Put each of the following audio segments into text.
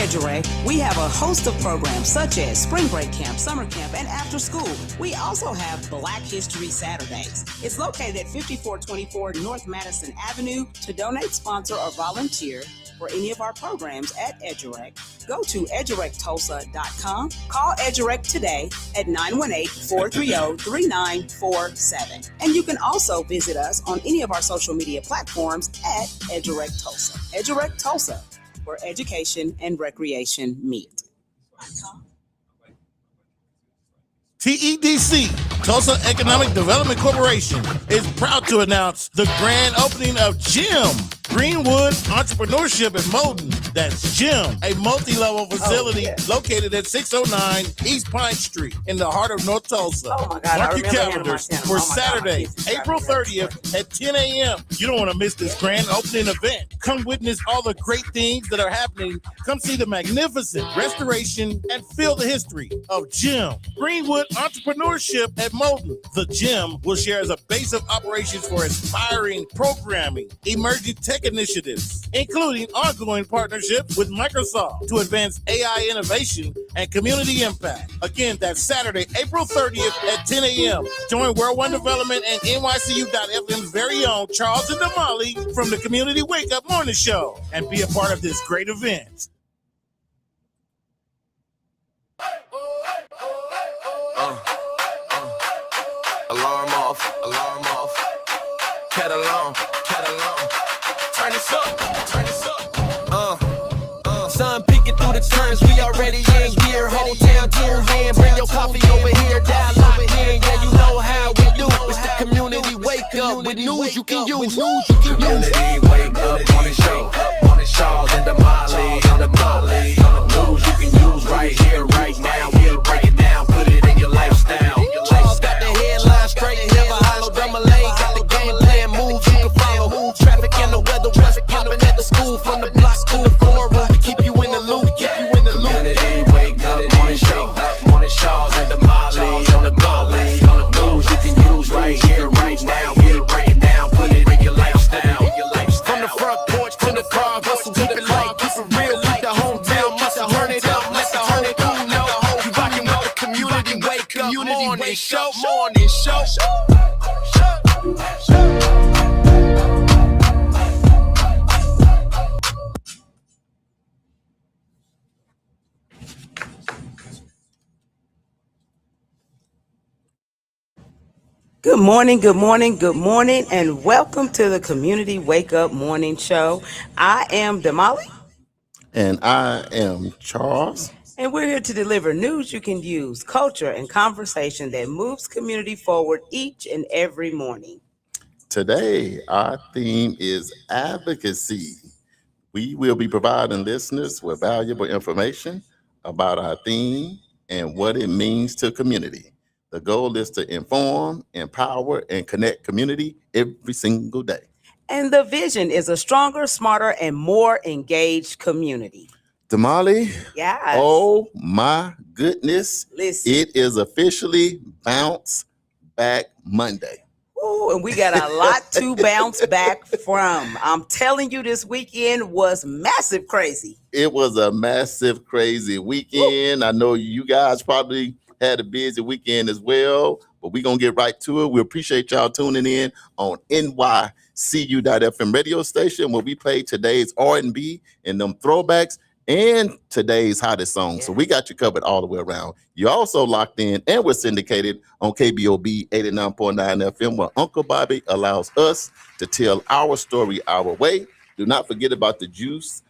Edurect, we have a host of programs such as Spring Break Camp, Summer Camp, and After School. We also have Black History Saturdays. It's located at 5424 North Madison Avenue. To donate, sponsor, or volunteer for any of our programs at Edurect, go to edurecttulsa.com. Call Edurect today at 918-430-3947. And you can also visit us on any of our social media platforms at Edurect Tulsa. Edurect Tulsa, where education and recreation meet. TEDC, Tulsa Economic Development Corporation, is proud to announce the grand opening of GEM, Greenwood Entrepreneurship in Moulton. That's GEM, a multi-level facility located at 609 East Pine Street in the heart of North Tulsa. Oh my God, Mark your calendars for Saturday, April 30th at 10 a.m. You don't want to miss this grand opening event. Come witness all the great things that are happening. Come see the magnificent restoration and feel the history of GEM, Greenwood Entrepreneurship at Moulton. The GEM will share as a base of operations for inspiring programming, emerging tech initiatives, including ongoing partnerships with Microsoft to advance AI innovation and community impact. Again, that's Saturday, April 30th at 10 a.m. Join World One Development and NYCU.FM's very own Charles and Damali from the Community Wakeup Morning Show and be a part of this great event. Alarm off, cat along, turn this up, sun peeking through the turns, we already in gear, hotel, dear hand, bring your coffee over here, dial over here, yeah, you know how we do, it's the community wake up, with news you can use, community wake up, morning show, Charles and Damali, on the news you can use right here, right now, we'll break it down, put it in your lifestyle. Charles got the headline straight, never hollow, Damali got the game plan, moves you can follow, traffic and the weather, what's popping at the school, from the block, school forum, to keep you in the loop, Community wake up, morning show, Charles and Damali, on the news you can use right here, right now, we'll break it down, put it in your lifestyle. From the front porch to the car, hustle, keep it light, keep it real, keep the hometown muscle, turn it up, let the whole crew know, you rockin' with the community wake up, morning show. Good morning, and welcome to the Community Wake Up Morning Show. I am Damali. And I am Charles. And we're here to deliver news you can use, culture, and conversation that moves community forward each and every morning. Today, our theme is advocacy. We will be providing listeners with valuable information about our theme and what it means to community. The goal is to inform, empower, and connect community every single day. And the vision is a stronger, smarter, and more engaged community. Damali, Yes. oh my goodness, Listen. it is officially Bounce Back Monday. Ooh, and we got a lot to bounce back from. I'm telling you, this weekend was massive crazy. It was a massive, crazy weekend. I know you guys probably had a busy weekend as well, but we're going to get right to it. We appreciate y'all tuning in on NYCU.FM radio station, where we play today's R&B and them throwbacks and today's hottest songs. So we got you covered all the way around. You also locked in and we're syndicated on KBOB 89.9 FM, where Uncle Bobby allows us to tell our story our way. Do not forget about the Juice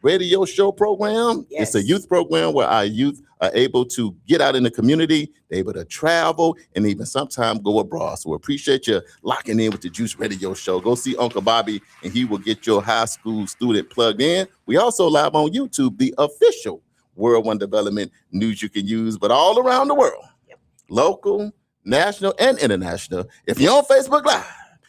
radio show program. Yes. It's a youth program where our youth are able to get out in the community, they're able to travel, and even sometimes go abroad. So we appreciate you locking in with the Juice radio show. Go see Uncle Bobby, and he will get your high school student plugged in. We also live on YouTube, the official World One Development news you can use, but all around the world, local, national, and international. If you're on Facebook Live,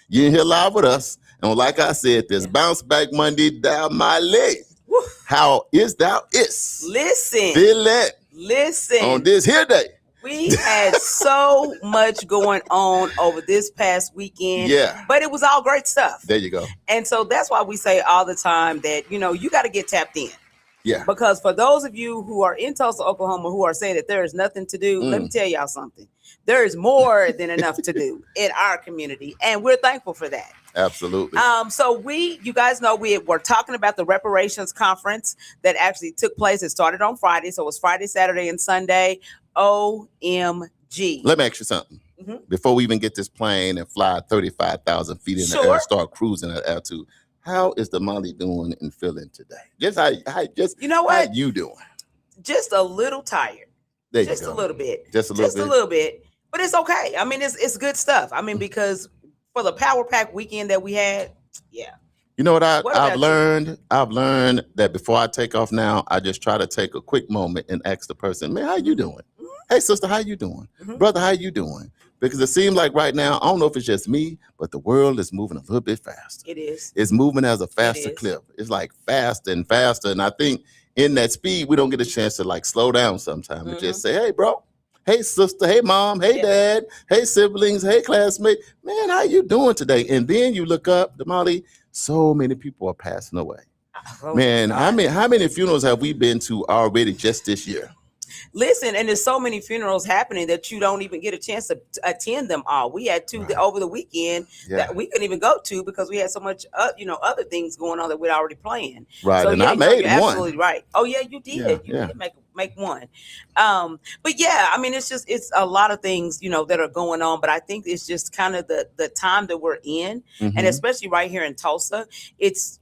you're in here live with us. And like I said, this Bounce Back Monday down my leg. Woo. How is thou is? Listen. Feel it Listen. on this here day. We had so much going on over this past weekend. Yeah. But it was all great stuff. There you go. And so that's why we say all the time that, you know, you got to get tapped in. Yeah. Because for those of you who are in Tulsa, Oklahoma, who are saying that there is nothing to do, let me tell y'all something. There is more than enough to do in our community, and we're thankful for that. Absolutely. So you guys know we're talking about the reparations conference that actually took place. It started on Friday, so it was Friday, Saturday, and Sunday. OMG. Let me ask you something. Before we even get this plane and fly 35,000 feet in the air and start cruising at altitude, how is Damali doing and feeling today? You know what? How you doing? Just a little tired. There just you go. a little bit. Just a little bit. But it's okay. I mean, it's good stuff. I mean, because for the Power Pack weekend that we had, yeah. You know what I've learned? I've learned that before I take off now, I just try to take a quick moment and ask the person, man, how you doing? Hey, sister, how you doing? Brother, how you doing? Because it seems like right now, I don't know if it's just me, but the world is moving a little bit faster. It is. It's moving as a faster clip. It's like faster and faster. And I think in that speed, we don't get a chance to like slow down sometimes and just say, hey, bro. Hey, sister. Hey, mom. Hey, dad. Hey, siblings. Hey, classmate. Man, how you doing today? And then you look up, Damali, so many people are passing away. Man, how many funerals have we been to already just this year? Listen, and there's so many funerals happening that you don't even get a chance to attend them all. We had two over the weekend that we couldn't even go to because we had so much, other things going on that we'd already planned. Right, so, and I made one. Absolutely right. Oh yeah, you did. You did make one. But yeah, I mean, it's a lot of things that are going on. But I think it's just kind of the time that we're in, and especially right here in Tulsa. It's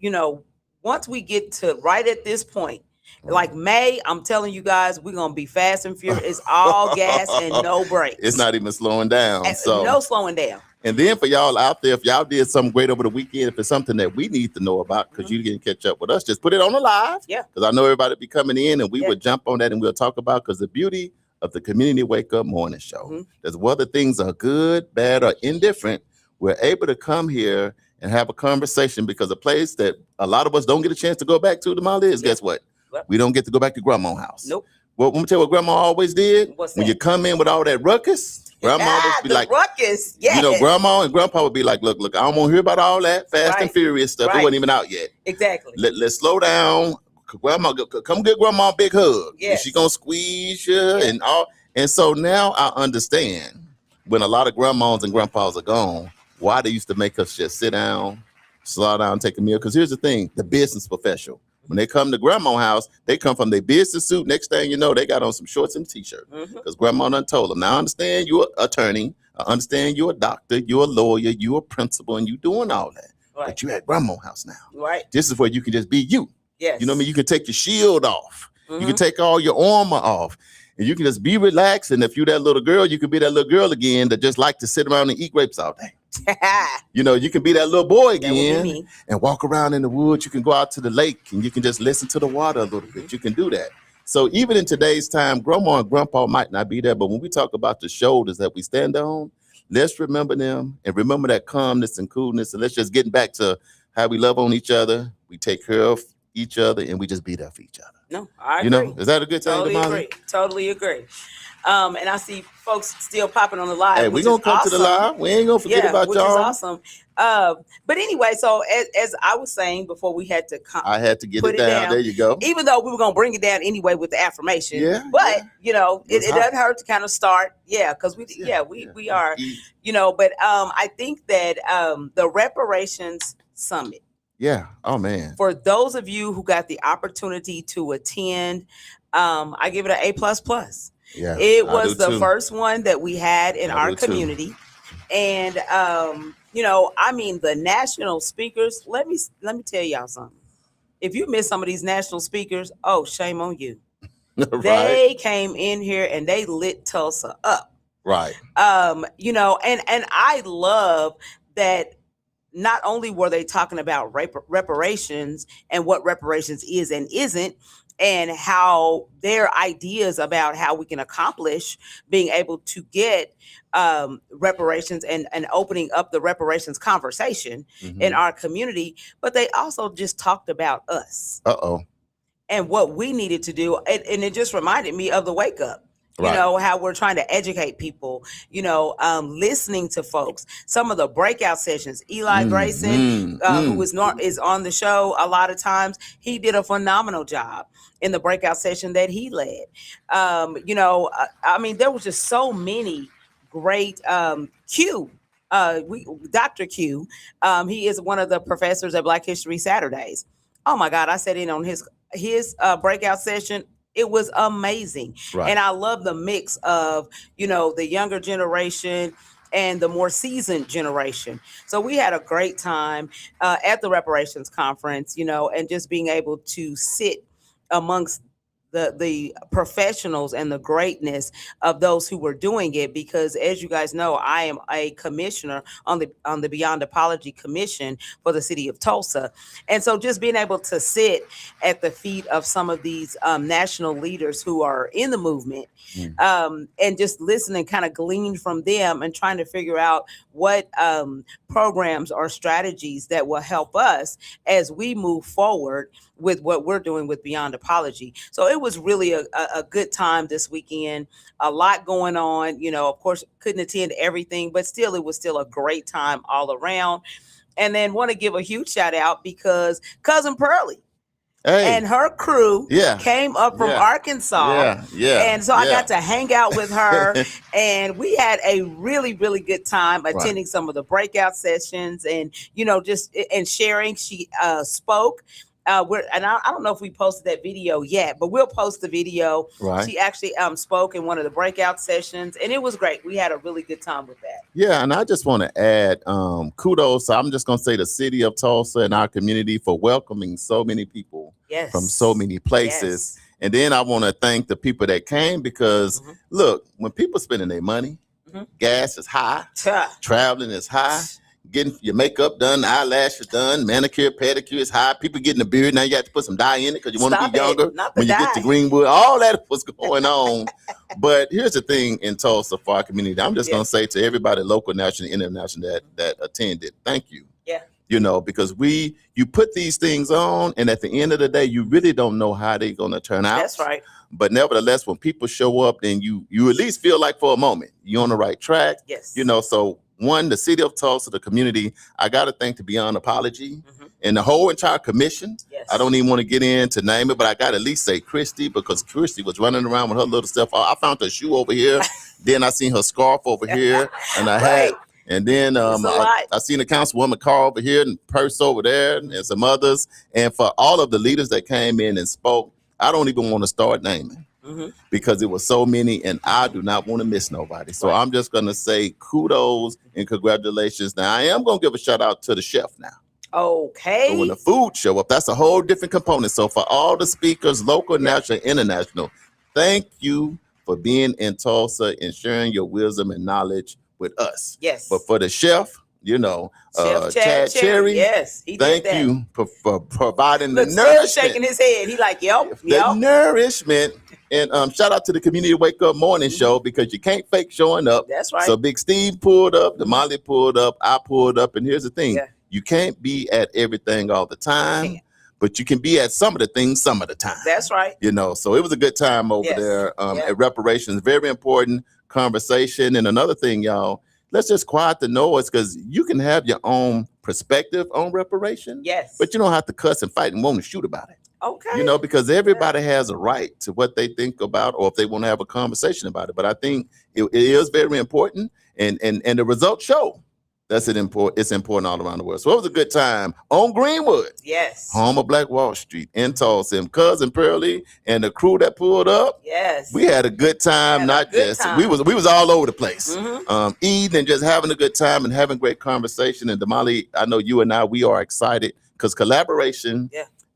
once we get to right at this point. Like May, I'm telling you guys, we're gonna be fast and furious. It's all gas and no brakes. It's not even slowing down. So no slowing down. And then for y'all out there, if y'all did something great over the weekend, if it's something that we need to know about, because you didn't catch up with us, just put it on the live. Yeah. Because I know everybody be coming in, and we would jump on that and we'll talk about, because the beauty of the Community Wake Up Morning Show is whether things are good, bad, or indifferent, we're able to come here and have a conversation, because a place that a lot of us don't get a chance to go back to, Damali, is guess what? We don't get to go back to grandma's house. Nope. Well, let me tell you what grandma always did. When you come in with all that ruckus, grandma would be like, ruckus. Yes. Grandma and grandpa would be like, look, I don't want to hear about all that fast and furious stuff. It wasn't even out yet. Exactly. Let's slow down. Grandma, come get grandma a big hug. Yes. She's going to squeeze you and all. And so now I understand when a lot of grandmas and grandpas are gone, why they used to make us just sit down, slow down, take a meal. Because here's the thing, the business professional. When they come to grandma's house, they come from their business suit. Next thing you know, they got on some shorts and t-shirt because grandma done told them. Now, I understand you're an attorney. I understand you're a doctor. You're a lawyer. You're a principal, and you doing all that. Right. But you at grandma's house now. Right. This is where you can just be you. Yes. You know what I mean? You can take your shield off. You can take all your armor off. And you can just be relaxed. And if you're that little girl, you can be that little girl again that just like to sit around and eat grapes all day. You can be that little boy again and walk around in the woods. You can go out to the lake and you can just listen to the water a little bit. You can do that. So even in today's time, grandma and grandpa might not be there. But when we talk about the shoulders that we stand on, let's remember them and remember that calmness and coolness. And let's just get back to how we love on each other. We take care of each other and we just be there for each other. No, I agree. Is that a good thing, Damali? Totally agree. And I see folks still popping on the live. Hey, we're going to come to the live. We ain't going to forget about y'all. Which is awesome. But anyway, so as I was saying before, we had to I had to get it down. There you go. Even though we were going to bring it down anyway with the affirmation. Yeah. But, it doesn't hurt to kind of start. Yeah, because we are, but I think that the reparations summit. Yeah. Oh, man. For those of you who got the opportunity to attend, I give it an A++. Yeah, it was the first one that we had in our community. And, the national speakers, let me tell y'all something. If you miss some of these national speakers, oh, shame on you. Right. They came in here and they lit Tulsa up. Right. And I love that. Not only were they talking about reparations and what reparations is and isn't, and how their ideas about how we can accomplish being able to get reparations and opening up the reparations conversation in our community, but they also just talked about us. Uh-oh. And what we needed to do. And it just reminded me of the Wake Up. you know, how we're trying to educate people, you know, listening to folks. Some of the breakout sessions, Eli Grayson, who is on the show a lot of times, he did a phenomenal job in the breakout session that he led. You know, I mean, there was just so many great Dr. Q, he is one of the professors at Black History Saturdays. Oh my God, I sat in on his breakout session. It was amazing. And I love the mix of, you know, the younger generation and the more seasoned generation. So we had a great time at the reparations conference, you know, and just being able to sit amongst the professionals and the greatness of those who were doing it, because as you guys know, I am a commissioner on the Beyond Apology Commission for the city of Tulsa. And so just being able to sit at the feet of some of these national leaders who are in the movement and just listen and kind of glean from them and trying to figure out what programs or strategies that will help us as we move forward with what we're doing with Beyond Apology. So it was really a good time this weekend, a lot going on, you know, of course, couldn't attend everything, but still, it was still a great time all around. And then want to give a huge shout out because Cousin Pearlie and her crew came up from Arkansas. And so I got to hang out with her and we had a really, really good time attending some of the breakout sessions and, you know, just and sharing. She spoke. I don't know if we posted that video yet, but we'll post the video. She actually spoke in one of the breakout sessions, and it was great. We had a really good time with that. Yeah, and I just want to add kudos. I'm just going to say the city of Tulsa and our community for welcoming so many people from so many places. And then I want to thank the people that came because, look, when people spending their money, gas is high, traveling is high. Getting your makeup done, eyelashes done, manicure, pedicure is high. People getting a beard. Now you have to put some dye in it because you want to be younger when you get to Greenwood. All that was going on. But here's the thing in Tulsa for our community. I'm just going to say to everybody, local, national, international, that attended, thank you. You know, because you put these things on, and at the end of the day, you really don't know how they're going to turn out. That's right. But nevertheless, when people show up, then you at least feel like for a moment you're on the right track. You know, so one, the city of Tulsa, the community, I got to thank the Beyond Apology and the whole entire commission. I don't even want to get in to name it, but I got to at least say Christy, because Christy was running around with her little stuff. I found her shoe over here. Then I seen her scarf over here and I had, and then I seen the councilwoman car over here and purse over there and some others. And for all of the leaders that came in and spoke, I don't even want to start naming. Because it was so many and I do not want to miss nobody. So I'm just going to say kudos and congratulations. Now, I am going to give a shout out to the chef now. So when the food show up, that's a whole different component. So for all the speakers, local, national, international, thank you for being in Tulsa and sharing your wisdom and knowledge with us. But for the chef, you know, Chad Cherry, thank you for providing the nourishment. Shaking his head. He like, the nourishment. And shout out to the Community Wake Up Morning Show, because you can't fake showing up. That's right. So Big Steve pulled up, Damali pulled up, I pulled up. And here's the thing. You can't be at everything all the time, but you can be at some of the things some of the time. That's right. You know, so it was a good time over there at reparations. Very important conversation. And another thing, y'all, let's just quiet the noise, because you can have your own perspective on reparation. But you don't have to cuss and fight and want to shoot about it. You know, because everybody has a right to what they think about, or if they want to have a conversation about it. But I think it is very important, and the results show it's important all around the world. So it was a good time on Greenwood, home of Black Wall Street in Tulsa. And Cousin Pearlie and the crew that pulled up, we had a good time. We was all over the place, eating and just having a good time and having great conversation. And Damali, I know you and I, we are excited because collaboration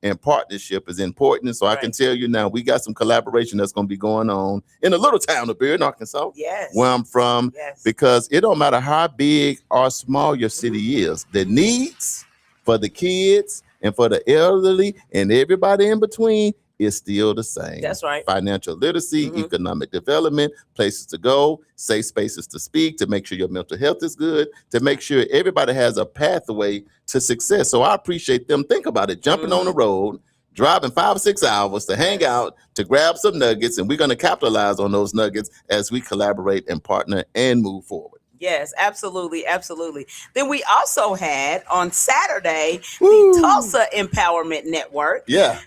and partnership is important. So I can tell you now, we got some collaboration that's going to be going on in a little town up here in Arkansas, where I'm from, because it don't matter how big or small your city is, the needs for the kids and for the elderly and everybody in between is still the same. That's right. Financial literacy, economic development, places to go, safe spaces to speak, to make sure your mental health is good, to make sure everybody has a pathway to success. So I appreciate them. Think about it, jumping on the road, driving 5 or 6 hours to hang out, to grab some nuggets, and we're going to capitalize on those nuggets as we collaborate and partner and move forward. Yes, absolutely, absolutely. Then we also had on Saturday the Tulsa Empowerment Network. Yeah.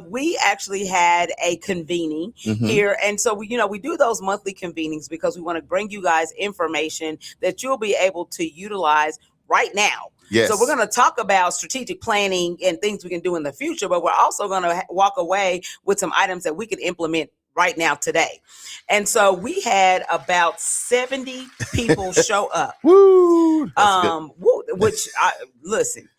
We actually had a convening here, and so we do those monthly convenings because we want to bring you guys information that you'll be able to utilize right now. Yes. So we're going to talk about strategic planning and things we can do in the future, but we're also going to walk away with some items that we can implement right now today. And so we had about 70 people show up. Woo! Listen,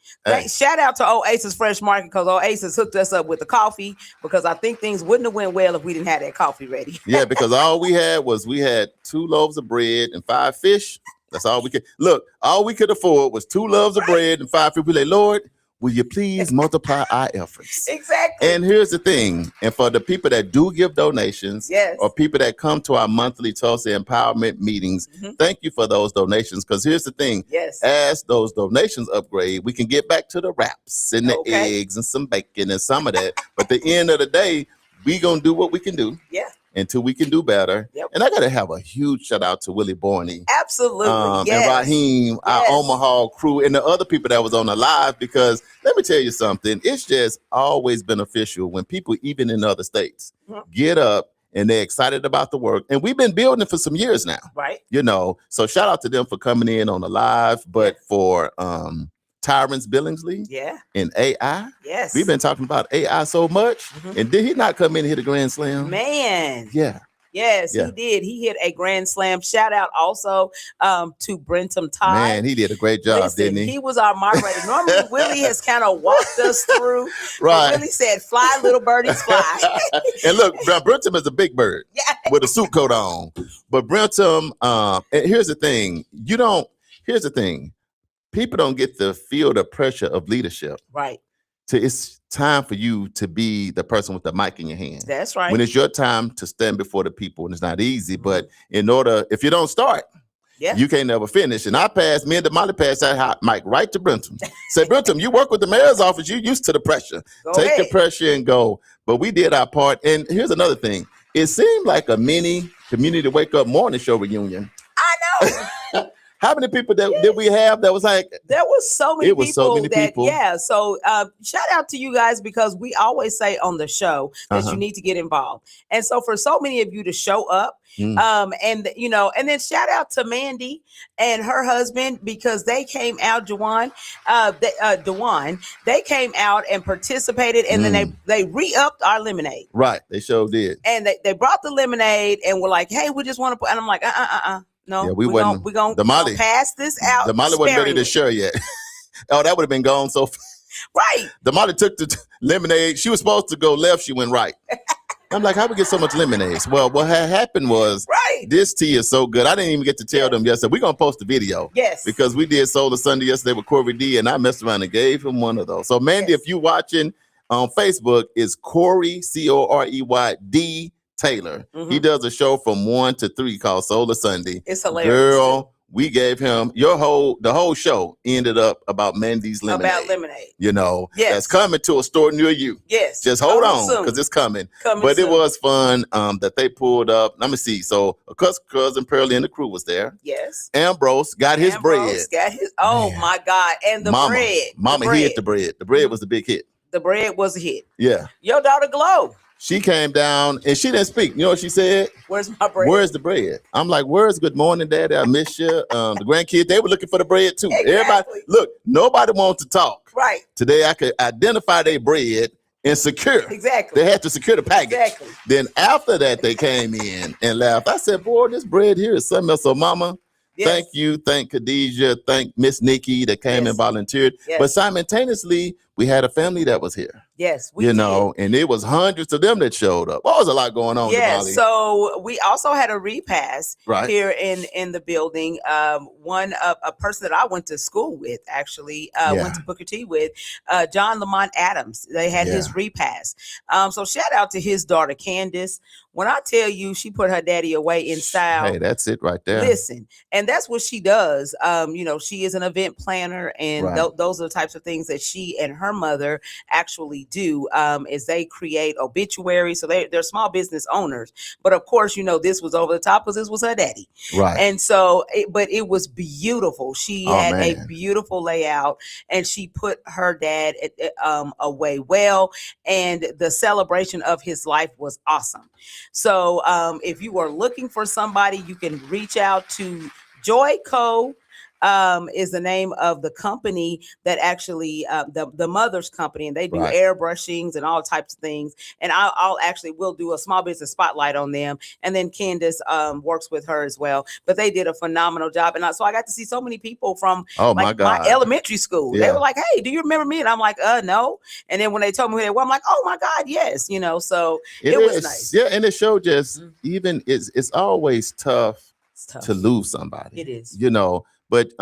shout out to Oasis Fresh Market, because Oasis hooked us up with the coffee, because I think things wouldn't have went well if we didn't have that coffee ready. Yeah, because all we had 2 loaves of bread and 5 fish. That's all we could. Look, all we could afford was 2 loaves of bread and 5 fish. We like, Lord, will you please multiply our efforts? Exactly. And here's the thing. And for the people that do give donations, or people that come to our monthly Tulsa Empowerment meetings, thank you for those donations. Because here's the thing. Yes. As those donations upgrade, we can get back to the wraps and the eggs and some bacon and some of that. But at the end of the day, we going to do what we can do. Yeah. Until we can do better. Yep. And I got to have a huge shout out to Willie Borney. Absolutely. And Raheem, our Omaha crew, and the other people that was on the live, because let me tell you something. It's just always beneficial when people, even in other states, get up and they're excited about the work. And we've been building it for some years now. Right. So shout out to them for coming in on the live, but for Tyrants Billingsley and AI. Yes. We've been talking about AI so much. And did he not come in and hit a grand slam? Man. Yeah. Yes, he did. He hit a grand slam. Shout out also to Brentum Todd. Man, he did a great job, didn't he? He was our moderator. Normally, Willie has kind of walked us through. Right. Willie said, fly, little birdies, fly. And look, Brentum is a big bird with a suit coat on. But Brentum, and here's the thing. Here's the thing. People don't get to feel the pressure of leadership. Right. It's time for you to be the person with the mic in your hand. That's right. When it's your time to stand before the people, and it's not easy, but if you don't start, you can't never finish. And me and Damali passed that hot mic right to Brentum. Say, Brentum, you work with the mayor's office. You're used to the pressure. Take the pressure and go. But we did our part. And here's another thing. It seemed like a mini community wake up morning show reunion. I know. How many people did we have that was like? There was so many people. So many people. Yeah. So shout out to you guys, because we always say on the show that you need to get involved. And so for so many of you to show up, and then shout out to Mandy and her husband, because they came out, Dewan, they came out and participated, and then they re-upped our lemonade. Right. They sure did. And they brought the lemonade and were like, hey, we just want to put, and I'm like, no, we're going to pass this out. Damali wasn't ready to share yet. Oh, that would have been gone so fast. Right. Damali took the lemonade. She was supposed to go left. She went right. I'm like, how we get so much lemonade? Well, what had happened was this tea is so good. I didn't even get to tell them yesterday. We're going to post the video. Yes. Because we did Solar Sunday yesterday with Corey D, and I messed around and gave him one of those. So, Mandy, if you're watching on Facebook, it's Corey, COREYD Taylor. He does a show from 1 to 3 called Solar Sunday. It's hilarious. Girl, we gave him the whole show ended up about Mandy's lemonade. About lemonade. That's coming to a store near you. Yes. Just hold on, because it's coming. It was fun that they pulled up. Let me see. So cousin Pearlie and the crew was there. Yes. Ambrose got his bread. My God. And the bread. He hit the bread. The bread was the big hit. The bread was a hit. Yeah. Your daughter Glow. She came down and she didn't speak. You know what she said? Where's my bread? Where's the bread? I'm like, where's good morning, Daddy? I miss you. The grandkids, they were looking for the bread too. Exactly. Everybody, look, nobody wanted to talk. Right. Today I could identify their bread and secure. Exactly. They had to secure the package. Exactly. Then after that, they came in and laughed. I said, boy, this bread here is something else. So, Mama, thank you. Thank Khadijah. Thank Miss Nikki that came and volunteered. Yes. But simultaneously, we had a family that was here. Yes, we did. And it was hundreds of them that showed up. Well, was a lot going on. Yes, so we also had a repass here in the building. A person that I went to school with, actually, went to Booker T with, John Lamont Adams. They had his repass. So shout out to his daughter, Candace. When I tell you she put her daddy away in style. Hey, that's it right there. Listen, and that's what she does. She is an event planner, and those are the types of things that she and her her mother actually do is they create obituaries. So they're small business owners. But of course, this was over the top because this was her daddy. Right. And so, but it was beautiful. She had a beautiful layout, and she put her dad away well. And the celebration of his life was awesome. So if you are looking for somebody, you can reach out to Joy Co. Is the name of the company that actually the mother's company, and they do airbrushings and all types of things. And we'll do a small business spotlight on them. And then Candace works with her as well. But they did a phenomenal job. And so I got to see so many people from my elementary school. Yeah. They were like, "Hey, do you remember me?" And I'm like, "No." And then when they told me who they were, I'm like, "Oh my God, yes." So it was nice. Yeah, and it showed just even it's always tough to lose somebody. It is. But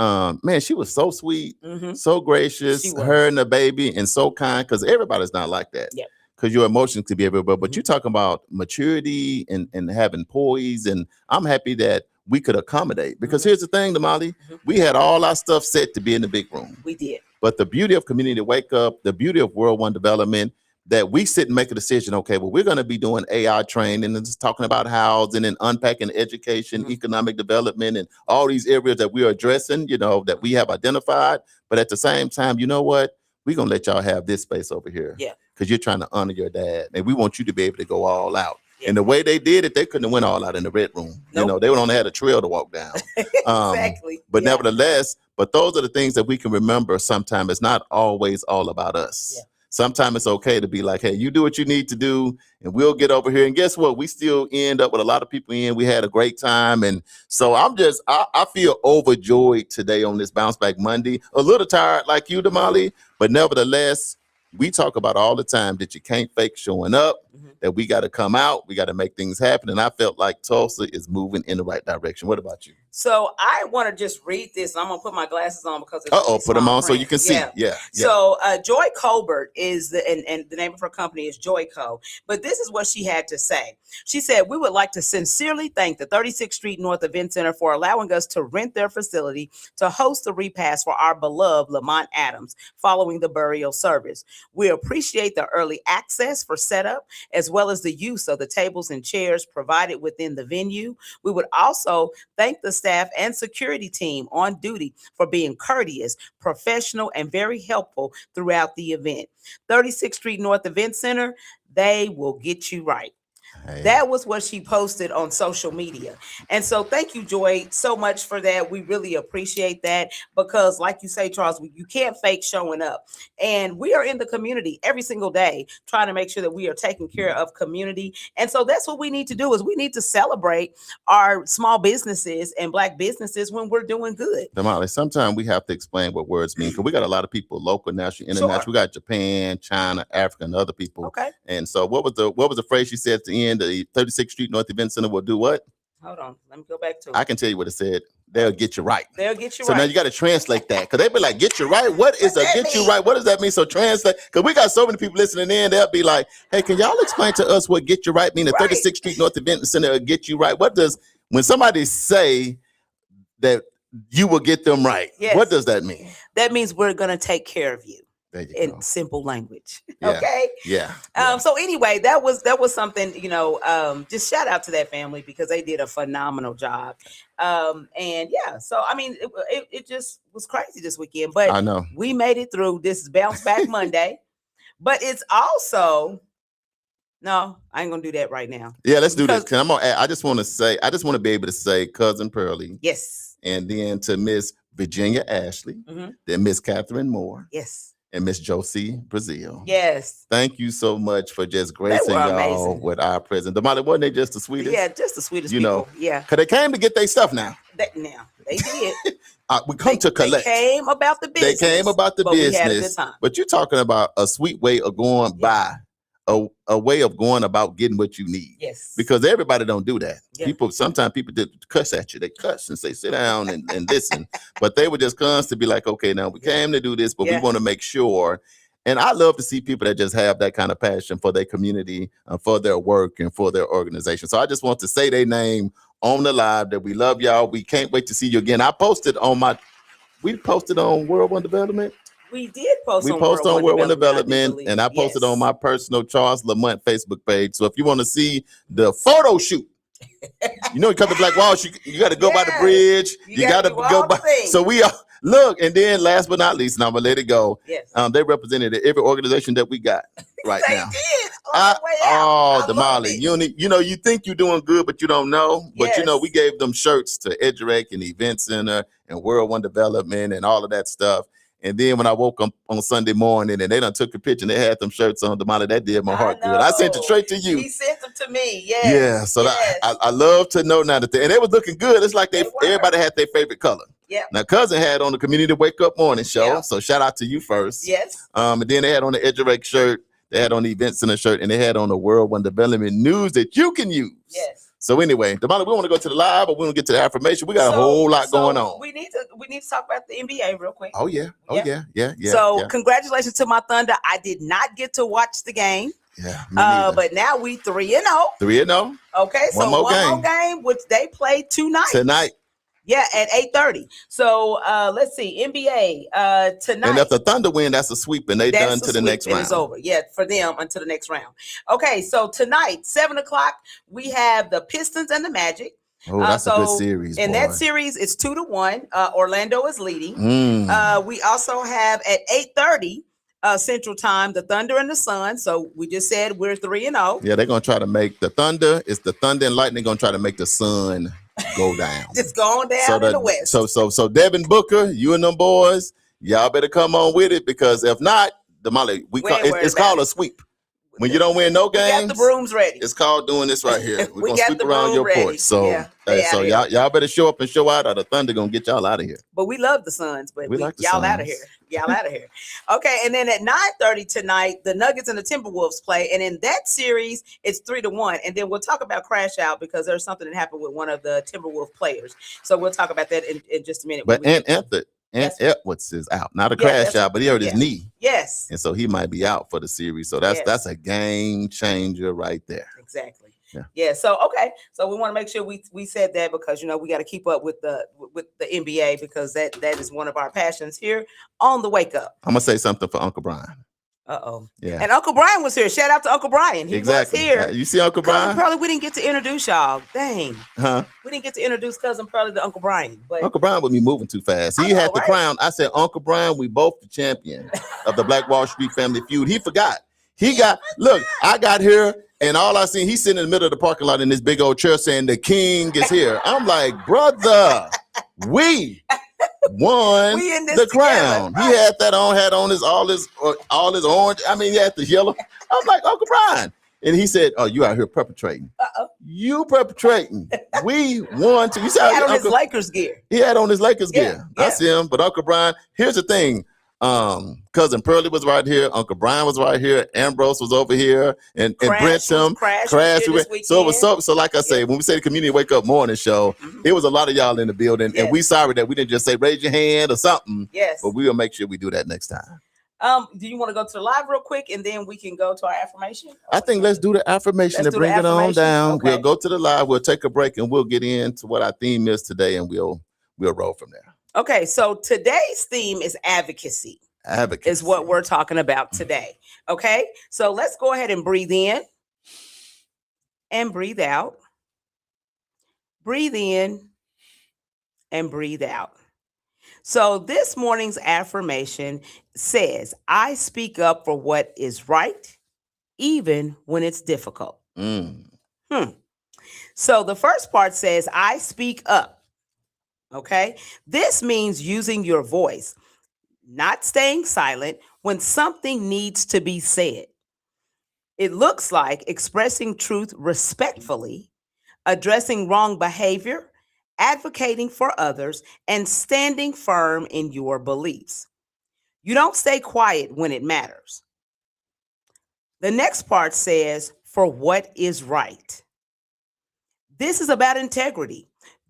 man, she was so sweet, so gracious, her and the baby, and so kind, because everybody's not like that. Yeah. Because your emotions could be everywhere. But you're talking about maturity and having poise, and I'm happy that we could accommodate. Because here's the thing, Damali, we had all our stuff set to be in the big room. We did. But the beauty of Community Wake Up, the beauty of World One Development, that we sit and make a decision, okay, well, we're going to be doing AI training and just talking about housing and unpacking education, economic development, and all these areas that we are addressing, that we have identified. But at the same time, you know what? We're going to let y'all have this space over here. Yeah. Because you're trying to honor your dad. And we want you to be able to go all out. Yeah. And the way they did it, they couldn't have went all out in the red room. Nope. They would only had a trail to walk down. Exactly. But nevertheless, those are the things that we can remember sometimes. It's not always all about us. Yeah. Sometimes it's okay to be like, hey, you do what you need to do, and we'll get over here. And guess what? We still end up with a lot of people in. We had a great time. And so I feel overjoyed today on this Bounce Back Monday. A little tired like you, Damali, but nevertheless, we talk about all the time that you can't fake showing up, that we got to come out, we got to make things happen. And I felt like Tulsa is moving in the right direction. What about you? So I want to just read this. I'm going to put my glasses on because it's put them on print. So you can see. Yeah. So Joy Colbert is and the name of her company is Joy Co. But this is what she had to say. She said, "We would like to sincerely thank the 36th Street North Event Center for allowing us to rent their facility to host the repast for our beloved Lamont Adams following the burial service. We appreciate the early access for setup, as well as the use of the tables and chairs provided within the venue. We would also thank the staff and security team on duty for being courteous, professional, and very helpful throughout the event. 36th Street North Event Center, they will get you right." Hey. That was what she posted on social media. And so thank you, Joy, so much for that. We really appreciate that because like you say, Charles, you can't fake showing up. And we are in the community every single day trying to make sure that we are taking care of community. And so that's what we need to do is we need to celebrate our small businesses and Black businesses when we're doing good. Damali, sometimes we have to explain what words mean because we got a lot of people, local, national, international. Sure. We got Japan, China, Africa, and other people. Okay. And so what was the phrase she said at the end? The 36th Street North Event Center will do what? Hold on. Let me go back to it. I can tell you what it said. They'll get you right. They'll get you right. So now you got to translate that because they be like, get you right. What is a get you right? What does that mean? So translate, because we got so many people listening in. They'll be like, hey, can y'all explain to us what get you right mean? The 36th Street North Event Center will get you right. What does, when somebody say that you will get them right, what does that mean? That means we're going to take care of you. In simple language. Okay. Yeah. So anyway, that was something, just shout out to that family because they did a phenomenal job. And yeah, so I mean, it just was crazy this weekend, but I know we made it through. This is Bounce Back Monday, but it's also, no, I ain't gonna do that right now. Yeah, let's do this. Cause I just want to be able to say Cousin Pearlie. Yes. And then to Miss Virginia Ashley, then Miss Catherine Moore. Yes. And Miss Josie Brazil. Yes. Thank you so much for just gracing y'all with our presence. Damali, wasn't they just the sweetest? Yeah, just the sweetest people. Yeah. Because they came to get their stuff now. They did. We come to collect. They came about the business. They came about the business. We had a good time. But you're talking about a sweet way of going by. A way of going about getting what you need. Yes. Because everybody don't do that. Yeah. Sometimes people cuss at you. They cuss and say, sit down and listen. But they would just constantly be like, okay, now we came to do this, but we want to make sure. And I love to see people that just have that kind of passion for their community, for their work, and for their organization. So I just want to say their name on the live that we love y'all. We can't wait to see you again. We posted on World One Development. We did post We on post on World One Development, believe. and I posted on my personal Charles Lamont Facebook page. So if you want to see the photo shoot, you know, you come to Black Wall Street, you got to go by the bridge. You got to go by. So we are look, and then last but not least, and I'm gonna let it go. Yes. They represented every organization that we got right they now. Did. On the way out. Damali, you know, you think you're doing good, but you don't know. But yes. You know, we gave them shirts to Edurek and Event Center and World One Development and all of that stuff. And then when I woke up on Sunday morning and they done took a picture and they had them shirts on, Damali, that did my heart good. I sent it straight to you. He sent them to me. Yes. Yeah. So yes. I love to know now that and they was looking good. It's like everybody had their favorite color. Yeah. Now, cousin had on the Community Wake Up Morning Show. Yep. So shout out to you first. Yes. And then they had on the Edurek shirt. They had on the Event Center shirt, and they had on the World One Development news that you can use. Yes. So anyway, Damali, we want to go to the live, or we want to get to the affirmation. We got a whole lot going on. We need to talk about the NBA real quick. Oh yeah. Yeah. So congratulations to my Thunder. I did not get to watch the game. Yeah. But now we 3-0. 3-0. Okay. So one more game, which they play tonight. Yeah, at 8:30. So let's see, NBA tonight. And if the Thunder win, that's a sweep, and they done to the next round. It's over. Yeah, for them until the next round. Okay, so tonight, 7:00, we have the Pistons and the Magic. Oh, that's a good series. In that series, it's 2-1. Orlando is leading. We also have at 8:30 Central Time, the Thunder and the Sun. So we just said we're 3-0. Yeah, they're gonna try to make the Thunder. It's the Thunder and Lightning gonna try to make the Sun go down. Just going down in the West. So Devin Booker, you and them boys, y'all better come on with it, because if not, Damali, it's called a sweep. When you don't win no games, we got the brooms ready. It's called doing this right here. We're gonna sweep around your porch. So, yeah, y'all better show up and show out, or the Thunder gonna get y'all out of here. But we love the Suns, but we like the y'all Suns. out of here. Y'all out of here. Okay, and then at 9:30 tonight, the Nuggets and the Timberwolves play, and in that series, it's 3-1. And then we'll talk about crash out, because there's something that happened with one of the Timberwolf players. So we'll talk about that in just a minute. But Edwards is out, not a crash out, but he hurt his knee. Yes. And so he might be out for the series. So that's a game changer right there. Exactly. Yeah. So okay. So we want to make sure we said that, because we got to keep up with the NBA, because that is one of our passions here on the Wake Up. I'm gonna say something for Uncle Brian. Yeah. And Uncle Brian was here. Shout out to Uncle Brian. He was here. You see Uncle Brian? Probably we didn't get to introduce y'all. Dang. Huh? We didn't get to introduce Cousin Pearly to Uncle Brian. But Uncle Brian would be moving too fast. He had the crown. I said, Uncle Brian, we both the champion of the Black Wall Street Family Feud. He forgot. Look, I got here, and all I seen, he's sitting in the middle of the parking lot in this big old chair saying the king is here. I'm like, brother, we won the crown. Right. He had that on, had all his orange. I mean, he had the yellow. I'm like, Uncle Brian. And he said, oh, you out here perpetrating. You perpetrating. We won. He had on his Lakers gear. He had on his Lakers gear. That's him. But Uncle Brian, here's the thing. Cousin Pearly was right here. Uncle Brian was right here. Ambrose was over here, and Brentham Crash. So it was so like I say, when we say the Community Wake Up Morning Show, it was a lot of y'all in the building, and we sorry that we didn't just say raise your hand or something. Yes, but we will make sure we do that next time. Do you want to go to the live real quick, and then we can go to our affirmation? I think let's do the affirmation and bring it on down. Okay. We'll go to the live. We'll take a break, and we'll get into what our theme is today, and we'll roll from there. Okay, so today's theme is advocacy. Advocacy is what we're talking about today. Okay, so let's go ahead and breathe in and breathe out. Breathe in and breathe out. So this morning's affirmation says, I speak up for what is right, even when it's difficult. So the first part says, I speak up. Okay, this means using your voice, not staying silent when something needs to be said. It looks like expressing truth respectfully, addressing wrong behavior, advocating for others, and standing firm in your beliefs. You don't stay quiet when it matters. The next part says, for what is right. This is about integrity.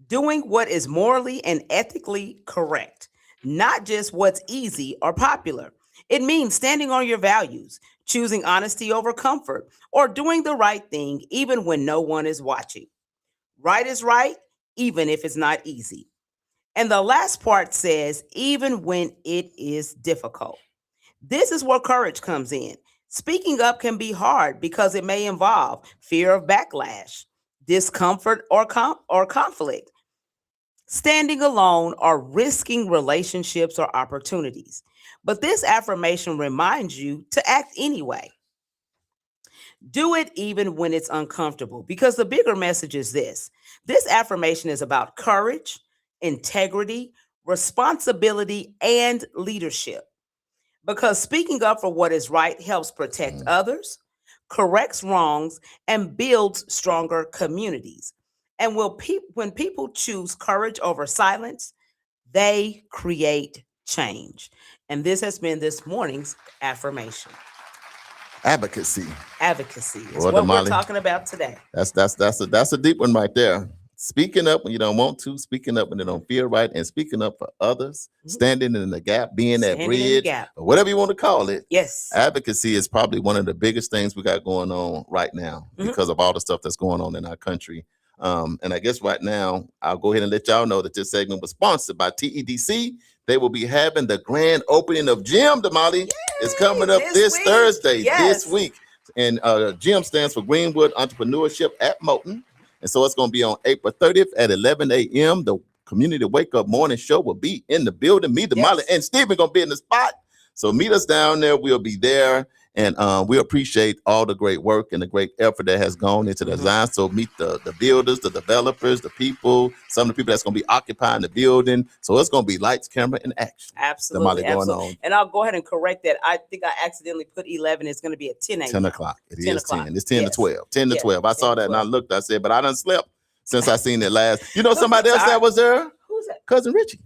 Doing what is morally and ethically correct, not just what's easy or popular. It means standing on your values, choosing honesty over comfort, or doing the right thing even when no one is watching. Right is right, even if it's not easy. And the last part says, even when it is difficult. This is where courage comes in. Speaking up can be hard because it may involve fear of backlash, discomfort, or conflict, standing alone, or risking relationships or opportunities. But this affirmation reminds you to act anyway. Do it even when it's uncomfortable, because the bigger message is this. This affirmation is about courage, integrity, responsibility, and leadership. Because speaking up for what is right helps protect others, corrects wrongs, and builds stronger communities. And when people choose courage over silence, they create change. And this has been this morning's affirmation. Advocacy. Advocacy is Well, what Damali, we're talking about today. That's a deep one right there. Speaking up when you don't want to, speaking up when you don't feel right, and speaking up for others, standing in the gap, being that bridge, or whatever you want to call it. Yes. Advocacy is probably one of the biggest things we got going on right now because of all the stuff that's going on in our country. And I guess right now, I'll go ahead and let y'all know that this segment was sponsored by TEDC. They will be having the grand opening of Gym, Damali. It's coming up this Thursday, this week. And Gym stands for Greenwood Entrepreneurship at Moulton. And so it's going to be on April 30th at 11 a.m. The Community Wake Up Morning Show will be in the building. Me, Damali, and Stephen going to be in the spot. So meet us down there. We'll be there. And we appreciate all the great work and the great effort that has gone into the design. So meet the builders, the developers, the people, some of the people that's going to be occupying the building. So it's going to be lights, camera, and action. Absolutely. Going on. And I'll go ahead and correct that. I think I accidentally put 11. It's going to be at 10 a.m. 10 o'clock. It 10 is o'clock. 10. It's 10 to 12. 10 to 12. I saw that 12. and I looked. I said, but I done slept since I seen it last. You know somebody else that was there? Who's that? Cousin Richie.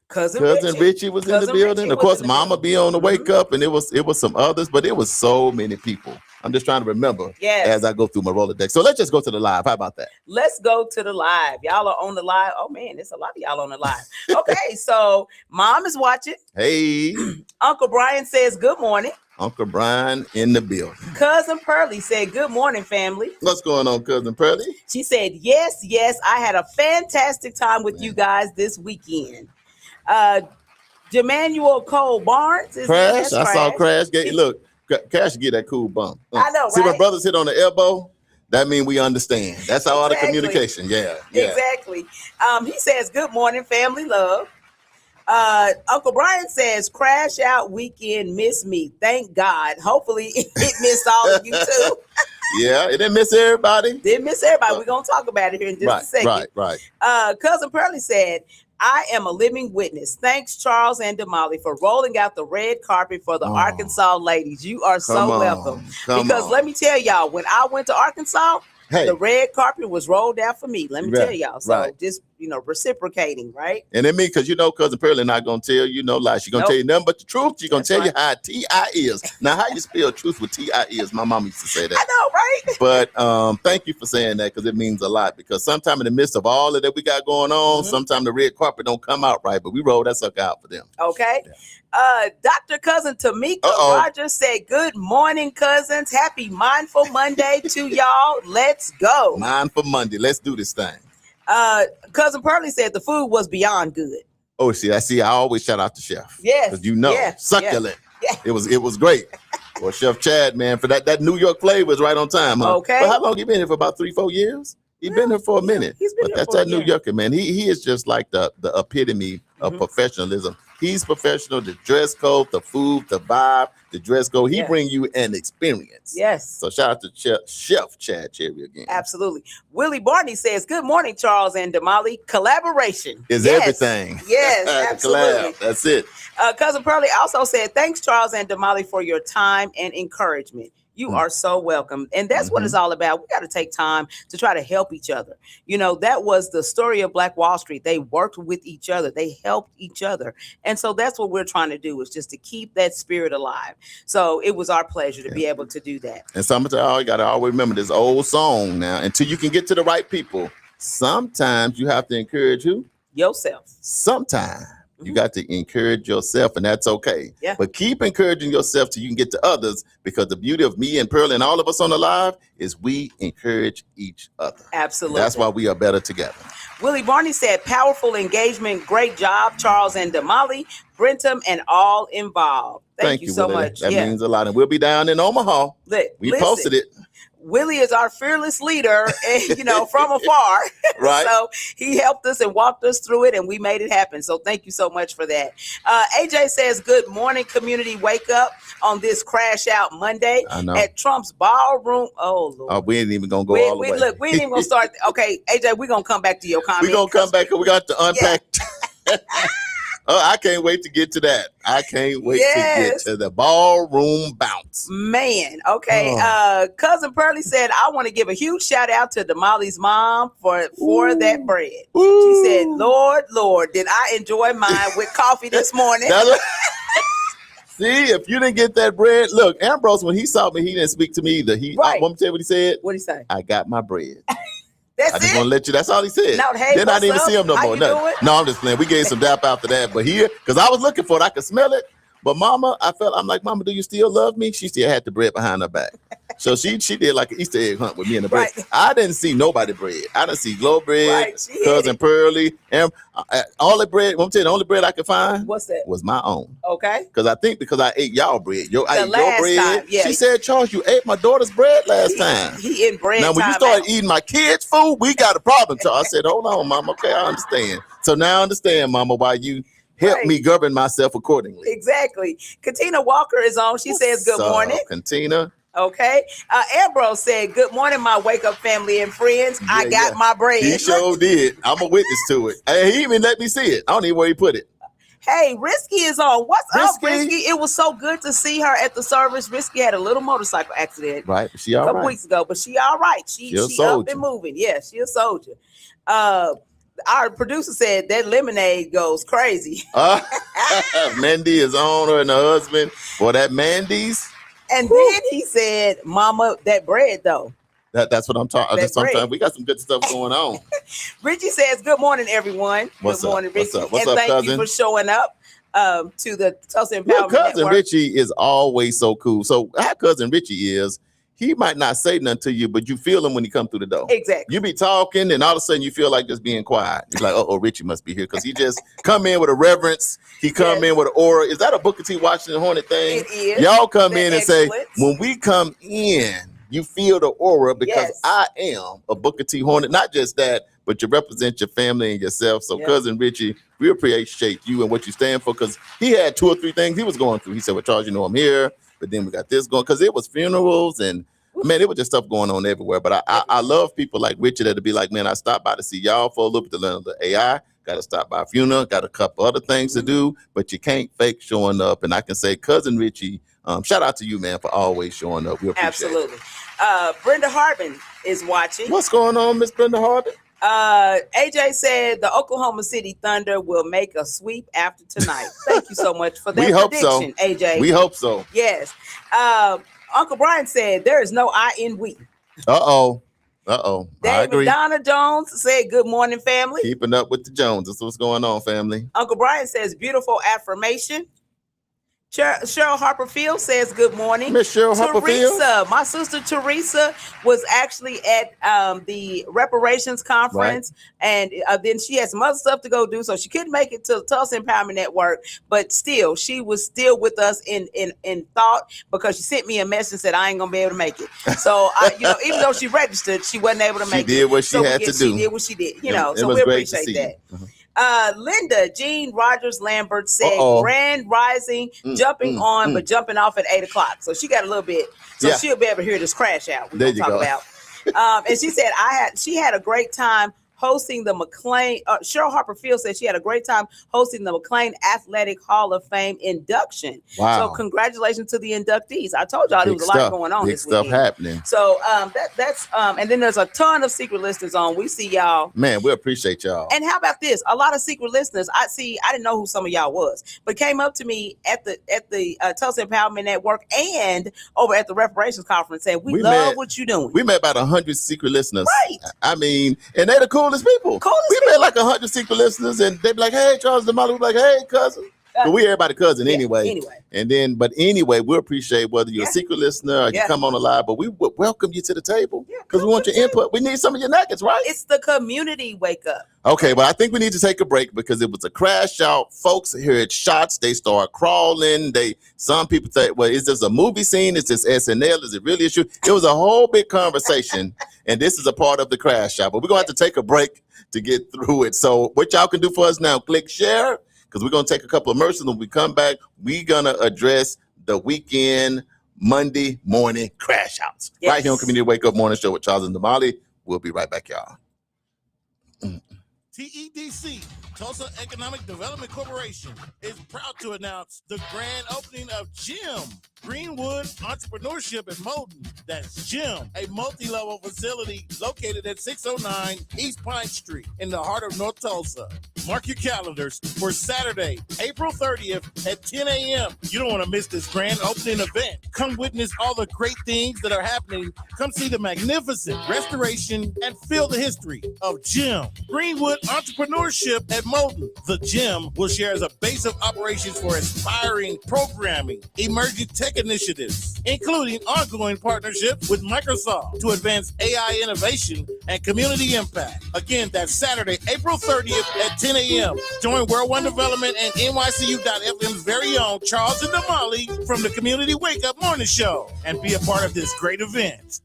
Cousin Richie was in the building. Of course, Mama be on the Wake Up, and it was some others, but it was so many people. I'm just trying to remember as I go through my Rolodex. So let's just go to the live. How about that? Let's go to the live. Y'all are on the live. Oh man, there's a lot of y'all on the live. Okay, so Mom is watching. Hey. Uncle Brian says good morning. Uncle Brian in the building. Cousin Pearlie said good morning, family. What's going on, Cousin Pearlie? She said yes. I had a fantastic time with you guys this weekend. Jemanuel Cole Barnes is Crash. I saw Crash. Look, Cash get that cool bump. I know, See, right? when brothers hit on the elbow, that means we understand. That's all the communication. Yeah. Exactly. He says good morning, family love. Uncle Brian says crash out weekend, miss me. Thank God. Hopefully it missed all of you too. Yeah, it didn't miss everybody. Didn't miss everybody. We're gonna talk about it here in just a second. Right. Cousin Pearlie said, I am a living witness. Thanks, Charles and Damali, for rolling out the red carpet for the Arkansas ladies. You are so welcome. Because let me tell y'all, when I went to Arkansas, the red carpet was rolled out for me. Let me tell y'all. So just, reciprocating, right? And then me, because Cousin Pearlie not going to tell you no lie. She's going to tell you nothing but the truth. She's going to tell you how T.I. is. Now, how you spell truth with T.I. is? My mom used to say that. I know, right? But thank you for saying that, because it means a lot. Because sometime in the midst of all of that we got going on, sometimes the red carpet don't come out right, but we roll that sucker out for them. Okay. Yeah. Dr. Cousin Tamika Rogers said, good morning, cousins. Happy Mindful Monday to y'all. Let's go. Mindful Monday. Let's do this thing. Cousin Pearlie said the food was beyond good. Oh, I always shout out to Chef. Yes. Because succulent. Yeah. It was great. Well, Chef Chad, man, for that New York flavor is right on time. Huh? Okay. Well, how long you been here for? About 3-4 years? He's been here for a minute. But that's that New Yorker, man. He is just like the epitome of professionalism. He's professional. The dress code, the food, the vibe, the dress code. He bring you an experience. Yes. So shout out to Chef Chad Cherry again. Absolutely. Willie Barney says, good morning, Charles and Damali. Collaboration is everything. Yes, absolutely. That's it. Cousin Pearlie also said, thanks, Charles and Damali, for your time and encouragement. You are so welcome. And that's what it's all about. We got to take time to try to help each other. That was the story of Black Wall Street. They worked with each other. They helped each other. And so that's what we're trying to do, is just to keep that spirit alive. So it was our pleasure to be able to do that. And sometimes you got to always remember this old song now, until you can get to the right people. Sometimes you have to encourage who? Yourself. Sometimes You got to encourage yourself, and that's okay. Yeah. But keep encouraging yourself till you can get to others, because the beauty of me and Pearl and all of us on the live is we encourage each other. Absolutely. That's why we are better together. Willie Barney said, powerful engagement. Great job, Charles and Damali, Brentham, and all involved. Thank you so Willie. much. That means a lot. And we'll be down in Omaha. We posted it. Willie is our fearless leader, and, from afar. Right. So he helped us and walked us through it, and we made it happen. So thank you so much for that. AJ says, good morning, community. Wake up on this Crash Out Monday at Trump's Ballroom. Oh, Lord. Oh, we ain't even going to go all the way. Look, we ain't even going to start. Okay, AJ, we're going to come back to your comment. We're going to come back because we got to unpack. Yeah. Oh, I can't wait to get to that. I can't wait to get to the ballroom bounce. Man, okay. Cousin Pearlie said, I want to give a huge shout out to Damali's mom for that bread. Ooh. She said, Lord, did I enjoy mine with coffee this morning? See, if you didn't get that bread, look, Ambrose, when he saw me, he didn't speak to me either. I'm going to tell you what he said. What'd he say? I got my bread. I just want to let you. That's all he said. No, hey, then I didn't even see him no more. No, I'm just playing. We gave some dap after that, but here, because I was looking for it, I could smell it. But Mama, I'm like, Mama, do you still love me? She still had the bread behind her back. So she did like an Easter egg hunt with me and the bread. Right. I didn't see nobody bread. I didn't see Glow bread, Cousin Pearlie, and all the bread. I'm telling you, the only bread I could find was my own. Okay. Because I ate y'all bread. I ate your bread. Time, yeah. She said, Charles, you ate my daughter's bread last time. He ate bread. Now, when you started eating my kids' food, we got a problem, Charles. I said, hold on, Mama. Okay, I understand. So now I understand, Mama, why you help me govern myself accordingly. Exactly. Katina Walker is on. She says, good morning. Katina. Okay. Ambrose said, good morning, my Wake Up family and friends. Yeah, I got my bread. He sure did. I'm a witness to it. And he even let me see it. I don't even know where he put it. Hey, Risky is on. What's up, Risky? It was so good to see her at the service. Risky had a little motorcycle accident she all a couple weeks ago, but she all right. She up and moving. Yeah, she a soldier. Our producer said that lemonade goes crazy. Mandy is on her and her husband for that Mandy's. And then he said, Mama, that bread though. That's what I'm talking about. Sometimes we got some good stuff going on. Richie says, good morning, everyone. Good morning, Richie. What's up, thank cousin? you for showing up to the Tulsa Empowerment cousin Network. Richie is always so cool. So how cousin Richie is, he might not say nothing to you, but you feel him when he come through the door. Exactly. You be talking, and all of a sudden you feel like just being quiet. You're like, oh, Richie must be here, because he just come in with a reverence. He come in with an aura. Is that a Booker T. Washington Hornet thing? It is. Y'all come in and say, when we come in, you feel the aura, because I am a Booker T. Hornet. Not just that, but you represent your family and yourself. So cousin Richie, we appreciate you and what you stand for, because he had 2 or 3 things he was going through. He said, well, Charles, I'm here. But then we got this going, because it was funerals and man, it was just stuff going on everywhere. But I love people like Richard that'll be like, man, I stopped by to see y'all for a little bit to learn the AI. Got to stop by a funeral. Got a couple other things to do, but you can't fake showing up. And I can say, cousin Richie, shout out to you, man, for always showing up. We appreciate it. Brenda Harbin is watching. What's going on, Miss Brenda Harbin? AJ said the Oklahoma City Thunder will make a sweep after tonight. Thank you so much for that prediction, AJ. We hope so. Yes. Uncle Brian said there is no I in we. Uh-oh. David Donna Jones said good morning, family. Keeping up with the Jones. That's what's going on, family. Uncle Brian says beautiful affirmation. Cheryl Harper Field says good morning. Miss Cheryl Harper Field. My sister Teresa was actually at the reparations conference, and then she had some other stuff to go do, so she couldn't make it to the Tulsa Empowerment Network. But still, she was still with us in thought, because she sent me a message and said I ain't gonna be able to make it. So even though she registered, she wasn't able to make it. She did what she had to do. She did what she did. So we appreciate that. Linda Jean Rogers Lambert said Grand Rising, jumping on but jumping off at 8:00. So she got a little bit, so she'll be able to hear this crash out we're gonna talk about. And she said she had a great time hosting the McLean. Cheryl Harper Field said she had a great time hosting the McLean Athletic Hall of Fame induction. Wow. So congratulations to the inductees. I told y'all there was a lot going on this weekend. Big stuff happening. So that's and then there's a ton of secret listeners on. We see y'all. Man, we appreciate y'all. And how about this? A lot of secret listeners. I didn't know who some of y'all was, but came up to me at the Tulsa Empowerment Network and over at the reparations conference saying, we love what you're doing. We met about 100 secret listeners. Right. I mean, and they're the cool coolest people. We met like 100 secret listeners, and they be like, "Hey, Charles Damali," we be like, "Hey, cousin." But we everybody cousin anyway. But anyway, we appreciate whether you're a secret listener or you come on the live, but we would welcome you to the table because we want your input. We need some of your nuggets, right? It's the community wake up. Okay, well, I think we need to take a break because it was a crash out. Folks here at Shots, they start crawling. Some people say, well, is this a movie scene? Is this SNL? Is it really a shoot? It was a whole big conversation, and this is a part of the crash out. But we're going to have to take a break to get through it. So what y'all can do for us now, click share, because we're going to take a couple of commercials. When we come back, we're going to address the weekend Monday morning crash outs. Right here on Community Wake Up Morning Show with Charles and Damali. We'll be right back, y'all. TEDC, Tulsa Economic Development Corporation, is proud to announce the grand opening of GEM, Greenwood Entrepreneurship in Moulton. That's GEM, a multi-level facility located at 609 East Pine Street in the heart of North Tulsa. Mark your calendars for Saturday, April 30th at 10 a.m. You don't want to miss this grand opening event. Come witness all the great things that are happening. Come see the magnificent restoration and feel the history of GEM, Greenwood Entrepreneurship at Moulton. The GEM will share as a base of operations for inspiring programming, emerging tech initiatives, including ongoing partnerships with Microsoft to advance AI innovation and community impact. Again, that's Saturday, April 30th at 10 a.m. Join World One Development and NYCU.FM's very own Charles and Damali from the Community Wake Up Morning Show and be a part of this great event.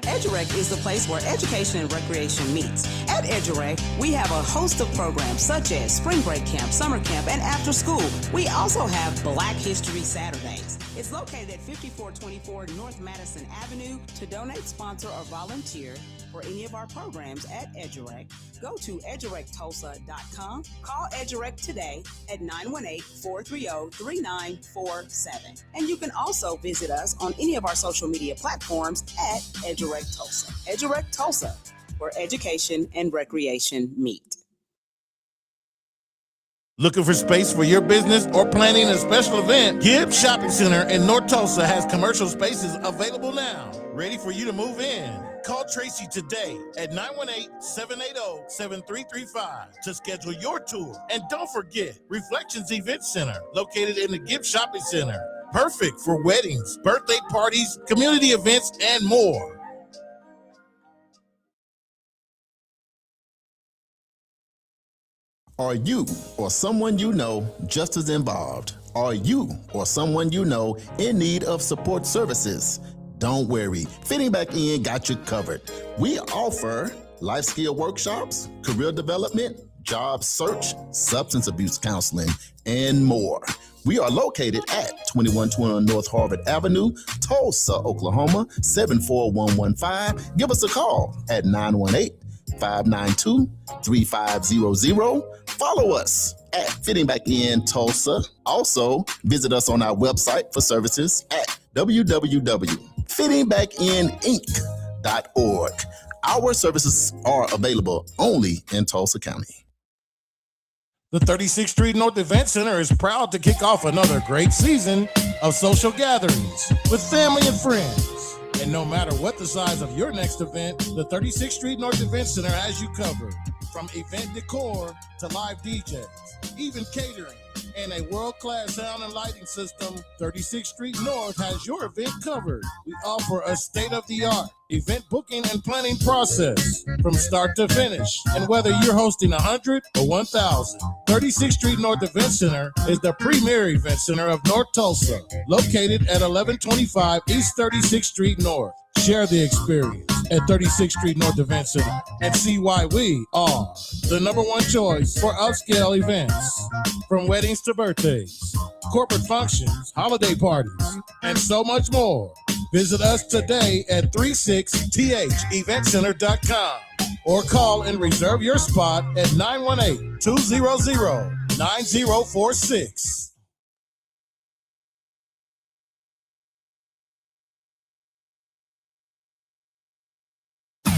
EduRec is the place where education and recreation meets. At EduRec, we have a host of programs such as Spring Break Camp, Summer Camp, and After School. We also have Black History Saturdays. It's located at 5424 North Madison Avenue. To donate, sponsor, or volunteer for any of our programs at EduRec, go to edurectulsa.com. Call EduRec today at 918-430-3947. And you can also visit us on any of our social media platforms at EduRec Tulsa. EduRec Tulsa, where education and recreation meet. Looking for space for your business or planning a special event? Gibbs Shopping Center in North Tulsa has commercial spaces available now, ready for you to move in. Call Tracy today at 918-780-7335 to schedule your tour. And don't forget, Reflections Event Center, located in the Gibbs Shopping Center. Perfect for weddings, birthday parties, community events, and more. Are you or someone you know just as involved? Are you or someone you know in need of support services? Don't worry, Fitting Back In got you covered. We offer life skill workshops, career development, job search, substance abuse counseling, and more. We are located at 2121 North Harvard Avenue, Tulsa, Oklahoma, 74115. Give us a call at 918-592-3500. Follow us at Fitting Back In Tulsa. Also, visit us on our website for services at www.fittingbackininc.org. Our services are available only in Tulsa County. The 36th Street North Event Center is proud to kick off another great season of social gatherings with family and friends. And no matter what the size of your next event, the 36th Street North Event Center has you covered. From event decor to live DJs, even catering, and a world-class sound and lighting system, 36th Street North has your event covered. We offer a state-of-the-art event booking and planning process from start to finish. And whether you're hosting 100 or 1,000, 36th Street North Event Center is the premier event center of North Tulsa, located at 1125 East 36th Street North. Share the experience at 36th Street North Event Center and see why we are the number one choice for upscale events. From weddings to birthdays, corporate functions, holiday parties, and so much more. Visit us today at 36theventcenter.com or call and reserve your spot at 918-200-9046.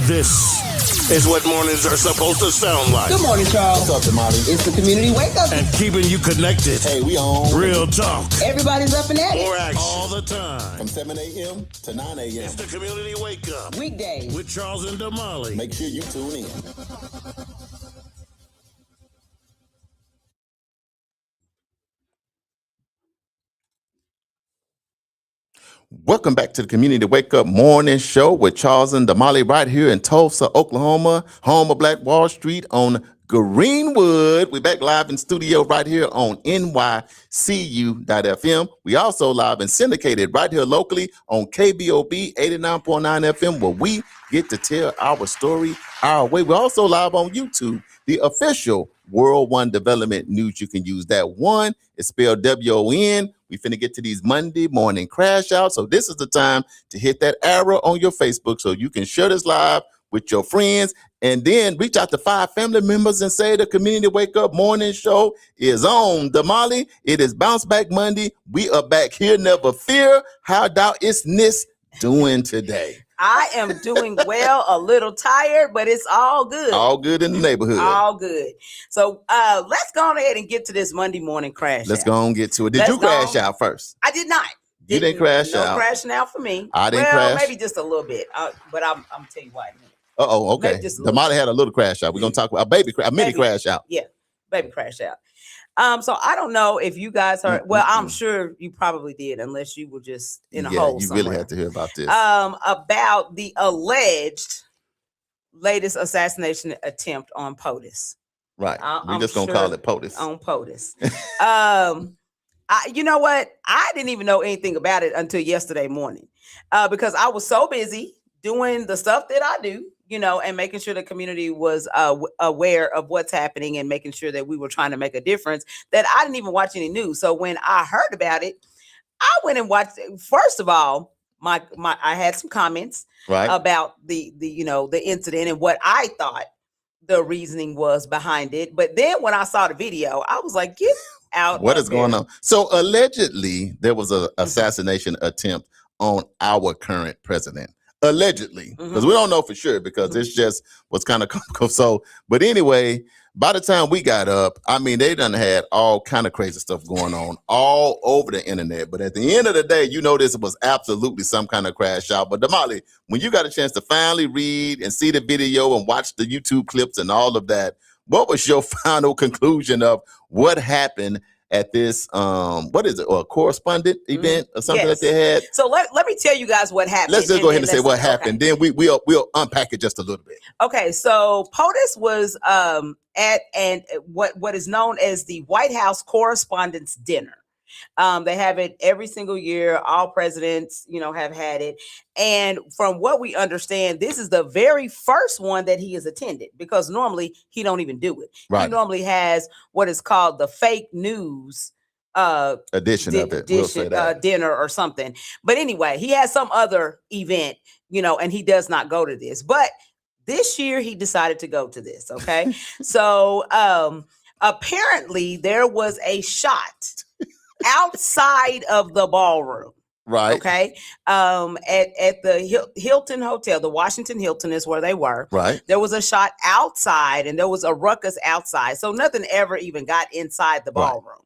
This is what mornings are supposed to sound like. Good morning, Charles. What's up, Damali? It's the community wake up. And keeping you connected. Hey, we on. Real talk. Everybody's up and at More it. action. All the time. From 7 a.m. to 9 a.m. It's the community wake up. Weekdays. With Charles and Damali. Make sure you tune in. Welcome back to the Community Wake Up Morning Show with Charles and Damali right here in Tulsa, Oklahoma, home of Black Wall Street on Greenwood. We're back live in studio right here on NYCU.FM. We also live and syndicated right here locally on KBOB 89.9 FM, where we get to tell our story our way. We're also live on YouTube, the official World One Development News. You can use that one. It's spelled WON. We finna get to these Monday morning crash outs. So this is the time to hit that arrow on your Facebook so you can share this live with your friends and then reach out to 5 family members and say the Community Wake Up Morning Show is on. Damali, it is Bounce Back Monday. We are back here, never fear. How thou is Nis doing today? I am doing well, a little tired, but it's all good. All good in the neighborhood. All good. So let's go on ahead and get to this Monday morning crash. Let's go and get to it. Did you crash out first? I did not. You didn't crash out. No crashing out for me. I didn't crash. Maybe just a little bit. But I'm tell you why in a minute. Uh-oh, okay. Damali had a little crash out. We're going to talk about a mini crash out. Yeah, baby crash out. So I don't know if you guys heard. Well, I'm sure you probably did, unless you were just in a hole somewhere. You really had to hear about this. About the alleged latest assassination attempt on POTUS. Right. We're just going to call it POTUS. On POTUS. You know what? I didn't even know anything about it until yesterday morning because I was so busy doing the stuff that I do, and making sure the community was aware of what's happening and making sure that we were trying to make a difference, that I didn't even watch any news. So when I heard about it, I went and watched it. First of all, I had some comments about the incident and what I thought the reasoning was behind it. But then when I saw the video, I was like, get out. What is going on? So allegedly there was an assassination attempt on our current president. Allegedly, because we don't know for sure, because it's just what's kind of comical. So, but anyway, by the time we got up, I mean, they done had all kind of crazy stuff going on all over the internet. But at the end of the day, this was absolutely some kind of crash out. But Damali, when you got a chance to finally read and see the video and watch the YouTube clips and all of that, what was your final conclusion of what happened at this, what is it, or a correspondent event or something that they had? So let me tell you guys what happened. Let's just go ahead and say what happened. Then we'll unpack it just a little bit. Okay, so POTUS was at what is known as the White House Correspondents' Dinner. They have it every single year. All presidents, have had it. And from what we understand, this is the very first one that he has attended, because normally he don't even do it. Right. He normally has what is called the fake news edition of it. We'll say that. Dinner or something. But anyway, he has some other event, and he does not go to this. But this year he decided to go to this. Okay. So apparently there was a shot outside of the ballroom. Right. Okay. At the Hilton Hotel, the Washington Hilton is where they were. Right. There was a shot outside and there was a ruckus outside. So nothing ever even got inside the ballroom.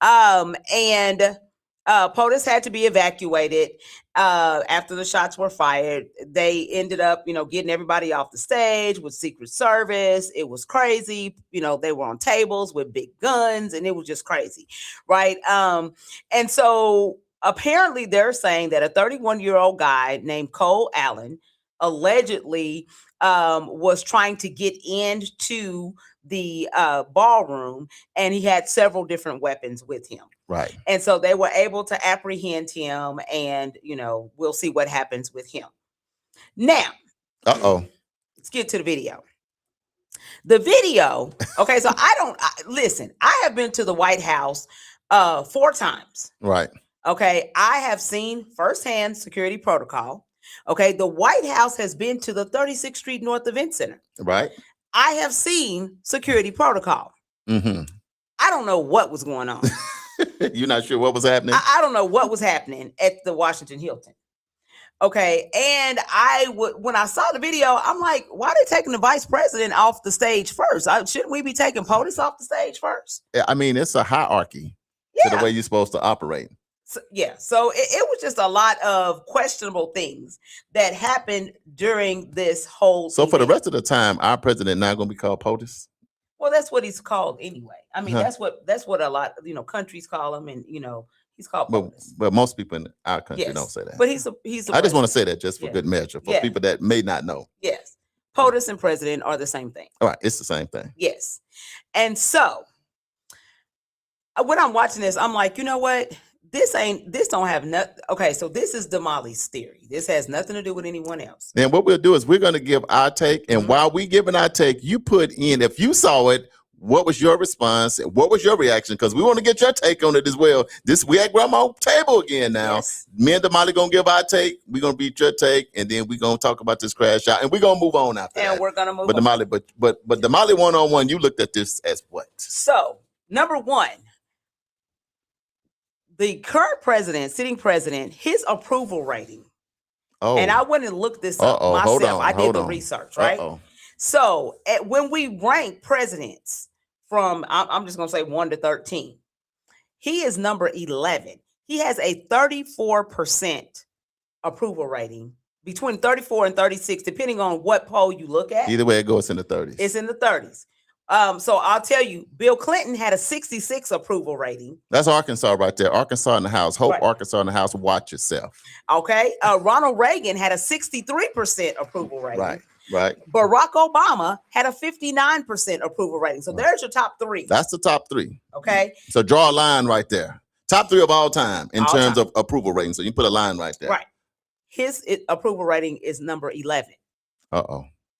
And POTUS had to be evacuated after the shots were fired. They ended up, getting everybody off the stage with Secret Service. It was crazy. They were on tables with big guns and it was just crazy. Right. And so apparently they're saying that a 31-year-old guy named Cole Allen allegedly was trying to get into the ballroom, and he had several different weapons with him. Right. And so they were able to apprehend him, and we'll see what happens with him. Now, let's get to the video. The video. Okay, so listen. I have been to the White House 4 times. Right. Okay, I have seen firsthand security protocol. Okay, the White House has been to the 36th Street North Event Center. Right. I have seen security protocol. Mm-hmm. I don't know what was going on. You're not sure what was happening? I don't know what was happening at the Washington Hilton. Okay, and when I saw the video, I'm like, why are they taking the vice president off the stage first? Shouldn't we be taking POTUS off the stage first? I mean, it's a hierarchy to the way you're supposed to operate. So it was just a lot of questionable things that happened during this whole. So for the rest of the time, our president not going to be called POTUS? Well, that's what he's called anyway. I mean, that's what a lot countries call him, and he's called POTUS. But most people in our country don't say that. But he's I just want to say that just for good measure for people that may not know. Yes, POTUS and president are the same thing. All right, it's the same thing. Yes, and so when I'm watching this, I'm like, you know what? This don't have nothing. Okay, so this is Damali's theory. This has nothing to do with anyone else. And what we'll do is we're going to give our take. And while we giving our take, you put in, if you saw it, what was your response? And what was your reaction? Because we want to get your take on it as well. We at Grandma's table again now. Yes. Me and Damali going to give our take. We're going to beat your take. And then we're going to talk about this crash out. And we're going to move on after that. And we're going to move on. Damali, but Damali one-on-one, you looked at this as what? So, number one, the current president, sitting president, his approval rating. Oh. And I went and looked this up myself. I did the research, right? So when we rank presidents from, I'm just going to say 1 to 13, he is number 11. He has a 34% approval rating, between 34 and 36, depending on what poll you look at. Either way, it goes in the 30s. It's in the 30s. So I'll tell you, Bill Clinton had a 66 approval rating. That's Arkansas right there. Arkansas in the house. Hope right. Arkansas in the house. Watch yourself. Okay. Ronald Reagan had a 63% approval rating. Right. Barack Obama had a 59% approval rating. So there's your top three. That's the top three. Okay. So draw a line right there. Top three of all time in terms of approval rating. So you put a line right there. Right. His approval rating is number 11.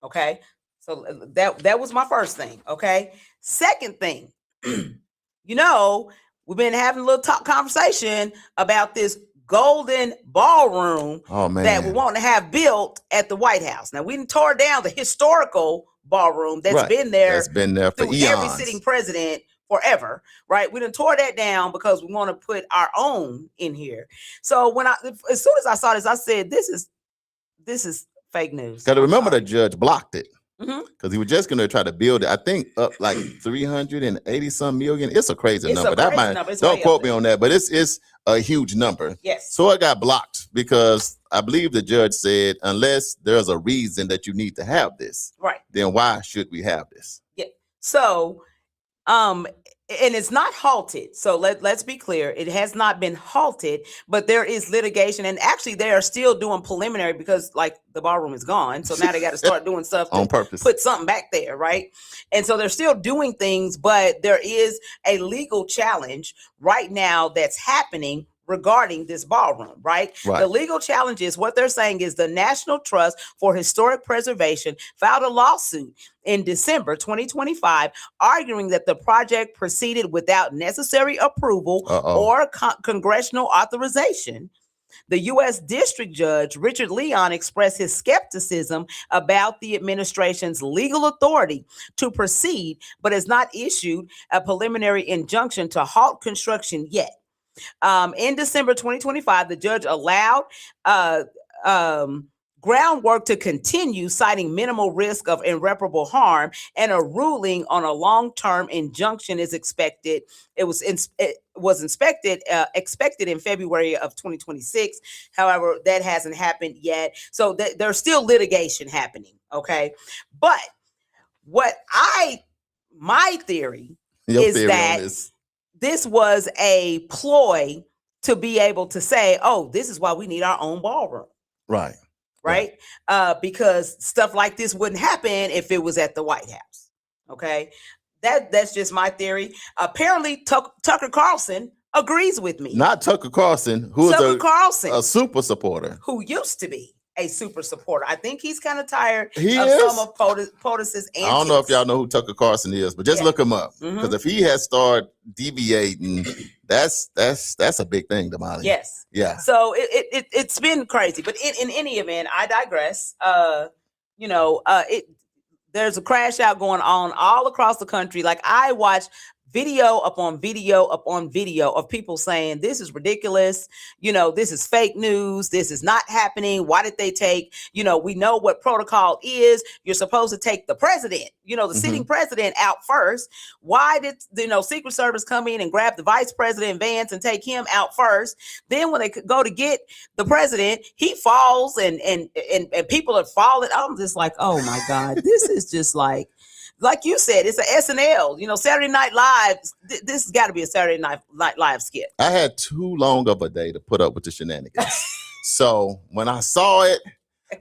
Okay. So that was my first thing. Okay. Second thing, we've been having a little conversation about this golden ballroom that we want to have built at the White House. Now, we tore down the historical ballroom that's been there. That's been there for eons. Every sitting president forever, right? We done tore that down because we want to put our own in here. So as soon as I saw this, I said, this is fake news. Got to remember the judge blocked it. Because he was just going to try to build it, I think, up like 380 some million. It's a crazy number. Don't quote me on that, but it's a huge number. Yes. So it got blocked because I believe the judge said, unless there's a reason that you need to have this, right? Then why should we have this? Yeah. So, and it's not halted. So let's be clear. It has not been halted, but there is litigation. And actually they are still doing preliminary because like the ballroom is gone. So now they got to start doing stuff on purpose, put something back there. Right. And so they're still doing things, but there is a legal challenge right now that's happening regarding this ballroom, right? The legal challenge is what they're saying is the National Trust for Historic Preservation filed a lawsuit in December 2025, arguing that the project proceeded without necessary approval or congressional authorization. The U.S. District Judge Richard Leon expressed his skepticism about the administration's legal authority to proceed, but has not issued a preliminary injunction to halt construction yet. In December 2025, the judge allowed groundwork to continue, citing minimal risk of irreparable harm, and a ruling on a long-term injunction is expected. It was expected in February of 2026. However, that hasn't happened yet. So there's still litigation happening. Okay, but my theory is that this was a ploy to be able to say, oh, this is why we need our own ballroom. Right. Because stuff like this wouldn't happen if it was at the White House. Okay. That's just my theory. Apparently, Tucker Carlson agrees with me. Not Tucker Carlson, who is a super supporter. Who used to be a super supporter. I think he's kind of tired of some of POTUS's antics. I don't know if y'all know who Tucker Carlson is, but just look him up. Because if he has started deviating, that's a big thing, Damali. Yes. Yeah. So it's been crazy. But in any event, I digress. There's a crash out going on all across the country. Like I watched video upon video upon video of people saying this is ridiculous, this is fake news, this is not happening. Why did they take, we know what protocol is. You're supposed to take the president, the sitting president out first. Why did Secret Service come in and grab the vice president Vance and take him out first? Then when they go to get the president, he falls and people are falling. I'm just like, oh my God, this is just like you said, it's a SNL, Saturday Night Live. This has got to be a Saturday Night Live skit. I had too long of a day to put up with the shenanigans. So when I saw it,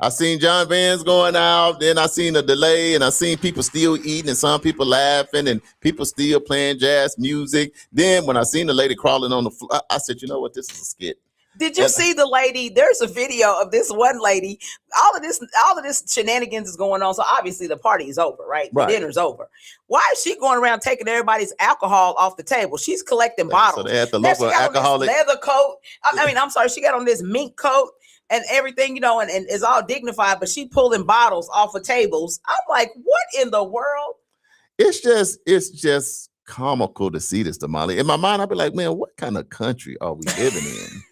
I seen John Vance going out, then I seen a delay, and I seen people still eating and some people laughing and people still playing jazz music. Then when I seen the lady crawling on the floor, I said, you know what, this is a skit. Did you see the lady? There's a video of this one lady. All of this shenanigans is going on. So obviously the party is over, right? The dinner's over. Why is she going around taking everybody's alcohol off the table? She's collecting bottles. So they had the local alcoholic leather coat. I'm sorry. She got on this mink coat and everything, and is all dignified, but she pulling bottles off of tables. I'm like, what in the world? It's just comical to see this, Damali. In my mind, I'd be like, man, what kind of country are we living in?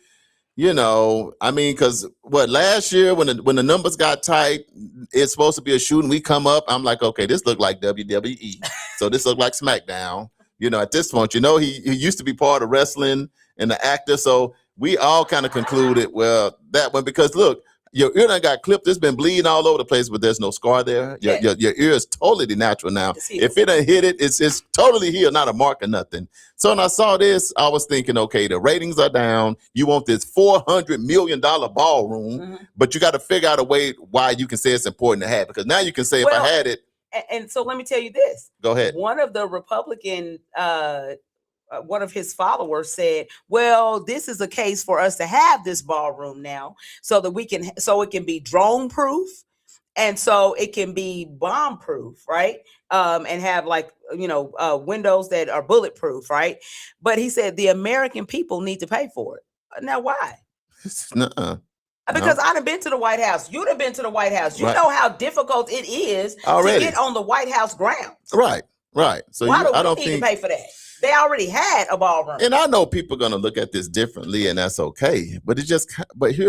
Because last year when the numbers got tight, it's supposed to be a shooting. We come up, I'm like, okay, this looked like WWE. So this looked like SmackDown. At this point, he used to be part of wrestling and the actor. So we all kind of concluded, well, that one, because look, your ear done got clipped. It's been bleeding all over the place, but there's no scar there. Your ear is totally natural now. If it done hit it, it's totally healed, not a mark or nothing. So when I saw this, I was thinking, okay, the ratings are down. You want this $400 million ballroom, but you got to figure out a way why you can say it's important to have. Because now you can say, if I had it. And so let me tell you this. Go ahead. One of the Republican one of his followers said, well, this is a case for us to have this ballroom now so it can be drone proof and so it can be bomb proof, right? And have windows that are bulletproof, right? But he said the American people need to pay for it. Now, why? Because I done been to the White House. You done been to the White House. You know how difficult it is to get on the White House grounds. Right. So why do we need to pay for that? They already had a ballroom. And I know people are going to look at this differently, and that's okay. But here's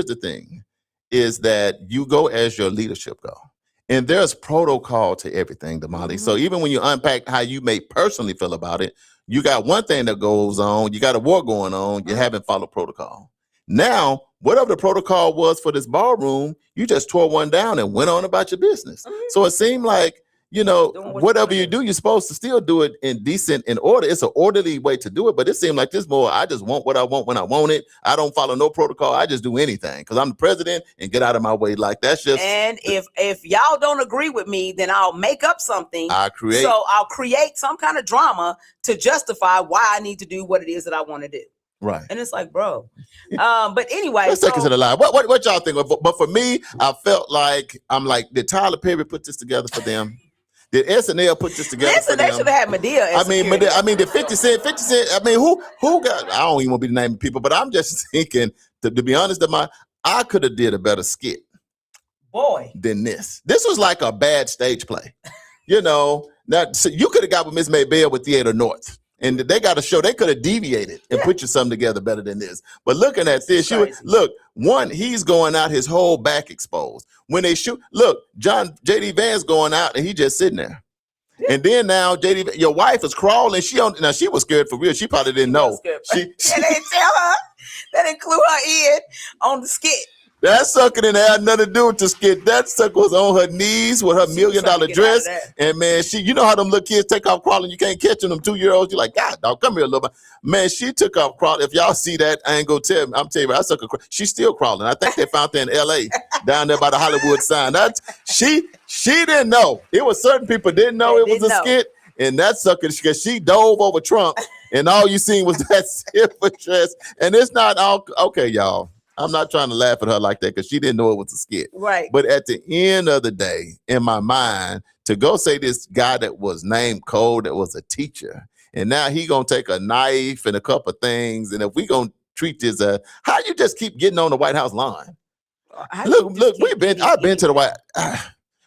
the thing, is that you go as your leadership go. And there's protocol to everything, Damali. So even when you unpack how you may personally feel about it, you got one thing that goes on, you got a war going on, you haven't followed protocol. Now, whatever the protocol was for this ballroom, you just tore one down and went on about your business. So it seemed like, whatever you do, you're supposed to still do it in order. It's an orderly way to do it, but it seemed like this more, I just want what I want when I want it. I don't follow no protocol. I just do anything because I'm the president and get out of my way. Like that's just. And if y'all don't agree with me, then I'll make up something. I'll create some kind of drama to justify why I need to do what it is that I want to do. Right. And it's like, bro. But anyway. Let's take it to the line. What y'all think? But for me, I felt like, did Tyler Perry put this together for them? Did SNL put this together? Listen, they should have had Madea. Did 50 Cent, who got, I don't even want to be the name of people, but I'm just thinking, to be honest, I could have did a better skit. Than this. This was like a bad stage play. Now, so you could have got with Miss Maybelle with Theater North. And they got a show, they could have deviated and put you something together better than this. But looking at this, he's going out, his whole back exposed. When they shoot, J.D. Vance going out and he just sitting there. Yeah. And then now, your wife is crawling. She was scared for real. She probably didn't know. They didn't tell her. They didn't clue her in on the skit. That sucker didn't have nothing to do with the skit. That sucker was on her knees with her $1 million dress. And man, you know how them little kids take off crawling. You can't catch them, 2-year-olds. You're like, God, dog, come here a little bit. Man, she took off crawling. If y'all see that, I ain't gonna tell you. I'm telling you, I sucker. She's still crawling. I think they found her in L.A. down there by the Hollywood sign. She didn't know. It was certain people didn't know it was a skit. And that sucker, because she dove over Trump, and all you seen was that silver dress. And it's not all okay, y'all. I'm not trying to laugh at her like that because she didn't know it was a skit. Right. But at the end of the day, in my mind, to go say this guy that was named Cole, that was a teacher, and now he going to take a knife and a couple of things, and if we going to treat this, how you just keep getting on the White House lawn? Look, I've been to the White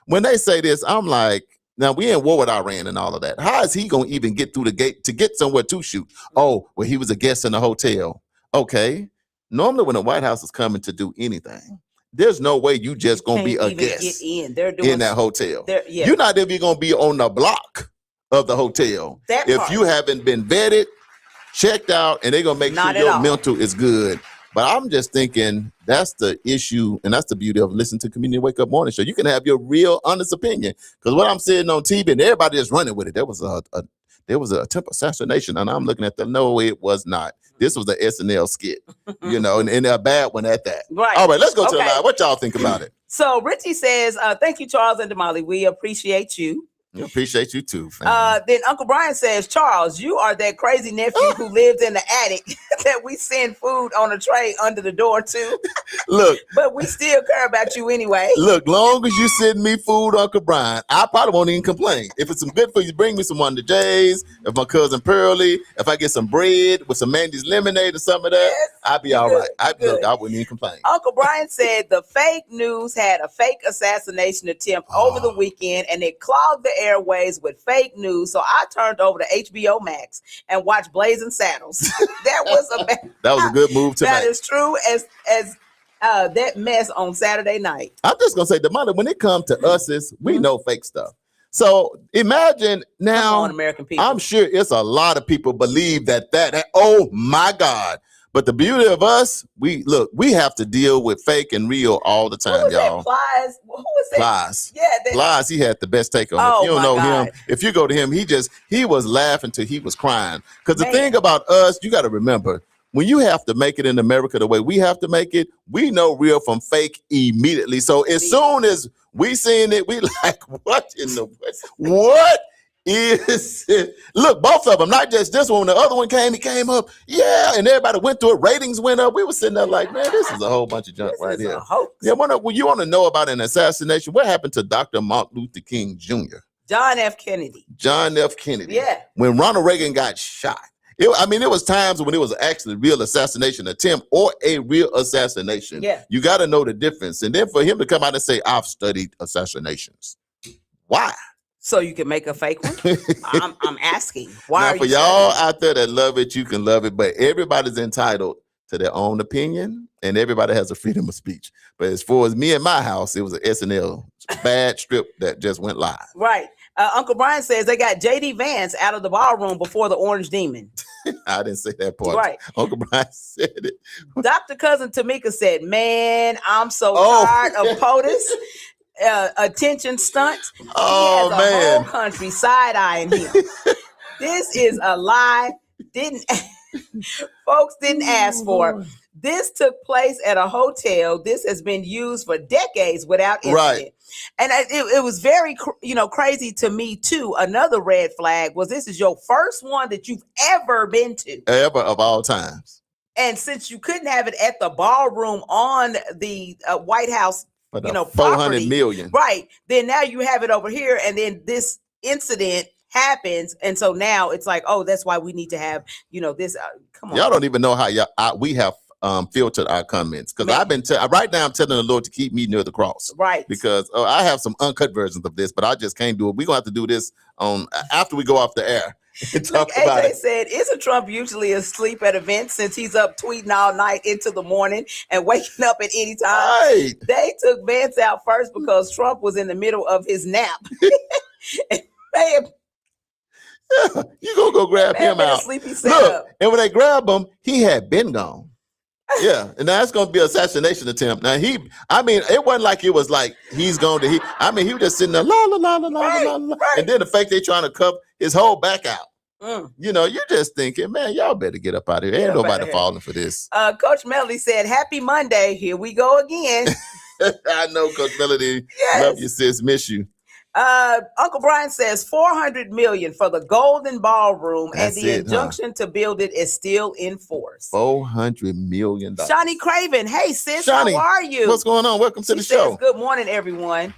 when they say this, I'm like, Now we in war with Iran and all of that. How is he gonna even get through the gate to get somewhere to shoot? Oh, well, he was a guest in the hotel. Okay. Normally, when the White House is coming to do anything, there's no way you just gonna be a guest in that hotel. You're not even gonna be on the block of the hotel if you haven't been vetted, checked out, and they're gonna make sure your mental is good. But I'm just thinking that's the issue, and that's the beauty of listening to Community Wake Up Morning Show. You can have your real, honest opinion. Because what I'm seeing on TV, and everybody is running with it. There was a attempt assassination, and I'm looking at them. No, it was not. This was the SNL skit, and a bad one at that. Right. All right, let's go to the live. What y'all think about it? So Richie says, "Thank you, Charles and Damali. We appreciate you." We appreciate you too, fam. Then Uncle Brian says, Charles, you are that crazy nephew who lives in the attic that we send food on a tray under the door to. Look. But we still care about you anyway. Look, long as you send me food, Uncle Brian, I probably won't even complain. If it's some good food, you bring me some Wonder J's, if my cousin Pearlie, if I get some bread with some Mandy's lemonade or something of that, I'll be all right. I wouldn't even complain. Uncle Brian said the fake news had a fake assassination attempt over the weekend, and it clogged the airways with fake news. So I turned over to HBO Max and watched Blazing Saddles. That was a good move to make. That is true as that mess on Saturday night. I'm just gonna say, Damali, when it comes to us, we know fake stuff. So imagine now, American people. I'm sure it's a lot of people believe that oh my God. But the beauty of us, we have to deal with fake and real all the time, y'all. Plies? Who was that? Plies. Yeah. Plies, he had the best take on it. If you don't know him, if you go to him, he was laughing till he was crying. Because the thing about us, you got to remember, when you have to make it in America the way we have to make it, we know real from fake immediately. So as soon as we seen it, we like, what in the what is it? Look, both of them, not just this one. When the other one came, he came up, and everybody went through it. Ratings went up. We were sitting there like, man, this is a whole bunch of junk right here. Yeah, when you want to know about an assassination, what happened to Dr. Martin Luther King Jr.? John F. Kennedy. Yeah. When Ronald Reagan got shot. It was times when it was actually a real assassination attempt or a real assassination. Yeah. You got to know the difference. And then for him to come out and say, I've studied assassinations. Why? So you can make a fake one? I'm asking. Why? Now, for y'all out there that love it, you can love it. But everybody's entitled to their own opinion. And everybody has a freedom of speech. But as far as me and my house, it was an SNL bad strip that just went live. Right. Uncle Brian says they got J.D. Vance out of the ballroom before the Orange Demon. I didn't say that part. Right. Uncle Brian said it. Dr. Cousin Tamika said, man, I'm so tired of POTUS attention stunts. Oh, he has a whole country side-eyeing him. This is a lie. Folks didn't ask for it. This took place at a hotel. This has been used for decades without incident. Right. And it was very, crazy to me too. Another red flag was this is your first one that you've ever been to. Ever of all times. And since you couldn't have it at the ballroom on the White House, for the 400 property, million. Right. Then now you have it over here, and then this incident happens, and so now it's like, oh, that's why we need to have, this. Come on. Y'all don't even know how we have filtered our comments, because I've been right now I'm telling the Lord to keep me near the cross, right? Because I have some uncut versions of this, but I just can't do it. We're gonna have to do this after we go off the air and talk about it. AJ said, isn't Trump usually asleep at events since he's up tweeting all night into the morning and waking up at any time? Right. They took Vance out first because Trump was in the middle of his nap. You gonna go grab him out? Look, and when they grab him, he had been gone. Yeah, and that's going to be an assassination attempt. Now it wasn't like it was like he's going to. He was just sitting there, la la la la la la, and then the fact they trying to cuff his whole back out. You're just thinking, man, y'all better get up out of here. Ain't nobody falling for this. Coach Melody said, "Happy Monday. Here we go again." I know, Coach Melody. Yes. Love you, sis. Miss you. Uncle Brian says $400 million for the Golden Ballroom, and the injunction to build it is still in force. $400 million. Shawnee Craven, hey sis, Shawnee, how are you? What's going on? Welcome to the show. Good morning, everyone.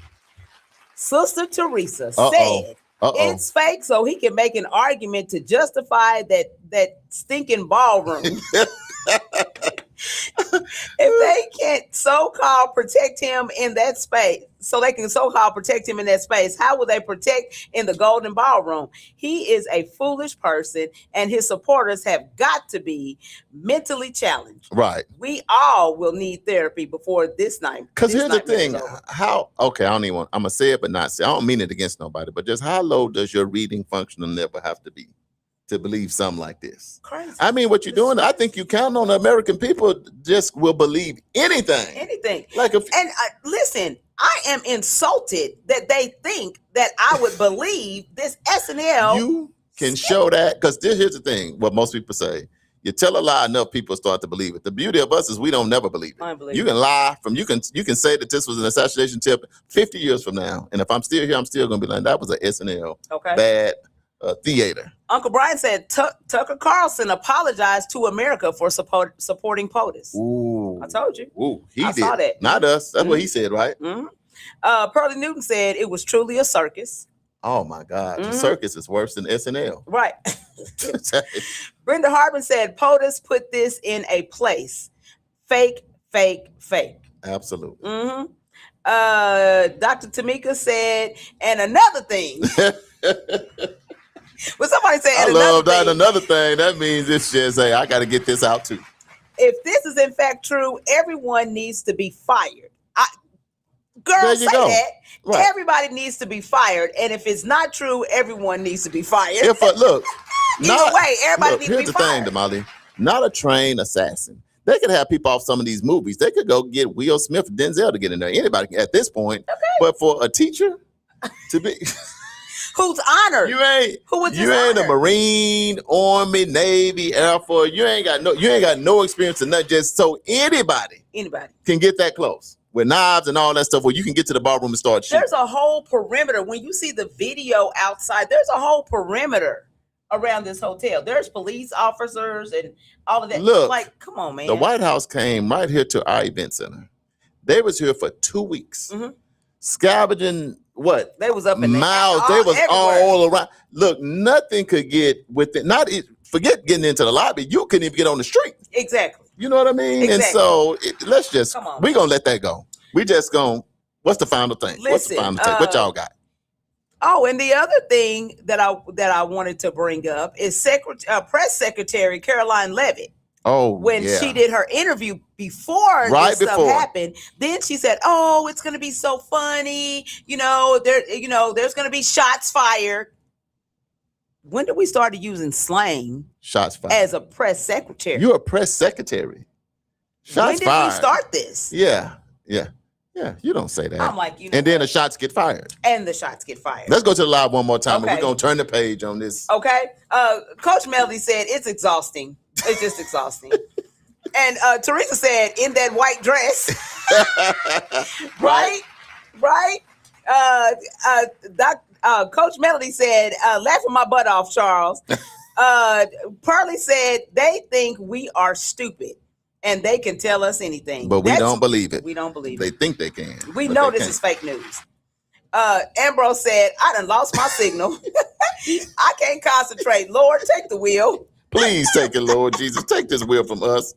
Sister Teresa said it's fake, so he can make an argument to justify that stinking ballroom. If they can't so-called protect him in that space. So they can so-called protect him in that space. How will they protect in the Golden Ballroom? He is a foolish person, and his supporters have got to be mentally challenged. Right. We all will need therapy before this night. Because here's the thing. I don't even want, I'm going to say it, but not say, I don't mean it against nobody, but just how low does your reading function never have to be to believe something like this? Crazy. I mean, what you're doing, I think you count on the American people just will believe anything. Anything. Like if, and listen, I am insulted that they think that I would believe this SNL. You can show that, because here's the thing, what most people say. You tell a lie enough, people start to believe it. The beauty of us is we don't never believe it. You can lie you can say that this was an assassination tip 50 years from now. And if I'm still here, I'm still going to be like, that was an SNL bad theater. Uncle Brian said Tucker Carlson apologized to America for supporting POTUS. Ooh. I told you. Ooh, he I did. saw that. Not us. That's what he said, right? Pearlie Newton said it was truly a circus. Oh my God. The circus is worse than SNL. Right. Brenda Harbin said POTUS put this in a place. Fake, fake, fake. Absolutely. Dr. Tamika said, and another thing. Well, somebody said, I love that. Another thing, that means it's just, hey, I got to get this out too. If this is in fact true, everyone needs to be fired. Girl, say go. that. Right. Everybody needs to be fired. And if it's not true, everyone needs to be fired. Look, either way, everybody needs to be fired. Here's the thing, Damali. Not a trained assassin. They could have people off some of these movies. They could go get Will Smith, Denzel to get in there. Anybody at this point. Okay. But for a teacher to be who's honored, you ain't a Marine, Army, Navy, Air Force. You ain't got no experience in that. Just so anybody can get that close with knives and all that stuff, where you can get to the ballroom and start shooting. There's a whole perimeter. When you see the video outside, there's a whole perimeter around this hotel. There's police officers and all of that. Look, like, come on, man. The White House came right here to our event center. They was here for 2 weeks, scavenging what? They was up in miles. They was all around. Look, nothing could get within. Forget getting into the lobby. You couldn't even get on the street. Exactly. You know what I mean? Exactly. And so we're gonna let that go. We just gonna. What's the final thing? Listen, what's the final thing? What y'all got? Oh, and the other thing that I wanted to bring up is Press Secretary Caroline Leavitt. Oh, when she did her interview before this stuff happened, then she said, "Oh, it's going to be so funny. There's going to be shots fired." When did we start using slang? Shots fired as a press secretary. You're a press secretary. Shots fired. When did we start this? Yeah. You don't say that. I'm like, and then the shots get fired. And the shots get fired. Let's go to the live one more time, and we're gonna turn the page on this. Okay. Coach Melody said it's exhausting. It's just exhausting. And Teresa said, in that white dress. Right? Coach Melody said, laughing my butt off, Charles. Pearlie said, they think we are stupid and they can tell us anything. But we don't believe it. We don't believe it. They think they can. We know this is fake news. Ambrose said, I done lost my signal. I can't concentrate. Lord, take the wheel. Please take it, Lord Jesus. Take this wheel from us.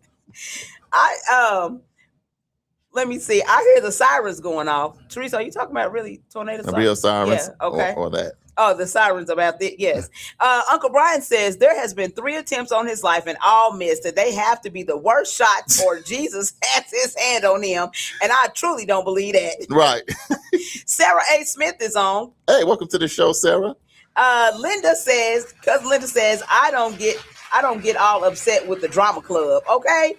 Let me see. I hear the sirens going off. Teresa, are you talking about really tornado sirens? Real sirens? Yeah, okay. Or that. Oh, the sirens about this. Yes. Uncle Brian says there has been 3 attempts on his life and all missed. That they have to be the worst shots or Jesus has his hand on him. And I truly don't believe that. Right. Sarah A. Smith is on. Hey, welcome to the show, Sarah. Cousin Linda says, I don't get all upset with the drama club. Okay.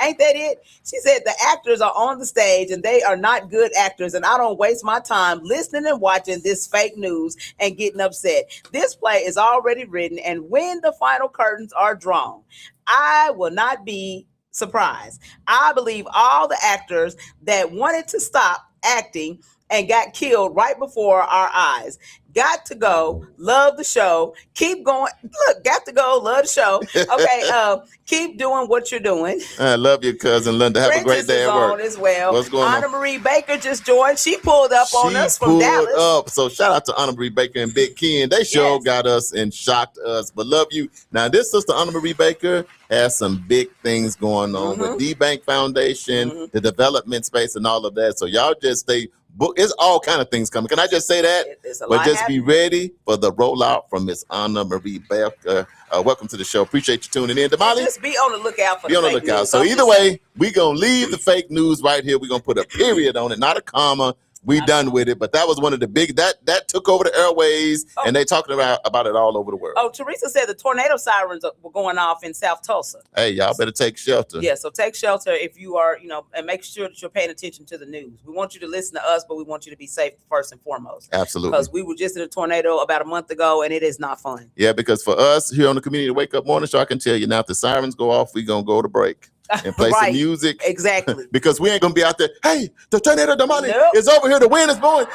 Ain't that it? She said the actors are on the stage and they are not good actors, and I don't waste my time listening and watching this fake news and getting upset. This play is already written, and when the final curtains are drawn, I will not be surprised. I believe all the actors that wanted to stop acting and got killed right before our eyes. Got to go. Love the show. Keep going. Look, got to go. Love the show. Okay. Keep doing what you're doing. I love you, cousin Linda. Have a great day at work. On as well. What's going Anna on? Marie Baker just joined. She pulled up on us from Dallas. Up. So shout out to Anna Marie Baker and Big Ken. They sure got us and shocked us, but love you. Now, this sister Anna Marie Baker has some big things going on with the Bank Foundation, the development space, and all of that. So y'all just stay. It's all kind of things coming. Can I just say that? But just be ready for the rollout from Miss Anna Marie Baker. Welcome to the show. Appreciate you tuning in. Damali, just be on the lookout for be on the lookout. News. So either way, we're going to leave the fake news right here. We're going to put a period on it, not a comma. We done with it, but that was one of the big that took over the airways, and they talking about it all over the world. Oh, Teresa said the tornado sirens were going off in South Tulsa. Hey, y'all better take shelter. Yeah, so take shelter if you are, and make sure that you're paying attention to the news. We want you to listen to us, but we want you to be safe first and foremost. Absolutely. Because we were just in a tornado about a month ago, and it is not fun. Yeah, because for us here on the Community Wake Up Morning Show, I can tell you now, if the sirens go off, we're going to go to break and play some music. Exactly. Because we ain't going to be out there, hey, the tornado Damali is over here, the wind is blowing.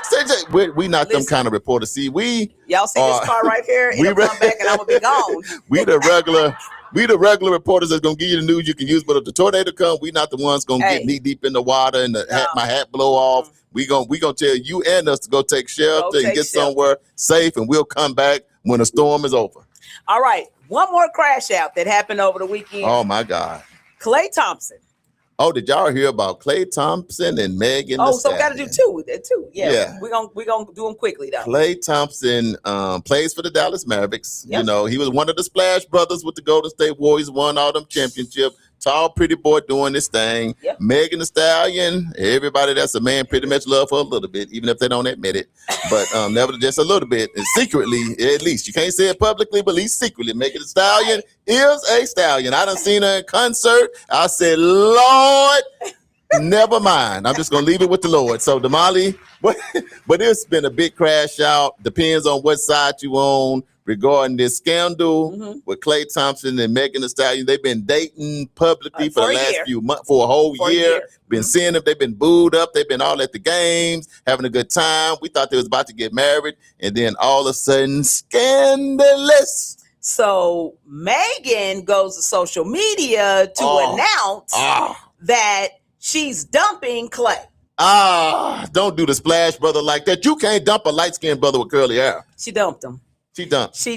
We not them kind of reporters. See, y'all see this car right here? It'll come back and I'm going to be gone. We the regular reporters that's going to give you the news you can use, but if the tornado come, we not the ones going to get knee deep in the water and my hat blow off. We gonna tell you and us to go take shelter and get somewhere safe, and we'll come back when the storm is over. All right. One more crash out that happened over the weekend. Oh, my God. Klay Thompson. Oh, did y'all hear about Klay Thompson and Megan? Oh, so we got to do two with it too. Yeah. We're gonna do them quickly though. Klay Thompson plays for the Dallas Mavericks. Yep. He was one of the Splash Brothers with the Golden State Warriors, won all them championships. Tall, pretty boy doing this thing. Yep. Megan Thee Stallion, everybody that's a man pretty much love her a little bit, even if they don't admit it. But never just a little bit. And secretly, at least. You can't say it publicly, but at least secretly. Megan Thee Stallion is a stallion. I done seen her in concert. I said, Lord, never mind. I'm just going to leave it with the Lord. So, Damali, but it's been a big crash out. Depends on what side you on. Regarding this scandal with Klay Thompson and Megan Thee Stallion. They've been dating publicly for the last few months, for a whole year. Been seeing them. They've been booed up. They've been all at the games, having a good time. We thought they was about to get married. And then all of a sudden, scandalous. So Megan goes to social media to announce that she's dumping Klay. Don't do the Splash Brother like that. You can't dump a light-skinned brother with curly hair. She dumped him. She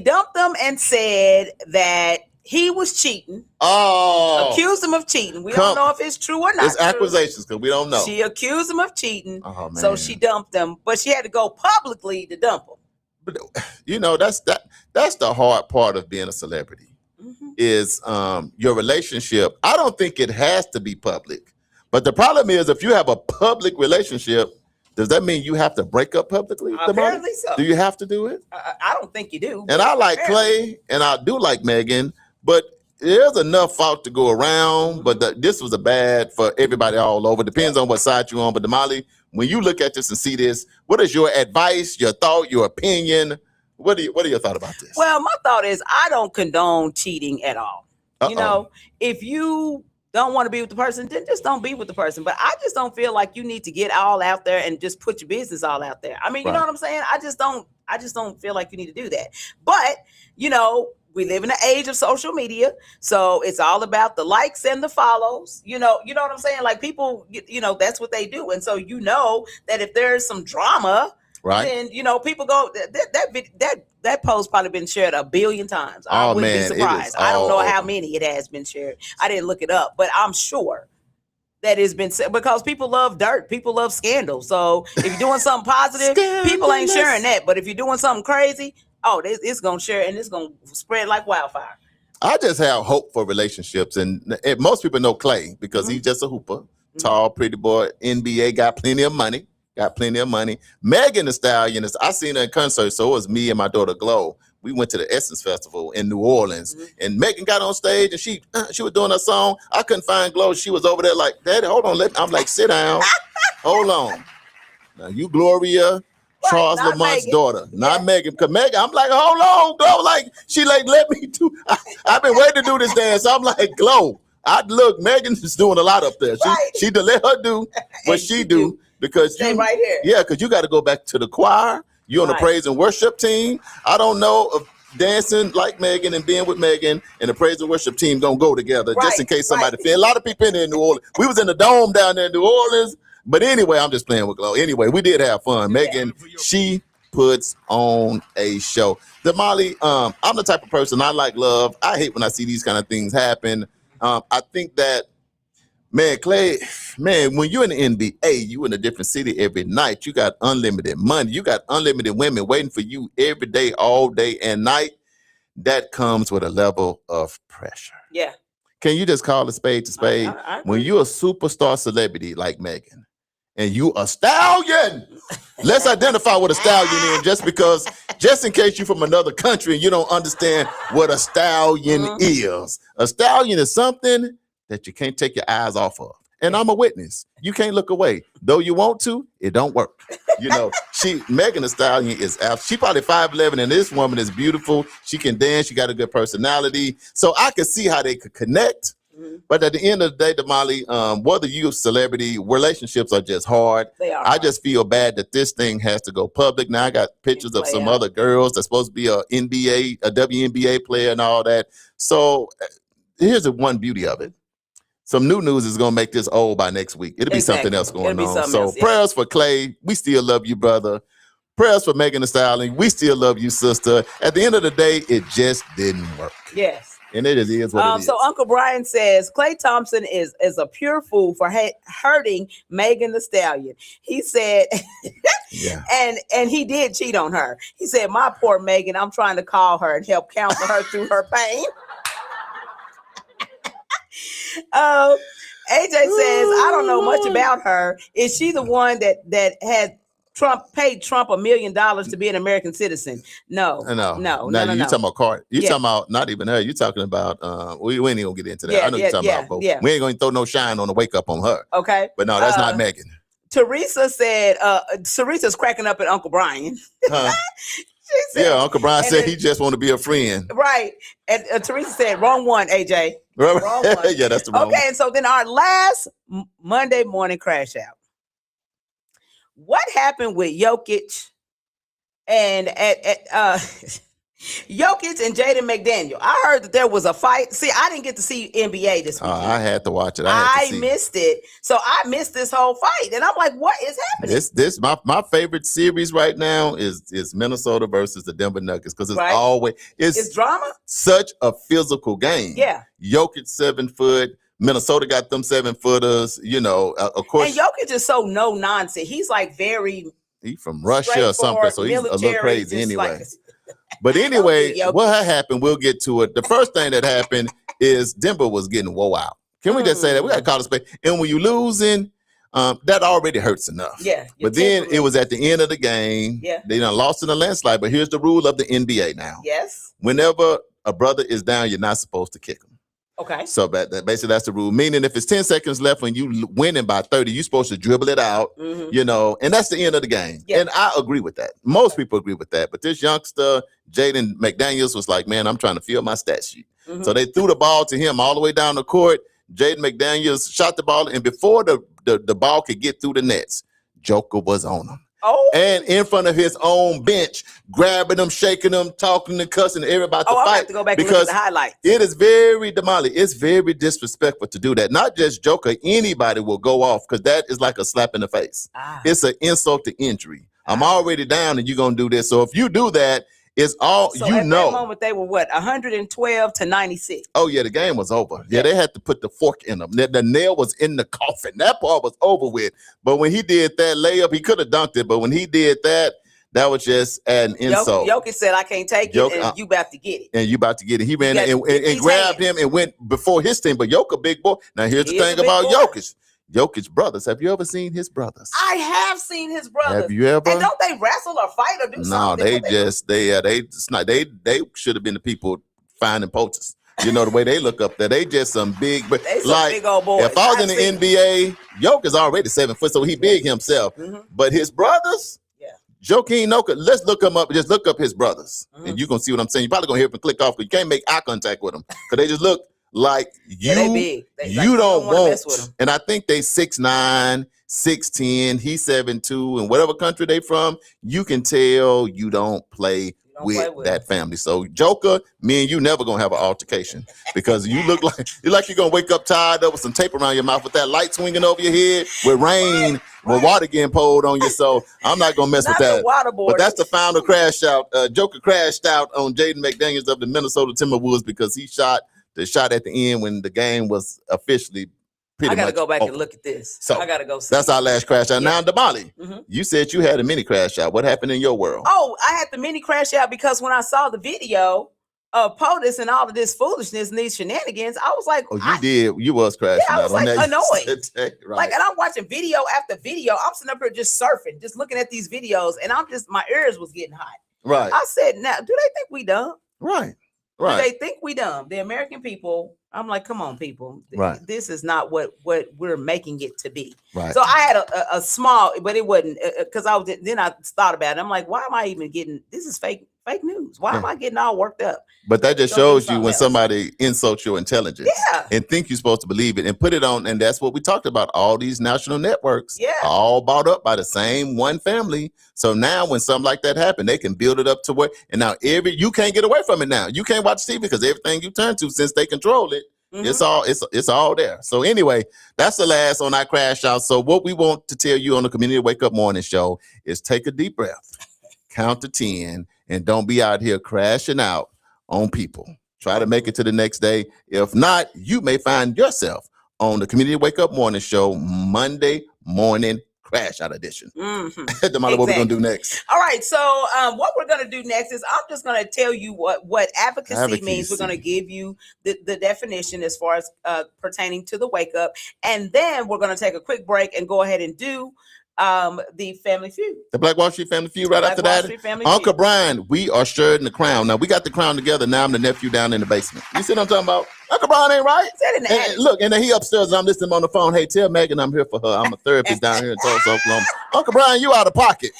dumped him and said that he was cheating. Accused him of cheating. We don't know if it's true or not. It's accusations because we don't know. She accused him of cheating. Oh, man. So she dumped him, but she had to go publicly to dump him. But that's the hard part of being a celebrity is your relationship. I don't think it has to be public. But the problem is if you have a public relationship, does that mean you have to break up publicly? Apparently so. Do you have to do it? I don't think you do. And I like Klay, and I do like Megan, but there's enough fault to go around. But this was a bad for everybody all over. Depends on what side you're on. But Damali, when you look at this and see this, what is your advice, your thought, your opinion? What are your thoughts about this? Well, my thought is I don't condone cheating at all. If you don't want to be with the person, then just don't be with the person. But I just don't feel like you need to get all out there and just put your business all out there. I mean, you know what I'm saying? I just don't feel like you need to do that. But, we live in the age of social media. So it's all about the likes and the follows. You know what I'm saying? Like people, that's what they do. And so that if there's some drama, then people go that post probably been shared 1 billion times. I wouldn't be surprised. I don't know how many it has been shared. I didn't look it up, but I'm sure that it's been said because people love dirt, people love scandal. So if you're doing something positive, people ain't sharing that. But if you're doing something crazy, it's gonna share and it's gonna spread like wildfire. I just have hope for relationships, and most people know Klay because he's just a hooper, tall, pretty boy, NBA, got plenty of money. Megan Thee Stallion, I seen her in concert, so it was me and my daughter Glow. We went to the Essence Festival in New Orleans, and Megan got on stage, and she was doing her song. I couldn't find Glow. She was over there like, Daddy, hold on. I'm like, sit down. Hold on. Now, you Gloria Charles Lamont's daughter, not Megan. Because Megan, I'm like, hold on, Glow. Like, she like, let me do. I've been waiting to do this dance. I'm like, Glow. Megan is doing a lot up there. She let her do what she do. because Stay right here. Yeah, because you got to go back to the choir. You're on the praise and worship team. I don't know if dancing like Megan and being with Megan and the praise and worship team don't go together, just in case somebody feel. A lot of people in New Orleans. We was in the dome down there in New Orleans. But anyway, I'm just playing with Glow. Anyway, we did have fun. Megan, she puts on a show. Damali, I'm the type of person, I like love. I hate when I see these kind of things happen. I think that, man, Clay, man, when you're in the NBA, you in a different city every night. You got unlimited money. You got unlimited women waiting for you every day, all day and night. That comes with a level of pressure. Yeah. Can you just call a spade to spade? When you're a superstar celebrity like Megan, and you a stallion. Let's identify what a stallion is, just in case you're from another country and you don't understand what a stallion is. A stallion is something that you can't take your eyes off of. And I'm a witness. You can't look away. Though you want to, it don't work. You know, Megan Thee Stallion she probably 5'11", and this woman is beautiful. She can dance. She got a good personality. So I could see how they could connect. But at the end of the day, Damali, whether you're a celebrity, relationships are just hard. They are. I just feel bad that this thing has to go public. Now I got pictures of some other girls that's supposed to be a WNBA player and all that. So here's the one beauty of it. Some new news is going to make this old by next week. It'll be something else going on. So prayers for Clay. We still love you, brother. Prayers for Megan Thee Stallion. We still love you, sister. At the end of the day, it just didn't work. Yes. And it is what it is. So Uncle Brian says Klay Thompson is a pure fool for hurting Megan Thee Stallion. He said, and he did cheat on her. He said, my poor Megan, I'm trying to call her and help counsel her through her pain. AJ says, I don't know much about her. Is she the one that had paid Trump $1 million to be an American citizen? No. You talking about Carter. You talking about not even her. You talking about we ain't even gonna get into that. I know you're talking about both. We ain't gonna throw no shine on the wake up on her. Okay. But no, that's not Megan. Teresa said, Teresa's cracking up at Uncle Brian. Said, Uncle Brian said he just want to be a friend. Right. And Teresa said, wrong one, AJ. Wrong one. Yeah, that's the wrong one. Okay, and so then our last Monday morning crash out. What happened with Jokic and Jokic and Jaden McDaniel? I heard that there was a fight. See, I didn't get to see NBA this weekend. I had to watch it. I missed it. So I missed this whole fight. And I'm like, what is happening? This my favorite series right now is Minnesota versus the Denver Nuggets, because it's drama. Such a physical game. Yeah. Jokic 7 foot. Minnesota got them 7-footers, of course. And Jokic is so no nonsense. He's like he's from Russia or something, so he's a little crazy anyway. But anyway, what happened, we'll get to it. The first thing that happened is Denver was getting woe out. Can we just say that? We got to call it space. And when you're losing, that already hurts enough. Yeah. But then it was at the end of the game. Yeah. They done lost in a landslide. But here's the rule of the NBA now. Yes. Whenever a brother is down, you're not supposed to kick him. Okay. So basically that's the rule. Meaning if it's 10 seconds left when you winning by 30, you're supposed to dribble it out, and that's the end of the game. Yeah. And I agree with that. Most people agree with that. But this youngster, Jaden McDaniels, was like, man, I'm trying to fill my stat sheet. So they threw the ball to him all the way down the court. Jaden McDaniels shot the ball, and before the ball could get through the nets, Joker was on him. Oh. And in front of his own bench, grabbing them, shaking them, talking and cussing everybody to fight. I have to go back and look at the highlights. It is very, Damali, it's very disrespectful to do that. Not just Joker, anybody will go off, because that is like a slap in the face. It's an insult to injury. I'm already down and you're going to do this. So if you do that, it's all, so at that moment, they were 112 to 96. Oh, yeah, the game was over. Yeah, they had to put the fork in them. The nail was in the coffin. That part was over with. But when he did that layup, he could have dunked it. But when he did that, that was just an insult. Jokic said, I can't take it, and you about to get it. And you about to get it. He ran and grabbed him and went before his team. But Jokic, big boy. Now, here's the thing about Jokic. Jokic's brothers. Have you ever seen his brothers? I have seen his brothers. Have you ever? And don't they wrestle or fight or do something? No, they should have been the people finding poachers. You know the way they look up there. They just some big, but big old boys. If I was in the NBA, Jokic is already 7 foot, so he big himself. But his brothers, Joakim Noka, let's look him up. Just look up his brothers, and you're gonna see what I'm saying. You're probably gonna hear him click off, but you can't make eye contact with them because they just look like you. They big. You don't want. And I think they 6'9", 6'10", he's 7'2", and whatever country they from, you can tell you don't play with that family. So Joker, me and you never gonna have an altercation because you look like you're gonna wake up tired up with some tape around your mouth with that light swinging over your head with rain, with water getting poured on you. So I'm not gonna mess with that. But that's the final crash out. Joker crashed out on Jaden McDaniels of the Minnesota Timberwolves because he shot the shot at the end when the game was officially pretty much. I gotta go back over. and look at this. So I gotta go see. That's our last crash out. Yeah. Now, Damali, you said you had a mini crash out. What happened in your world? Oh, I had the mini crash out because when I saw the video of POTUS and all of this foolishness and these shenanigans, I was like, You was crashing out. I was like annoyed. Right. Like, and I'm watching video after video. I'm sitting up here just surfing, just looking at these videos, and my ears was getting hot. Right. I said, now, do they think we dumb? Right. Do they think we dumb? The American people. I'm like, come on, people. Right. This is not what we're making it to be. Right. So I had a small, but it wasn't because then I thought about it. I'm like, why am I even getting? This is fake news. Why am I getting all worked up? But that just shows you when somebody insults your intelligence and think you're supposed to believe it and put it on. And that's what we talked about. All these national networks are all bought up by the same one family. So now when something like that happens, they can build it up to where, and now you can't get away from it now. You can't watch TV because everything you turn to, since they control it, it's all there. So anyway, that's the last on our crash out. So what we want to tell you on the Community Wake Up Morning Show is take a deep breath, count to 10, and don't be out here crashing out on people. Try to make it to the next day. If not, you may find yourself on the Community Wake Up Morning Show Monday morning crash out edition. Damali, what we're gonna do next? All right. So what we're gonna do next is I'm just gonna tell you what advocacy means. We're gonna give you the definition as far as pertaining to the wake up, and then we're gonna take a quick break and go ahead and do the Family Feud. The Black Wall Street Family Feud right after that. Uncle Brian, we are sharing the crown. Now, we got the crown together. Now I'm the nephew down in the basement. You see what I'm talking about? Uncle Brian ain't right. Look, and then he upstairs and I'm listening on the phone. Hey, tell Megan I'm here for her. I'm a therapist down here in Tulsa, Oklahoma. Uncle Brian, you out of pocket.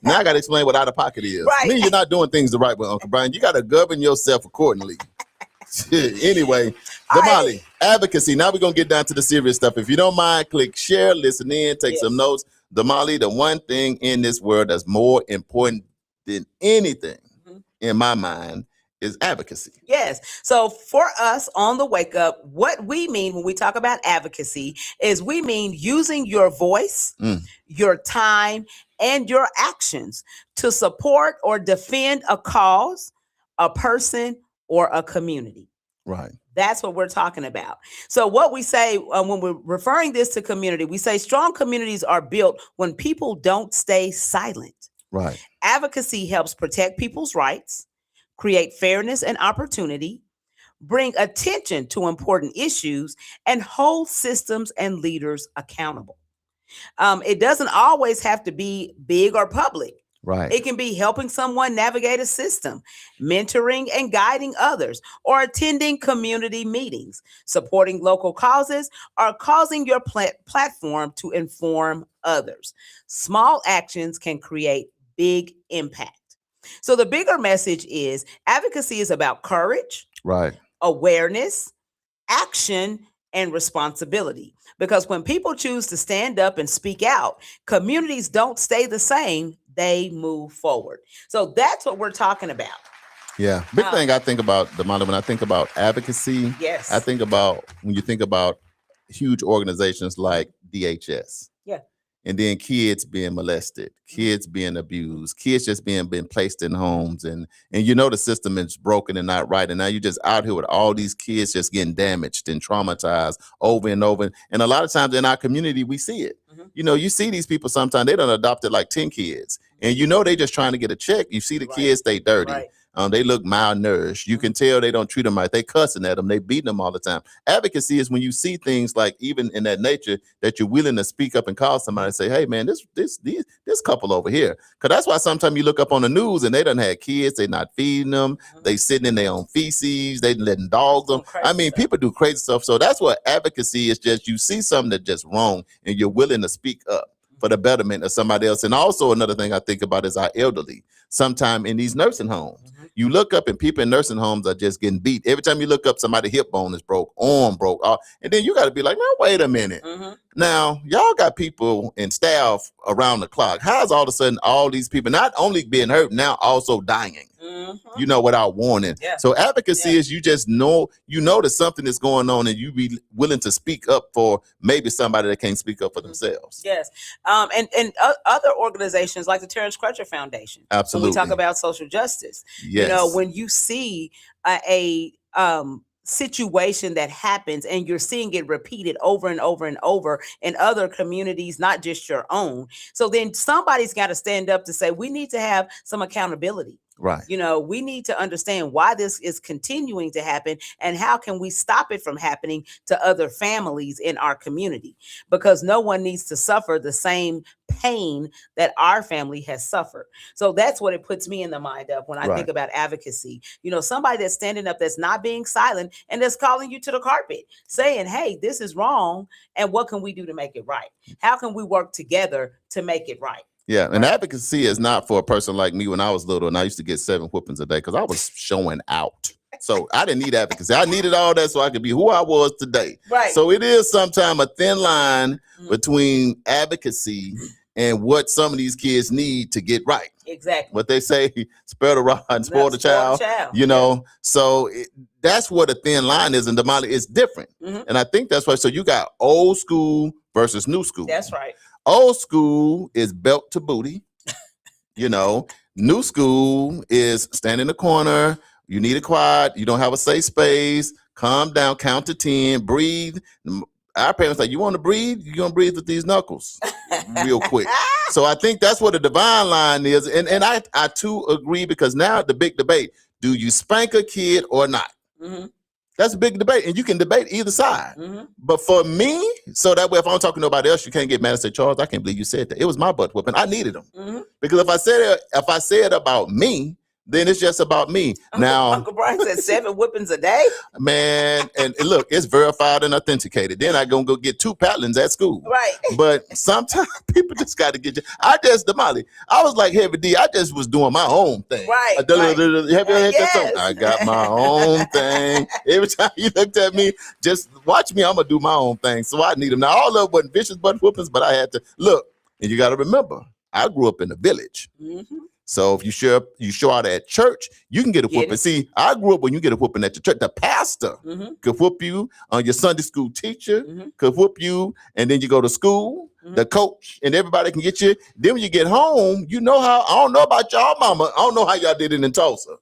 Now I got to explain what out of pocket is. Right. Me, you're not doing things the right way, Uncle Brian. You got to govern yourself accordingly. Anyway, Damali, advocacy. Now we're going to get down to the serious stuff. If you don't mind, click share, listen in, take some notes. Damali, the one thing in this world that's more important than anything, in my mind, is advocacy. Yes. So for us on the Wake Up, what we mean when we talk about advocacy is we mean using your voice, your time, and your actions to support or defend a cause, a person, or a community. Right. That's what we're talking about. So what we say when we're referring this to community, we say strong communities are built when people don't stay silent. Right. Advocacy helps protect people's rights, create fairness and opportunity, bring attention to important issues, and hold systems and leaders accountable. It doesn't always have to be big or public. Right. It can be helping someone navigate a system, mentoring and guiding others, or attending community meetings, supporting local causes, or causing your platform to inform others. Small actions can create big impact. So the bigger message is advocacy is about courage, right, awareness, action, and responsibility. Because when people choose to stand up and speak out, communities don't stay the same. They move forward. So that's what we're talking about. Yeah. Big thing I think about, Damali, when I think about advocacy, yes, I think about when you think about huge organizations like DHS. Yeah. And then kids being molested, kids being abused, kids just being placed in homes, and you know the system is broken and not right. And now you're just out here with all these kids just getting damaged and traumatized over and over. And a lot of times in our community, we see it. You know, you see these people sometimes, they done adopted like 10 kids. And you know they just trying to get a check. You see the kids, they dirty. Right. They look malnourished. You can tell they don't treat them right. They cussing at them. They beating them all the time. Advocacy is when you see things like even in that nature that you're willing to speak up and call somebody and say, hey, man, this couple over here. Because that's why sometimes you look up on the news and they done had kids. They not feeding them. They sitting in their own feces. They letting dogs them. I mean, people do crazy stuff. So that's what advocacy is. Just you see something that's just wrong and you're willing to speak up for the betterment of somebody else. And also another thing I think about is our elderly. Sometime in these nursing homes, You look up and people in nursing homes are just getting beat. Every time you look up, somebody hip bone is broke, arm broke. And then you got to be like, no, wait a minute. Now, y'all got people and staff around the clock. How's all of a sudden all these people not only being hurt, now also dying? You know, without warning. So advocacy is you just know, that something is going on and you be willing to speak up for maybe somebody that can't speak up for themselves. And other organizations like the Terrence Crutcher Foundation. Absolutely. When we talk about social justice, you know, when you see a situation that happens and you're seeing it repeated over and over and over in other communities, not just your own. So then somebody's got to stand up to say, we need to have some accountability. Right. You know, we need to understand why this is continuing to happen and how can we stop it from happening to other families in our community, because no one needs to suffer the same pain that our family has suffered. So that's what it puts me in the mind of when I think about advocacy. You know, somebody that's standing up, that's not being silent and that's calling you to the carpet saying, hey, this is wrong. And what can we do to make it right? How can we work together to make it right? Yeah, and advocacy is not for a person like me when I was little and I used to get 7 whoopings a day because I was showing out. So I didn't need advocacy. I needed all that so I could be who I was today. Right. So it is sometimes a thin line between advocacy and what some of these kids need to get right. Exactly. What they say, spare the rod and spoil the child. You know, so that's what a thin line is. And Damali is different. And I think that's why. So you got old school versus new school. That's right. Old school is belt to booty. You know, new school is stand in the corner. You need a quiet. You don't have a safe space. Calm down, count to 10, breathe. Our parents like, you want to breathe? You're going to breathe with these knuckles real quick. So I think that's what a divine line is. And I too agree, because now the big debate, do you spank a kid or not? That's a big debate, and you can debate either side. But for me, so that way, if I'm talking to nobody else, you can't get mad and say, Charles, I can't believe you said that. It was my butt whooping. I needed them. Because if I said about me, then it's just about me. Now, Uncle Brian said 7 whippings a day. Man, and look, it's verified and authenticated. Then I gonna go get 2 paddlings at school. Right. But sometimes people just got to get you. Damali, I was like Heavy D. I just was doing my own thing. Right. I got my own thing. Every time you looked at me, just watch me. I'm gonna do my own thing. So I need them. Now all of it wasn't vicious butt whoopings, but I had to look. And you got to remember, I grew up in the village. So if you show out at church, you can get a whooping. See, I grew up when you get a whooping at the church. The pastor could whoop you. Your Sunday school teacher could whoop you. And then you go to school, the coach, and everybody can get you. Then when you get home, you know how, I don't know about y'all mama. I don't know how y'all did it in Tulsa.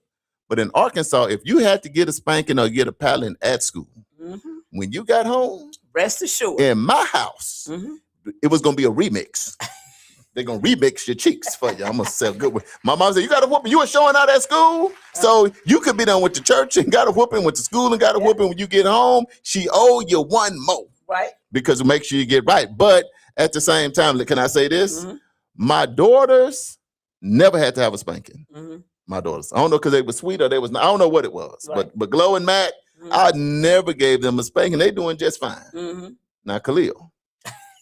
But in Arkansas, if you had to get a spanking or get a paddling at school, when you got home, rest assured, in my house, it was going to be a remix. They're going to remix your cheeks for you. I'm going to say a good one. My mom said, you got a whooping. You were showing out at school. So you could be done with the church and got a whooping, went to school and got a whooping. When you get home, she owe you one more. Right. Because it makes sure you get right. But at the same time, can I say this? My daughters never had to have a spanking. My daughters. I don't know because they were sweet or they was not. I don't know what it was. Right. But Glow and Matt, I never gave them a spanking. They doing just fine. Now, Khalil.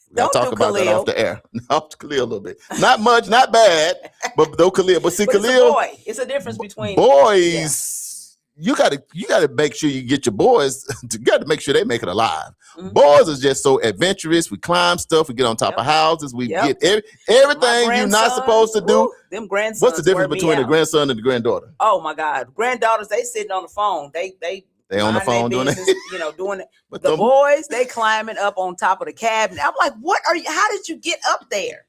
We'll talk about that off the air. Off Khalil a little bit. Not much, not bad, but though Khalil. But see, but Khalil. It's a boy. It's a difference between boys. You gotta make sure you get your boys. You gotta make sure they make it alive. Boys is just so adventurous. We climb stuff. We get on top of houses. We get everything you're not supposed to do. Them grandsons. What's the difference between a grandson and a granddaughter? Oh my God, granddaughters, they sitting on the phone. They on the phone doing it. You know, doing it. But the boys, they climbing up on top of the cabinet. I'm like, what are you? How did you get up there?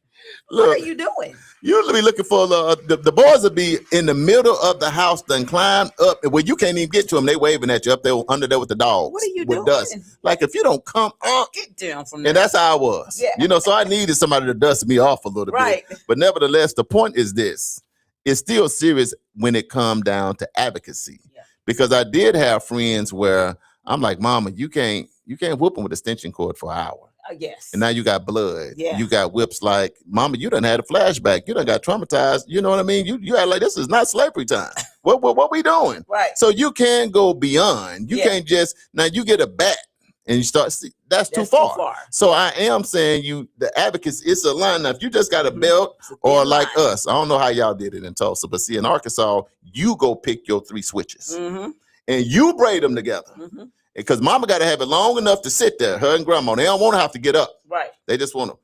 Look, what are you doing? You'll be looking for the boys will be in the middle of the house, then climb up where you can't even get to them. They waving at you up there under there with the dogs. What are you with doing? Dust. Like if you don't come up, get down from there. And that's how I was. Yeah. You know, so I needed somebody to dust me off a little bit. But nevertheless, the point is this: it's still serious when it comes down to advocacy. Yeah. Because I did have friends where I'm like, Mama, you can't whoop them with a extension cord for an hour. Yes. And now you got blood. Yeah. You got whips like, Mama, you done had a flashback. You done got traumatized. You know what I mean? You act like this is not slavery time. What we doing? Right. So you can go beyond. You can't just, now you get a bat and you start that's too far. So I am saying the advocates, it's a line. Now, if you just got a belt or like us, I don't know how y'all did it in Tulsa, but see in Arkansas, you go pick your 3 switches and you braid them together. Because mama got to have it long enough to sit there, her and grandma. They don't want to have to get up. Right. They just want to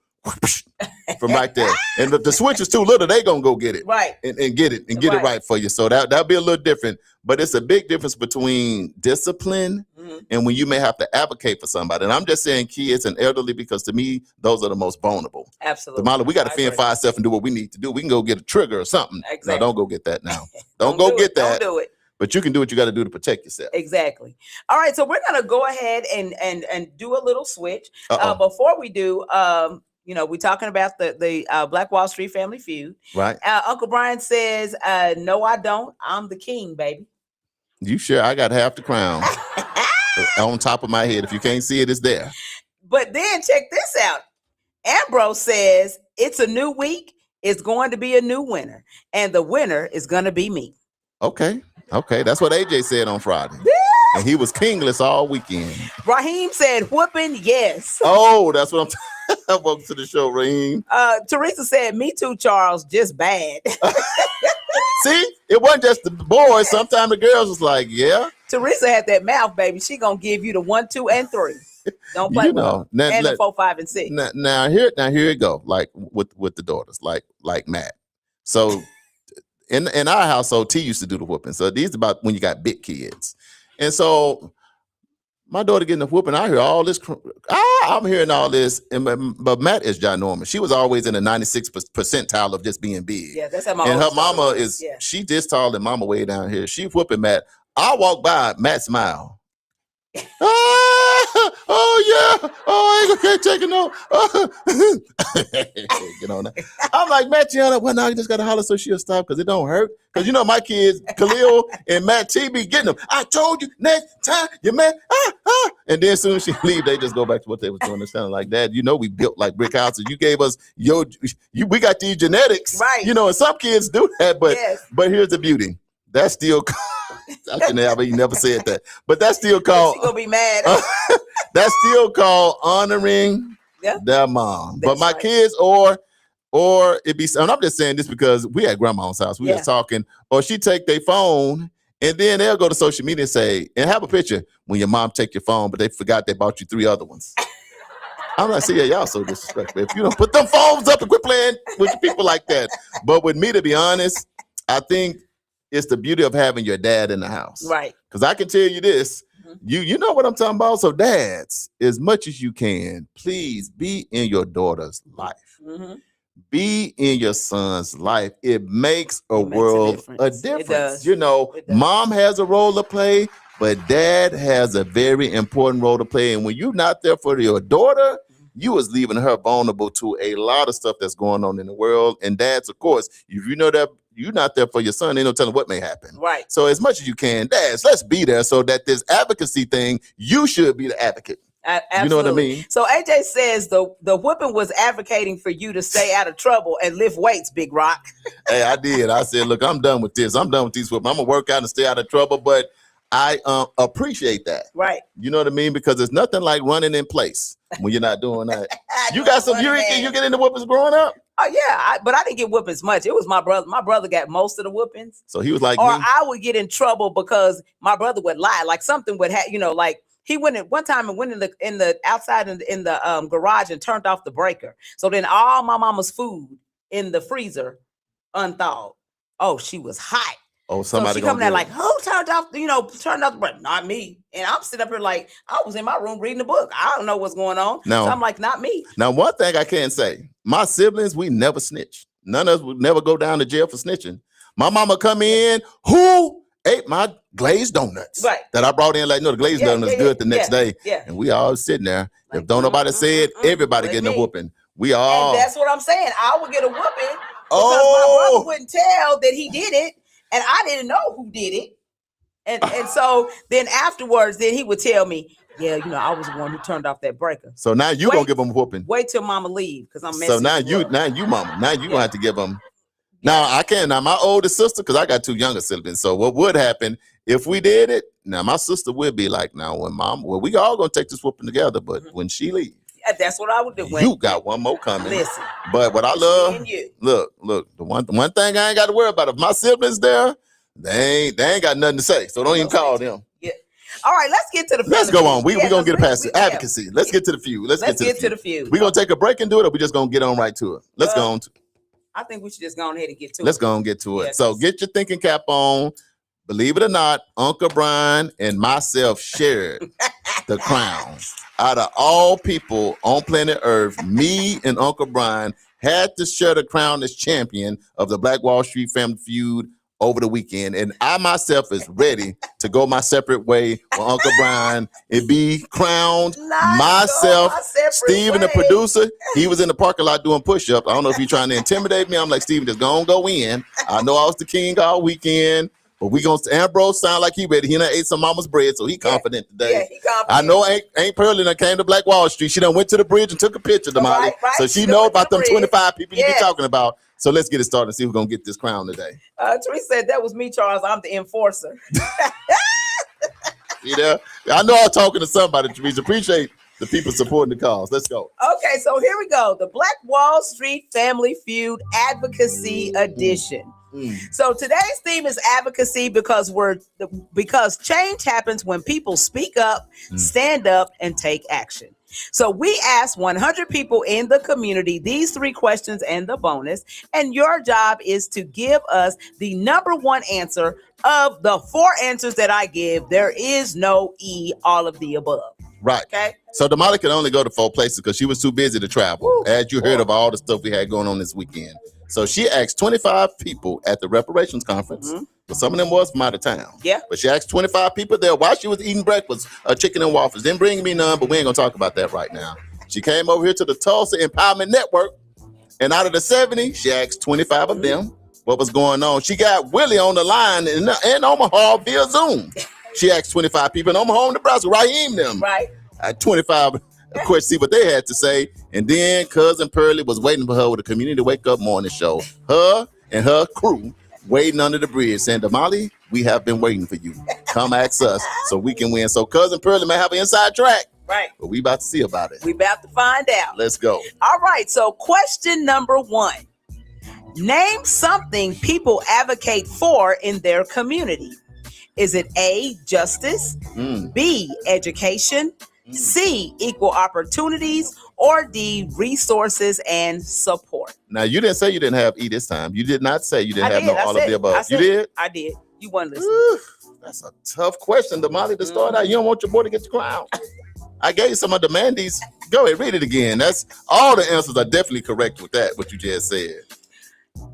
from right there. And if the switch is too little, they going to go get it. Right. And get it and get it right for you. So that'll be a little different. But it's a big difference between discipline and when you may have to advocate for somebody. And I'm just saying kids and elderly because to me, those are the most vulnerable. Absolutely. Damali, we got to fend for ourselves and do what we need to do. We can go get a trigger or something. Exactly. No, don't go get that now. Don't go get that. Don't do it. But you can do what you got to do to protect yourself. Exactly. All right. So we're going to go ahead and do a little switch. Before we do, we're talking about the Black Wall Street Family Feud. Right. Uncle Brian says, no, I don't. I'm the king, baby. You sure? I got half the crown on top of my head. If you can't see it, it's there. But then check this out. Ambrose says, it's a new week. It's going to be a new winner. And the winner is going to be me. Okay. That's what AJ said on Friday. And he was kingless all weekend. Raheem said, whooping, yes. Oh, that's what I'm talking. Welcome to the show, Raheem. Teresa said, me too, Charles, just bad. See, it wasn't just the boys. Sometimes the girls was like, yeah. Teresa had that mouth, baby. She gonna give you the 1, 2, and 3. Don't play with them. And the 4, 5, and 6. Now here it go. Like with the daughters, like Matt. So in our household, T used to do the whooping. So these about when you got big kids. And so my daughter getting the whooping, I hear all this. I'm hearing all this. But Matt is ginormous. She was always in the 96th percentile of just being big. Yeah, that's how my. And her mama is. Yeah. She just taller than mama way down here. She whooping Matt. I walk by, Matt smile. Oh yeah. Oh, I can't take it no. Get on that. I'm like, Matt, well, now you just gotta holler so she'll stop because it don't hurt. Because my kids, Khalil and Matt T be getting them. I told you next time you man. And then as soon as she leave, they just go back to what they was doing. It sounded like that. We built like brick houses. You gave us we got these genetics. Right. And some kids do that, but here's the beauty. That's still I can never said that. But that's still called. She's gonna be mad. That's still called honoring their mom. That's but my kids or it be. And I'm just saying this because we at grandma's house. We was talking, or she take their phone and then they'll go to social media and say and have a picture when your mom take your phone, but they forgot they bought you 3 other ones. I'm not saying y'all so disrespectful. If you don't put them phones up and quit playing with people like that. But with me, to be honest, I think. It's the beauty of having your dad in the house. Right. Because I can tell you this, you know what I'm talking about? So dads, as much as you can, please be in your daughter's life. Be in your son's life. It makes a difference. It does. Mom has a role to play, but dad has a very important role to play. And when you're not there for your daughter, you was leaving her vulnerable to a lot of stuff that's going on in the world. And dads, of course, if you know that you're not there for your son, ain't no telling what may happen. Right. So as much as you can, dads, let's be there so that this advocacy thing, you should be the advocate. Absolutely. You know what I mean? So AJ says the whooping was advocating for you to stay out of trouble and lift weights, Big Rock. Hey, I did. I said, look, I'm done with this. I'm done with these whooping. I'm going to work out and stay out of trouble. But I appreciate that. Right. You know what I mean? Because there's nothing like running in place when you're not doing that. You got some, you get into whoopings growing up? Oh, yeah. But I didn't get whoopings much. It was my brother. My brother got most of the whoopings. So he was like me? I would get in trouble because my brother would lie. Like something would have, like he went in one time and went in the outside in the garage and turned off the breaker. So then all my mama's food in the freezer unthawed. Oh, she was hot. Oh, somebody. So she coming there like, who turned off the breaker? Not me. And I'm sitting up here like, I was in my room reading a book. I don't know what's going on. No. So I'm like, not me. Now, one thing I can say, my siblings, we never snitch. None of us would never go down to jail for snitching. My mama come in, who ate my glazed donuts that I brought in? Like, no, the glazed donuts good the next day. Yeah. And we all sitting there. Like, if don't nobody say it, everybody getting a whooping. We all. And that's what I'm saying. I would get a whooping because my brother wouldn't tell that he did it. And I didn't know who did it. And so then afterwards, then he would tell me, yeah, I was the one who turned off that breaker. So now you gonna give him a whooping. Wait till mama leave because I'm messing. So now you mama. Now you gonna have to give him. Now I can't. Now my oldest sister, because I got 2 younger siblings. So what would happen If we did it, now my sister would be like, now when we all gonna take this whooping together, but when she leaves, that's what I would do. You got one more coming. Listen, but what I love, look, the one thing I ain't got to worry about, if my siblings there, they ain't got nothing to say, so don't even call them. Yeah. All right, let's get to the. Let's go on. We gonna get past the advocacy. Let's get to the feud. Let's get to the feud. We gonna take a break and do it, or we just gonna get on right to it. Let's go on. I think we should just go on ahead and get to it. Let's go and get to it. So get your thinking cap on. Believe it or not, Uncle Brian and myself shared the crown. Out of all people on planet Earth, me and Uncle Brian had to share the crown as champion of the Black Wall Street Family Feud over the weekend. And I myself is ready to go my separate way with Uncle Brian and be crowned myself. Steven, the producer, he was in the parking lot doing push-ups. I don't know if he's trying to intimidate me. I'm like, Steven, just go in. I know I was the king all weekend. But we gonna Ambrose sound like he ready. He done ate some mama's bread, so he confident today. Yeah, he confident. I know Aunt Pearlie done came to Black Wall Street. She done went to the bridge and took a picture, Damali. Right. So she know about them 25 people you be talking about. So let's get it started and see who's gonna get this crown today. Teresa said that was me, Charles. I'm the enforcer. You know, I know I'm talking to somebody, Teresa. Appreciate the people supporting the cause. Let's go. Okay, so here we go. The Black Wall Street Family Feud Advocacy Edition. So today's theme is advocacy because change happens when people speak up, stand up, and take action. So we asked 100 people in the community these 3 questions and the bonus, and your job is to give us the number 1 answer of the 4 answers that I give. There is no E, all of the above. Right. Okay. So Damali could only go to 4 places because she was too busy to travel, as you heard of all the stuff we had going on this weekend. So she asked 25 people at the reparations conference, but some of them was from out of town. Yeah. But she asked 25 people there while she was eating breakfast, chicken and waffles. Didn't bring me none, but we ain't gonna talk about that right now. She came over here to the Tulsa Empowerment Network, and out of the 70, she asked 25 of them what was going on. She got Willie on the line in Omaha via Zoom. She asked 25 people in Omaha, Nebraska, Raheem them. Right. At 25, of course, see what they had to say. And then Cousin Pearlie was waiting for her with a community wake up morning show. Her and her crew waiting under the bridge saying, Damali, we have been waiting for you. Come ask us so we can win. So Cousin Pearlie may have an inside track. Right. But we about to see about it. We about to find out. Let's go. All right. So question number 1. Name something people advocate for in their community. Is it A, justice, B, education, C, equal opportunities, or D, resources and support? Now, you didn't say you didn't have E this time. You did not say you didn't have all of the above. You did? I did. You weren't listening. That's a tough question, Damali, to start out. You don't want your boy to get the crown. I gave you some of the mandates. Go ahead, read it again. That's all the answers are definitely correct with that, what you just said.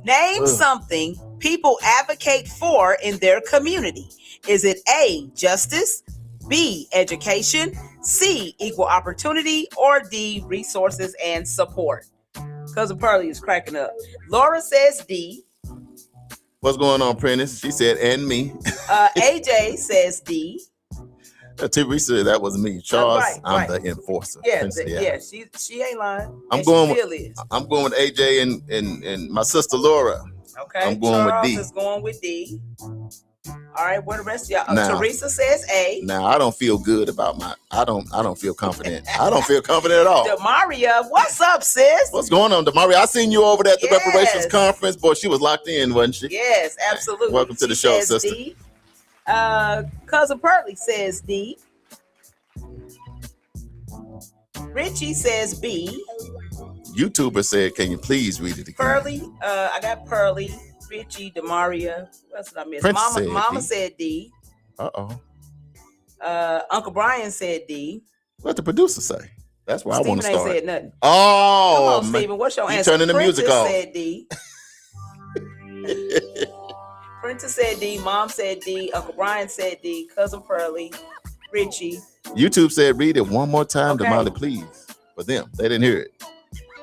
Name something people advocate for in their community. Is it A, justice, B, education, C, equal opportunity, or D, resources and support? Cousin Pearlie is cracking up. Laura says D. What's going on, Prentice? She said, and me. AJ says D. Teresa, that was me. Charles, right. I'm the enforcer. Yeah, she ain't lying. I'm going with AJ and my sister Laura. Okay, I'm going Charles with D. is going with D. All right, what the rest of y'all? Now, Teresa says A. Now I don't feel good about I don't feel confident. I don't feel confident at all. Demaria, what's up, sis? What's going on, Demaria? I seen you over there at the reparations conference. Boy, she was locked in, wasn't she? Yes, absolutely. Welcome to the show, sister. D. Cousin Pearlie says D. Richie says B. YouTuber said, can you please read it again? Pearlie, I got Pearlie, Richie, Demaria. What else did I miss? Mama said D. Uh-oh. Uncle Brian said D. What the producer say? That's where I want to start. Stephen ain't said nothing. Oh, come on, Stephen. What's your answer? Turning the music off. Said D. Princess said D. Mom said D. Uncle Brian said D. Cousin Pearlie, Richie. YouTube said, read it one more time, Damali, please. For them, they didn't hear it.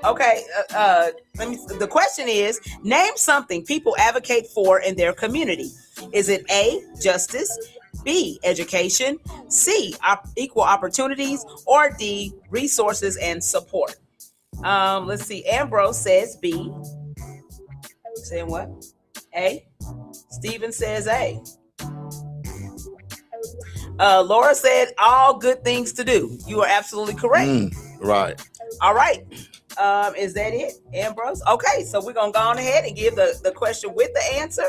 Okay, the question is, name something people advocate for in their community. Is it A, justice, B, education, C, equal opportunities, or D, resources and support? Let's see. Ambrose says B. Saying what? A. Steven says A. Laura said all good things to do. You are absolutely correct. Right. All right. Is that it, Ambrose? Okay, so we're going to go on ahead and give the question with the answer.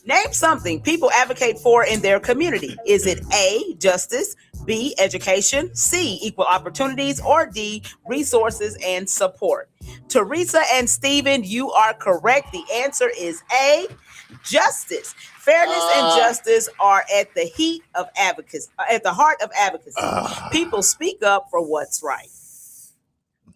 Name something people advocate for in their community. Is it A, justice, B, education, C, equal opportunities, or D, resources and support? Teresa and Stephen, you are correct. The answer is A, justice. Fairness and justice are at the heat of advocacy, at the heart of advocacy. People speak up for what's right.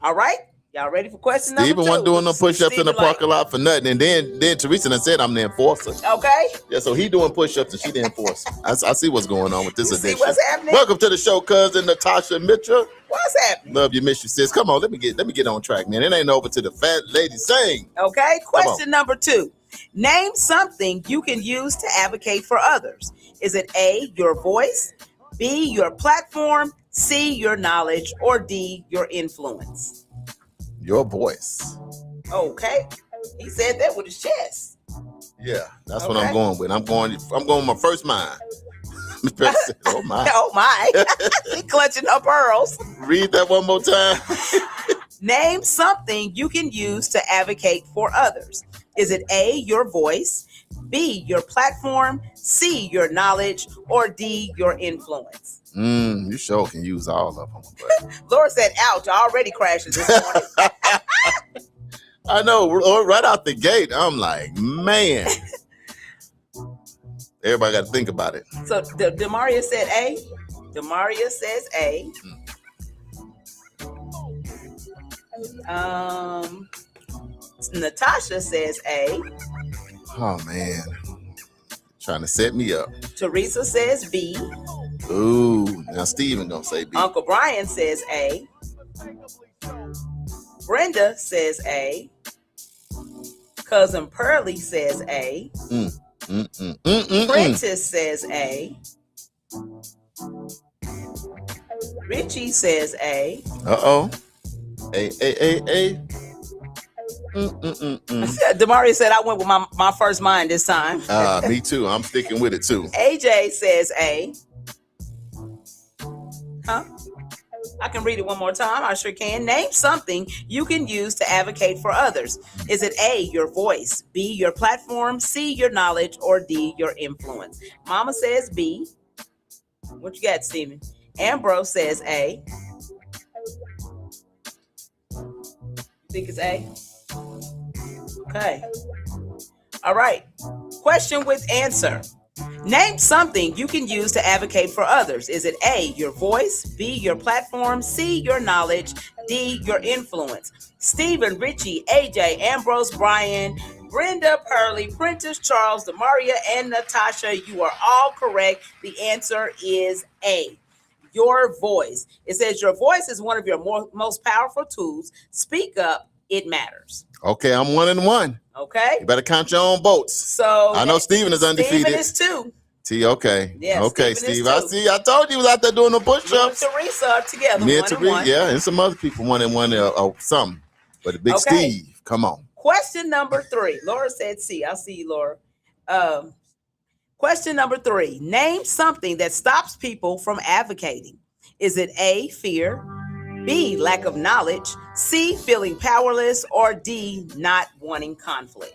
All right? Y'all ready for question number 2? Stephen wasn't doing no push-ups in the parking lot for nothing. And then Teresa done said I'm the enforcer. Okay. Yeah, so he doing push-ups and she the enforcer. I see what's going on with this addiction. See what's happening? Welcome to the show, cousin Natasha Mitchell. What's happening? Love you, miss you, sis. Come on, let me get on track, man. It ain't over to the fat lady sing. Okay. Question number 2. Name something you can use to advocate for others. Is it A, your voice, B, your platform, C, your knowledge, or D, your influence? Your voice. Okay. He said that with his chest. Yeah, that's what I'm going with. I'm going with my first mind. Oh my. Oh my. He clutching her pearls. Read that one more time. Name something you can use to advocate for others. Is it A, your voice, B, your platform, C, your knowledge, or D, your influence? You sure can use all of them. Laura said, ouch, I already crashed this morning. I know, right out the gate, I'm like, man. Everybody got to think about it. So Demaria said A. Demaria says A. Natasha says A. Oh, man. Trying to set me up. Teresa says B. Ooh, now Steven gonna say B. Uncle Brian says A. Brenda says A. Cousin Pearlie says A. Prentice says A. Richie says A. Uh-oh. A. Demaria said I went with my first mind this time. Me too. I'm sticking with it too. AJ says A. Huh? I can read it one more time. I sure can. Name something you can use to advocate for others. Is it A, your voice, B, your platform, C, your knowledge, or D, your influence? Mama says B. What you got, Steven? Ambrose says A. Think it's A? Okay. All right. Question with answer. Name something you can use to advocate for others. Is it A, your voice, B, your platform, C, your knowledge, D, your influence? Stephen, Richie, AJ, Ambrose, Brian, Brenda, Pearlie, Prentice, Charles, Demaria, and Natasha, you are all correct. The answer is A, your voice. It says your voice is one of your most powerful tools. Speak up, it matters. Okay, I'm 1-1. Okay. You better count your own votes. So I know Steven is undefeated. Steven is 2. T, okay. Yeah, okay, Steven is Steve. I 2. see. I told you he was out there doing the push-ups. Me and Teresa are together. Me and 1-1. Teresa, yeah, and some other people 1-1 or something. But the big Okay. Steve, come on. Question number 3. Laura said C. I see you, Laura. Question number 3. Name something that stops people from advocating. Is it A, fear, B, lack of knowledge, C, feeling powerless, or D, not wanting conflict?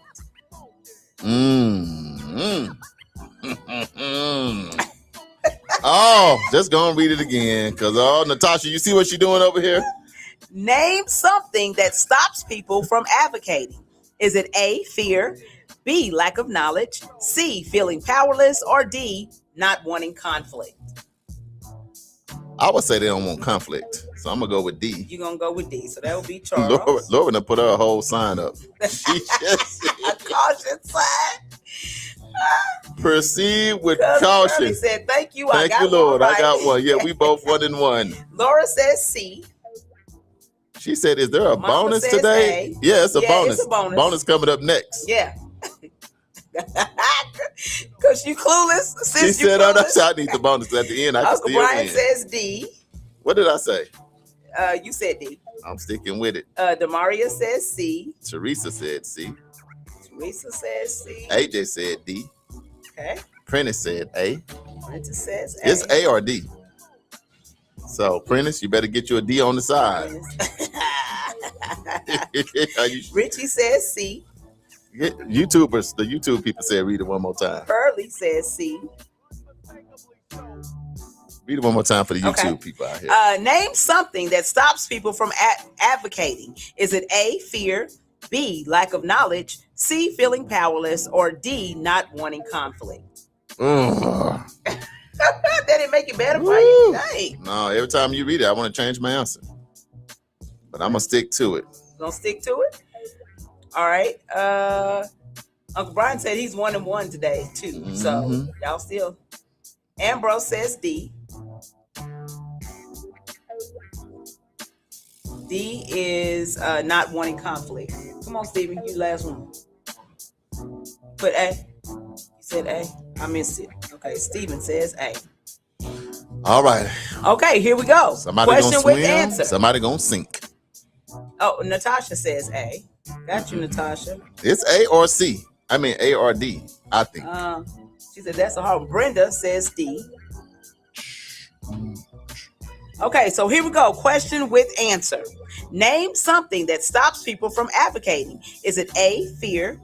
Oh, just gonna read it again. Cause Natasha, you see what she's doing over here? Name something that stops people from advocating. Is it A, fear, B, lack of knowledge, C, feeling powerless, or D, not wanting conflict? I would say they don't want conflict. So I'm gonna go with D. You're gonna go with D. So that would be Charles. Laura done put her whole sign up. She just A caution sign. proceed with Cousin caution. Pearlie said, thank you. Thank you, Lord. I got one. Yeah, we both 1-1. Laura says C. She said, is there a Mama bonus says today? A. Yeah, it's a Yeah, bonus. it's a bonus. Bonus coming up next. Yeah. Because you clueless. She Since you said, oh, clueless. I need the bonus at the end. I can Uncle still Brian win. says D. What did I say? You said D. I'm sticking with it. Demaria says C. Teresa said C. Teresa says C. AJ said D. Okay. Prentice said A. Prentice says A. It's A or D. So, Prentice, you better get you a D on the side. Richie says C. YouTubers, the YouTube people said read it one more time. Pearly says C. Read it one more time for the YouTube people out here. Name something that stops people from advocating. Is it A, fear, B, lack of knowledge, C, feeling powerless, or D, not wanting conflict? Ugh. That didn't make it better for you. Dang. No, every time you read it, I want to change my answer. But I'm going to stick to it. Gonna stick to it? All right. Uncle Brian said he's 1-1 today, too. So, y'all still. Ambrose says D. D is not wanting conflict. Come on, Stephen, you last one. Put A. You said A. I missed it. Okay, Stephen says A. All right. Okay, here we go. Somebody Question gonna swim, with answer. somebody gonna sink. Oh, Natasha says A. Got you, Natasha. It's A or C. I mean A or D, I think. She said that's a hard one. Brenda says D. Okay, so here we go. Question with answer. Name something that stops people from advocating. Is it A, fear,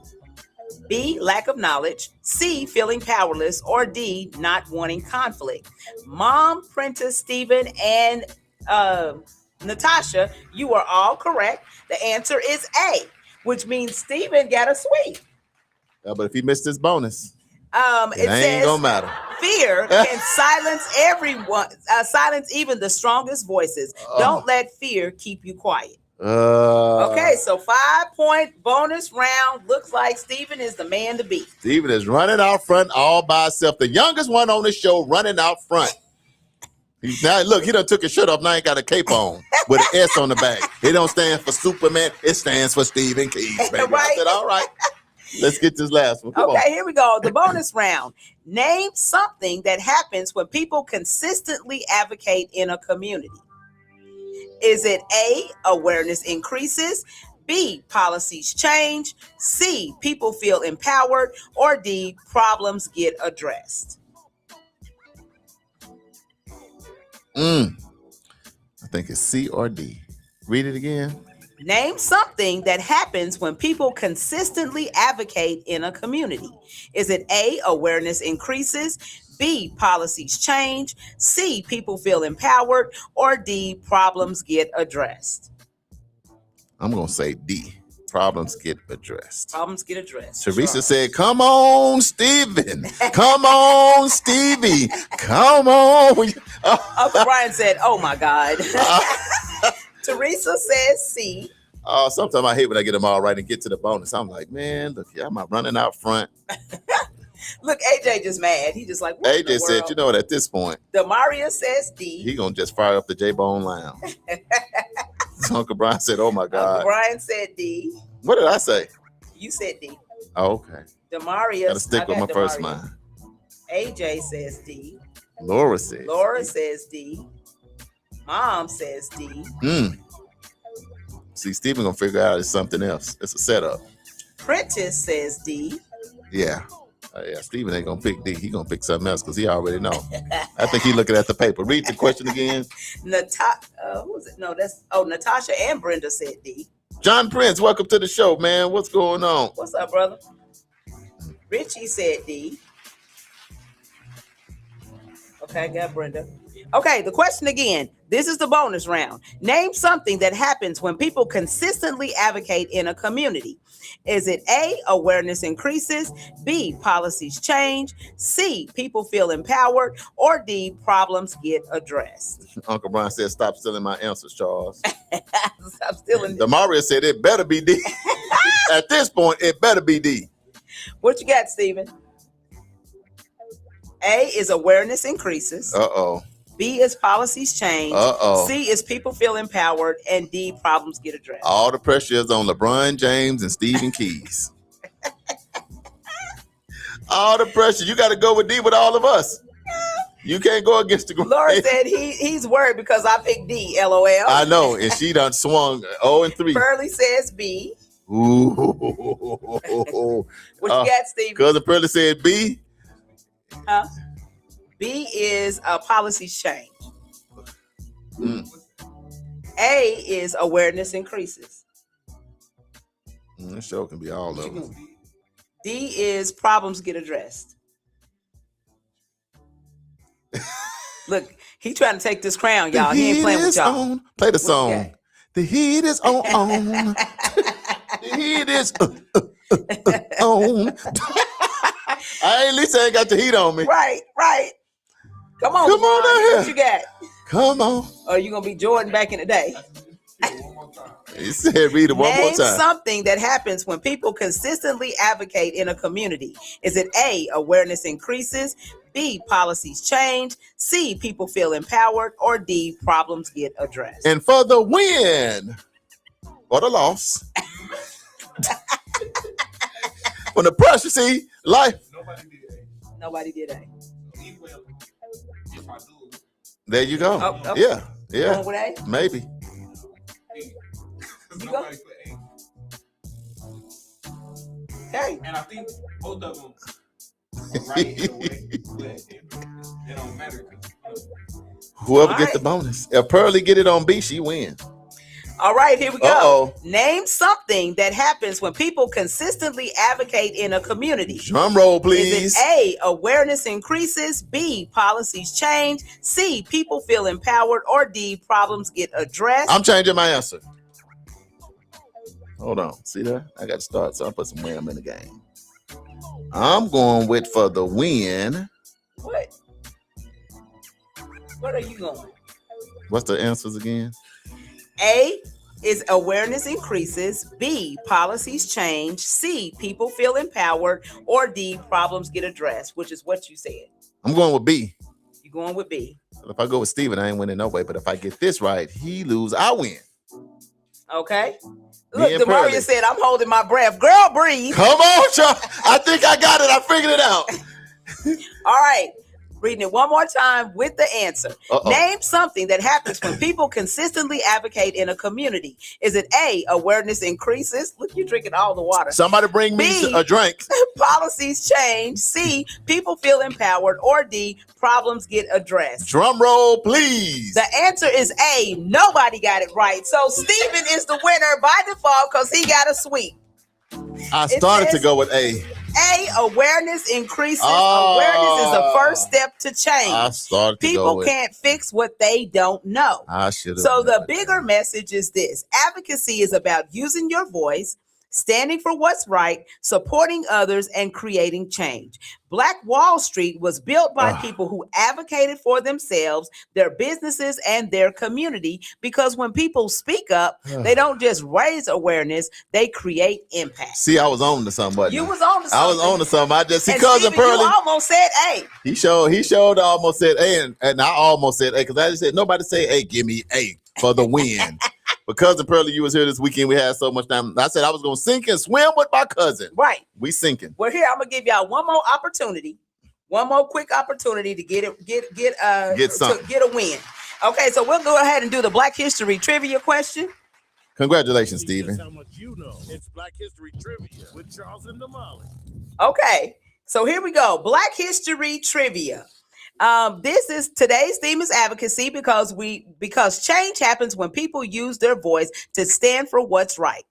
B, lack of knowledge, C, feeling powerless, or D, not wanting conflict? Mom, Prentice, Stephen, and Natasha, you are all correct. The answer is A, which means Stephen got a sweep. But if he missed his bonus, it ain't says gonna matter. Fear can silence everyone, silence even the strongest voices. Don't let fear keep you quiet. Okay, so 5-point bonus round. Looks like Stephen is the man to beat. Stephen is running out front all by himself. The youngest one on the show running out front. Now, look, he done took his shirt off. Now he got a cape on with an S on the back. It don't stand for Superman. It stands for Stephen Keys, baby. Right? I said, all right. Let's get this last one. Come on. Here we go. The bonus round. Name something that happens when people consistently advocate in a community. Is it A, awareness increases, B, policies change, C, people feel empowered, or D, problems get addressed? I think it's C or D. Read it again. Name something that happens when people consistently advocate in a community. Is it A, awareness increases, B, policies change, C, people feel empowered, or D, problems get addressed? I'm going to say D. Problems get addressed. Problems get addressed. Teresa said, come on, Stephen. Come on, Stevie. Come on. Uncle Brian said, oh my God. Teresa says C. Sometimes I hate when I get them all right and get to the bonus. I'm like, man, look, I'm running out front. Look, AJ just mad. He just like, what AJ said, you know what, at this point, Demaria says D. He going to just fire up the J-Bone Lounge. Uncle Brian said, oh my God. Uncle Brian said D. What did I say? You said D. Oh, okay. Demaria. Got to stick with my first mind. AJ says D. Laura says D. Mom says D. See, Stephen gonna figure out it's something else. It's a setup. Prentice says D. Yeah. Stephen ain't gonna pick D. He gonna pick something else because he already know. I think he looking at the paper. Read the question again. Who is it? No, Natasha and Brenda said D. John Prince, welcome to the show, man. What's going on? What's up, brother? Richie said D. Okay, I got Brenda. Okay, the question again. This is the bonus round. Name something that happens when people consistently advocate in a community. Is it A, awareness increases, B, policies change, C, people feel empowered, or D, problems get addressed? Uncle Brian said, stop stealing my answers, Charles. Stop stealing. Demaria said, it better be D. At this point, it better be D. What you got, Stephen? A is awareness increases. Uh-oh. B is policies change. Uh-oh. C is people feel empowered. And D, problems get addressed. All the pressure is on LeBron James and Stephen Keys. All the pressure. You got to go with D with all of us. You can't go against the group. Laura said he's worried because I picked D, LOL. I know, and she done swung 0-3. Pearly says B. Ooh. What you got, Stephen? Cousin Pearly said B. Huh? B is policies change. A is awareness increases. This show can be all of them. D is problems get addressed. Look, he trying to take this crown, y'all. He ain't playing with y'all. On. Play the song. The heat is on. The heat is on. I at least ain't got the heat on me. Right. Come on, Come on down here. What you got? Come on. Or you gonna be Jordan back in the day? He said, read it one more Name time. something that happens when people consistently advocate in a community. Is it A, awareness increases, B, policies change, C, people feel empowered, or D, problems get addressed? And for the win or the loss, when the pressure, see, life. Nobody did A. There you go. Oh. Yeah. Going with A? Maybe. You go? Hey. And I think both of them are right in a way, but it don't matter. Whoever All gets the right. bonus. If Pearly get it on B, she wins. All right, here we go. Uh-oh. Name something that happens when people consistently advocate in a community. Drum roll, please. Is it A, awareness increases, B, policies change, C, people feel empowered, or D, problems get addressed? I'm changing my answer. Hold on. See that? I got to start, so I'll put some wham in the game. I'm going with for the win. What? What are you going? What's the answers again? A is awareness increases, B, policies change, C, people feel empowered, or D, problems get addressed, which is what you said. I'm going with B. You're going with B. If I go with Steven, I ain't winning no way. But if I get this right, he lose, I win. Okay. Me Look, and Demaria Pearly. said, I'm holding my breath. Girl, breathe. Come on, Chuck. I think I got it. I figured it out. All right. Reading it one more time with the answer. Uh-oh. Name something that happens when people consistently advocate in a community. Is it A, awareness increases? Look, you're drinking all the water. Somebody bring me B. a drink. Policies change. C, people feel empowered. Or D, problems get addressed. Drum roll, please. The answer is A, nobody got it right. So Steven is the winner by default because he got a sweep. I started to says- go with A. A, awareness increases. Oh. Awareness is the first step to change. I started to go People with. can't fix what they don't know. I should have. So the bigger message is this: advocacy is about using your voice, standing for what's right, supporting others, and creating change. Black Wall Street was built by people who advocated for themselves, their businesses, and their community, because when people speak up, they don't just raise awareness, they create impact. See, I was on to something, wasn't You I? was on to something. I was on to something. I just see And cousin Steven, Pearly. you almost said A. He showed. I almost said A, and I almost said A because I just said nobody say A. Give me A for the win. But cousin Pearly, you was here this weekend. We had so much time. I said I was gonna sink and swim with my cousin. Right. We sinking. Well, here I'm gonna give y'all one more quick opportunity to get something. to get a win. Okay, so we'll go ahead and do the Black History trivia question. Congratulations, That's Steven. how much you know. It's Black History Trivia with Charles and Damali. Okay, so here we go. Black History trivia. Today's theme is advocacy because change happens when people use their voice to stand for what's right.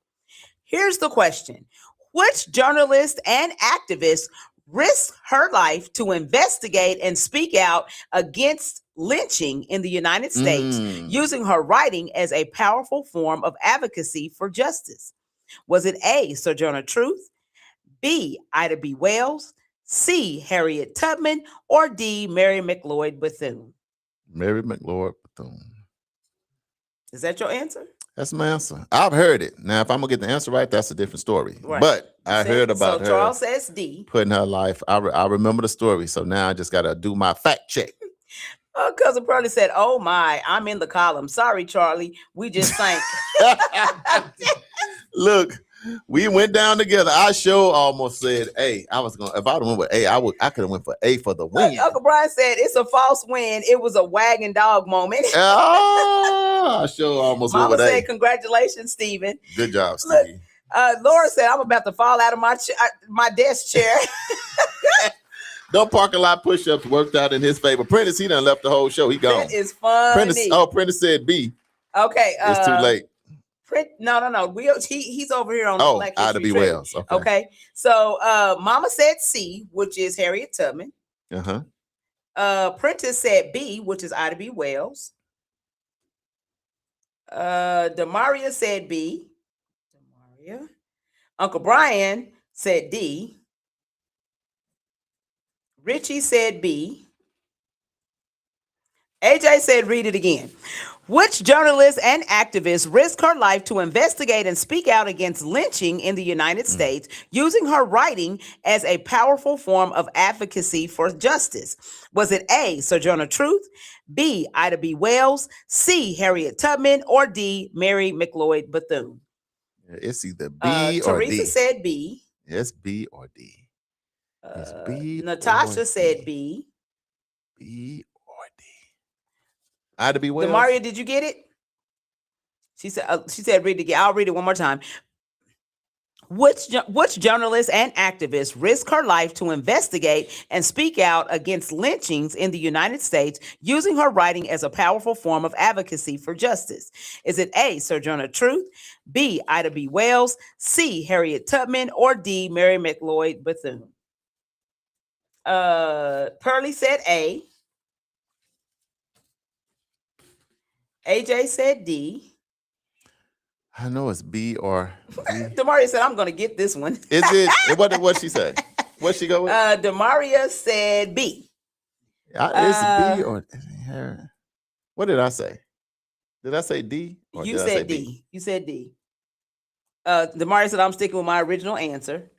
Here's the question: which journalist and activist risked her life to investigate and speak out against lynching in the United States, using her writing as a powerful form of advocacy for justice? Was it A, Sojourner Truth, B, Ida B. Wells, C, Harriet Tubman, or D, Mary McLeod Bethune? Mary McLeod Bethune. Is that your answer? That's my answer. I've heard it. Now, if I'm gonna get the answer right, that's a different story. Right. But I heard about so her Charles says D. putting her life. I remember the story, so now I just gotta do my fact check. Cousin Pearly said, "Oh my, I'm in the column. Sorry, Charlie. We just sank." Look, we went down together. I sure almost said A. I was gonna. If I'd went with A, I could have went for A for the win. Uncle Brian said, "It's a false win. It was a wagon dog moment." I sure almost Mama went with said, A. "Congratulations, Stephen." Good job, Look, Steve. Laura said, "I'm about to fall out of my desk chair." Them parking lot push-ups worked out in his favor. Prentice, he done left the whole show. He gone. That is funny. Prentice said B. Okay. It's too late. No. He's over here on Oh, Black Ida History B. Trivia. Wells. Okay. So Mama said C, which is Harriet Tubman. Prentice said B, which is Ida B. Wells. Demaria said B. Demaria. Uncle Brian said D. Richie said B. AJ said read it again. Which journalist and activist risked her life to investigate and speak out against lynching in the United States using her writing as a powerful form of advocacy for justice? Was it A, Sojourner Truth, B, Ida B. Wells, C, Harriet Tubman, or D, Mary McLeod Bethune? It's either B or D. Teresa said B. It's B or D. It's B. Natasha said B. B or D. Ida B. Wells. Demaria, did you get it? She said read it again. I'll read it one more time. Which journalist and activist risked her life to investigate and speak out against lynchings in the United States using her writing as a powerful form of advocacy for justice? Is it A, Sojourner Truth, B, Ida B. Wells, C, Harriet Tubman, or D, Mary McLeod Bethune? Pearlie said A. AJ said D. I know it's B or D. Demaria said, I'm going to get this one. Is it? What she say? What she go with? Demaria said B. It's B or her. What did I say? Did I say D? Or You said D. You said D. Demaria said, I'm sticking with my original answer.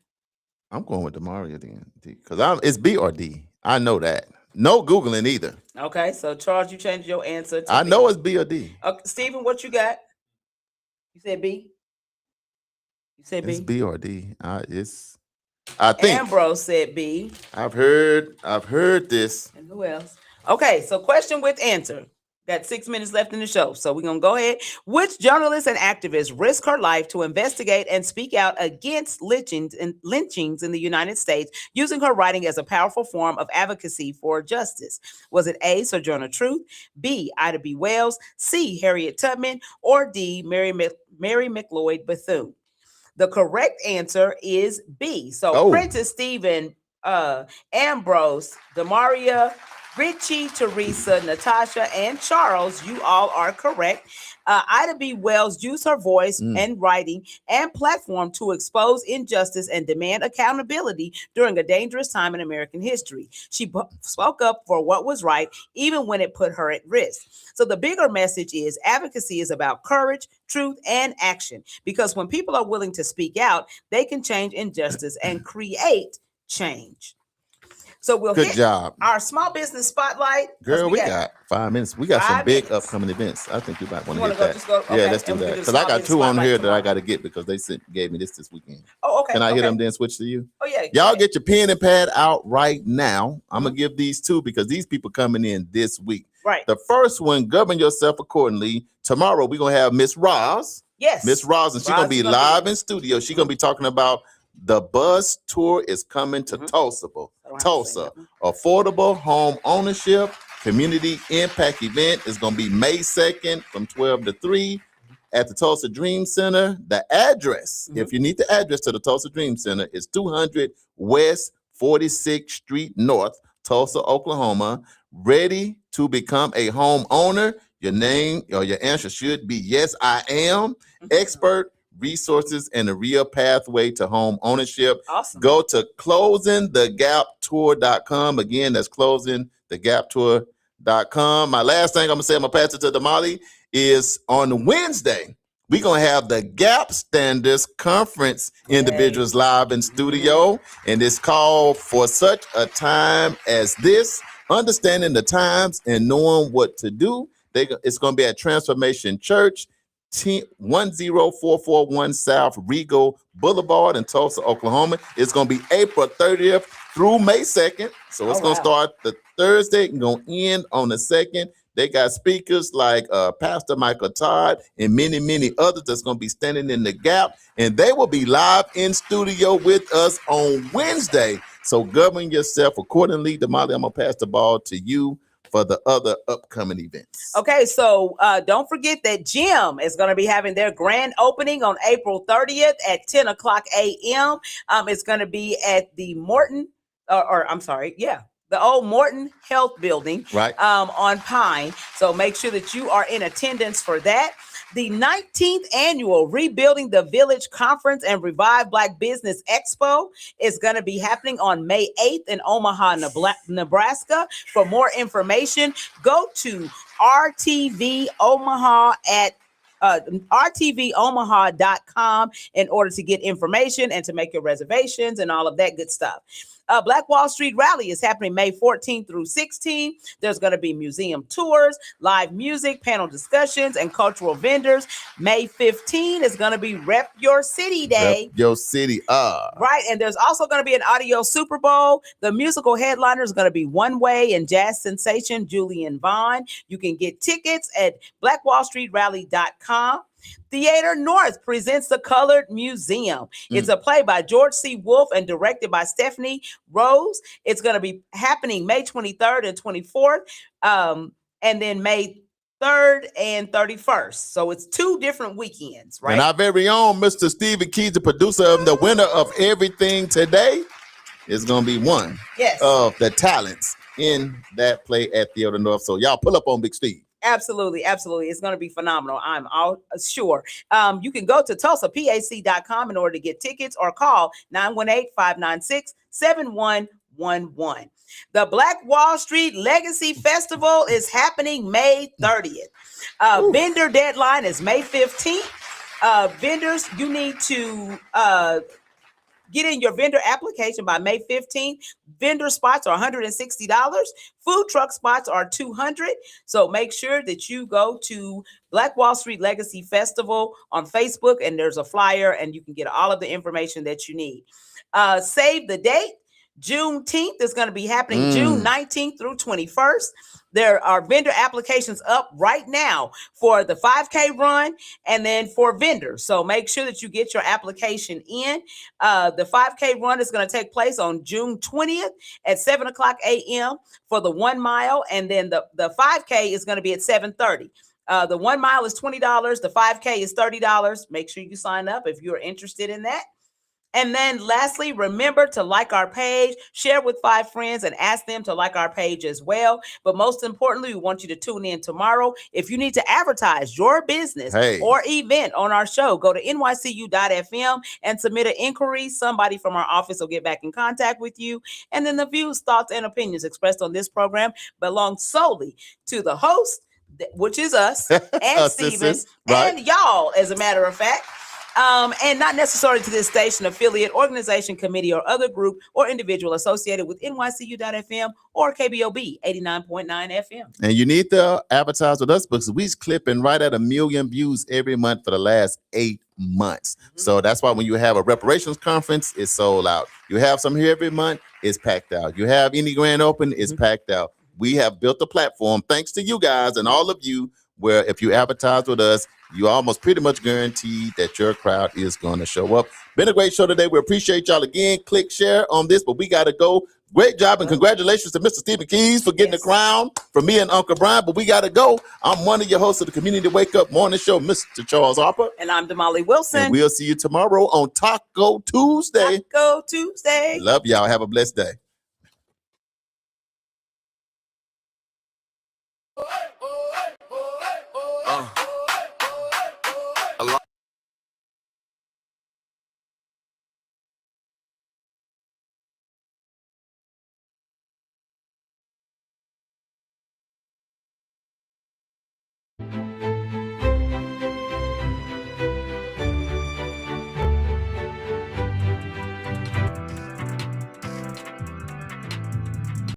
I'm going with Demaria then. Because it's B or D. I know that. No Googling either. Okay, so Charles, you changed your answer to I B. know it's B or D. Okay, Stephen, what you got? You said B? You said B? It's B or D. I think Ambrose said B. I've heard this. And who else? Okay, so question with answer. Got 6 minutes left in the show, so we're going to go ahead. Which journalist and activist risked her life to investigate and speak out against lynchings in the United States using her writing as a powerful form of advocacy for justice? Was it A, Sojourner Truth, B, Ida B. Wells, C, Harriet Tubman, or D, Mary McLeod Bethune? The correct answer is B. So Prentice, Stephen, Ambrose, Demaria, Richie, Teresa, Natasha, and Charles, you all are correct. Ida B. Wells used her voice and writing and platform to expose injustice and demand accountability during a dangerous time in American history. She spoke up for what was right, even when it put her at risk. So the bigger message is advocacy is about courage, truth, and action. Because when people are willing to speak out, they can change injustice and create change. So we'll Good job. Our small business spotlight. Girl, we got 5 minutes. We got some big upcoming events. I think you might want to hit that. Yeah, let's do that. Because I got 2 on here that I got to get because they gave me this weekend. Oh, okay. Can I hit them then switch to you? Oh, yeah. Y'all get your pen and pad out right now. I'm going to give these 2 because these people coming in this week. Right. The first one, govern yourself accordingly. Tomorrow, we're going to have Miss Roz. Yes. Miss Roz, and she's going to be live in studio. She's going to be talking about the bus tour is coming to Tulsa. Affordable home ownership community impact event is going to be May 2nd from 12 to 3 at the Tulsa Dream Center. The address, if you need the address to the Tulsa Dream Center, is 200 West 46th Street North, Tulsa, Oklahoma. Ready to become a home owner? Your name or your answer should be yes, I am. Expert resources and a real pathway to home ownership. Awesome. Go to closingthegaptour.com. Again, that's closingthegaptour.com. My last thing I'm going to say, I'm going to pass it to Damali, is on Wednesday, we're going to have the Gap Standards Conference individuals live in studio. And it's called For Such a Time as This, Understanding the Times and Knowing What to Do. It's going to be at Transformation Church, 10441 South Regal Boulevard in Tulsa, Oklahoma. It's going to be April 30th through May 2nd. So it's going to start the Thursday and going to end on the 2nd. They got speakers like Pastor Michael Todd and many, many others that's going to be standing in the gap. And they will be live in studio with us on Wednesday. So govern yourself accordingly. Damali, I'm going to pass the ball to you for the other upcoming events. Okay, so don't forget that Gym is going to be having their grand opening on April 30th at 10 o'clock a.m. It's going to be at the Morton, the old Morton Health Building, right, on Pine. So make sure that you are in attendance for that. The 19th annual Rebuilding the Village Conference and Revive Black Business Expo is going to be happening on May 8th in Omaha, Nebraska. For more information, go to RTV Omaha at rtvomaha.com in order to get information and to make your reservations and all of that good stuff. Black Wall Street Rally is happening May 14th through 16th. There's going to be museum tours, live music, panel discussions, and cultural vendors. May 15th is going to be Rep Your City Day. Rep Your City. Right, and there's also going to be an audio Super Bowl. The musical headliner is going to be One Way and jazz sensation Julian Vaughn. You can get tickets at blackwallstreetrally.com. Theater North presents The Colored Museum. It's a play by George C. Wolfe and directed by Stephanie Rose. It's going to be happening May 23rd and 24th, and then May 3rd and 31st. So it's 2 different weekends, right? And our very own Mr. Stephen Keys, the producer of the winner of everything today, is going to be one of the talents in that play at Theater North. So y'all pull up on Big Steve. Absolutely. It's going to be phenomenal. I'm all sure. You can go to TulsaPAC.com in order to get tickets or call 918-596-7111. The Black Wall Street Legacy Festival is happening May 30th. Vendor deadline is May 15th. Vendors, you need to get in your vendor application by May 15th. Vendor spots are $160. Food truck spots are $200. So make sure that you go to Black Wall Street Legacy Festival on Facebook, and there's a flyer, and you can get all of the information that you need. Save the date. Juneteenth is going to be happening June 19th through 21st. There are vendor applications up right now for the 5K run and then for vendors. So make sure that you get your application in. The 5K run is going to take place on June 20th at 7 o'clock a.m. for the 1 mile. And then the 5K is going to be at 7:30. The 1 mile is $20. The 5K is $30. Make sure you sign up if you're interested in that. And then lastly, remember to like our page, share with 5 friends, and ask them to like our page as well. But most importantly, we want you to tune in tomorrow. If you need to advertise your business or event on our show, go to nycu.fm and submit an inquiry. Somebody from our office will get back in contact with you. And then the views, thoughts, and opinions expressed on this program belong solely to the host, which is us, and Stephen, and y'all, as a matter of fact. And not necessarily to this station, affiliate, organization, committee, or other group or individual associated with NYCU.FM or KBOB 89.9 FM. And you need to advertise with us because we're clipping right at 1 million views every month for the last 8 months. So that's why when you have a reparations conference, it's sold out. You have some here every month, it's packed out. You have any grand open, it's packed out. We have built a platform, thanks to you guys and all of you, where if you advertise with us, you almost pretty much guaranteed that your crowd is going to show up. Been a great show today. We appreciate y'all again. Click share on this, but we got to go. Great job and congratulations to Mr. Stephen Keys for getting the crown from me and Uncle Brian, but we got to go. I'm one of your hosts of the Community Wake Up Morning Show, Mr. Charles Harper. And I'm Damali Wilson. And we'll see you tomorrow on Taco Tuesday. Taco Tuesday. Love y'all. Have a blessed day.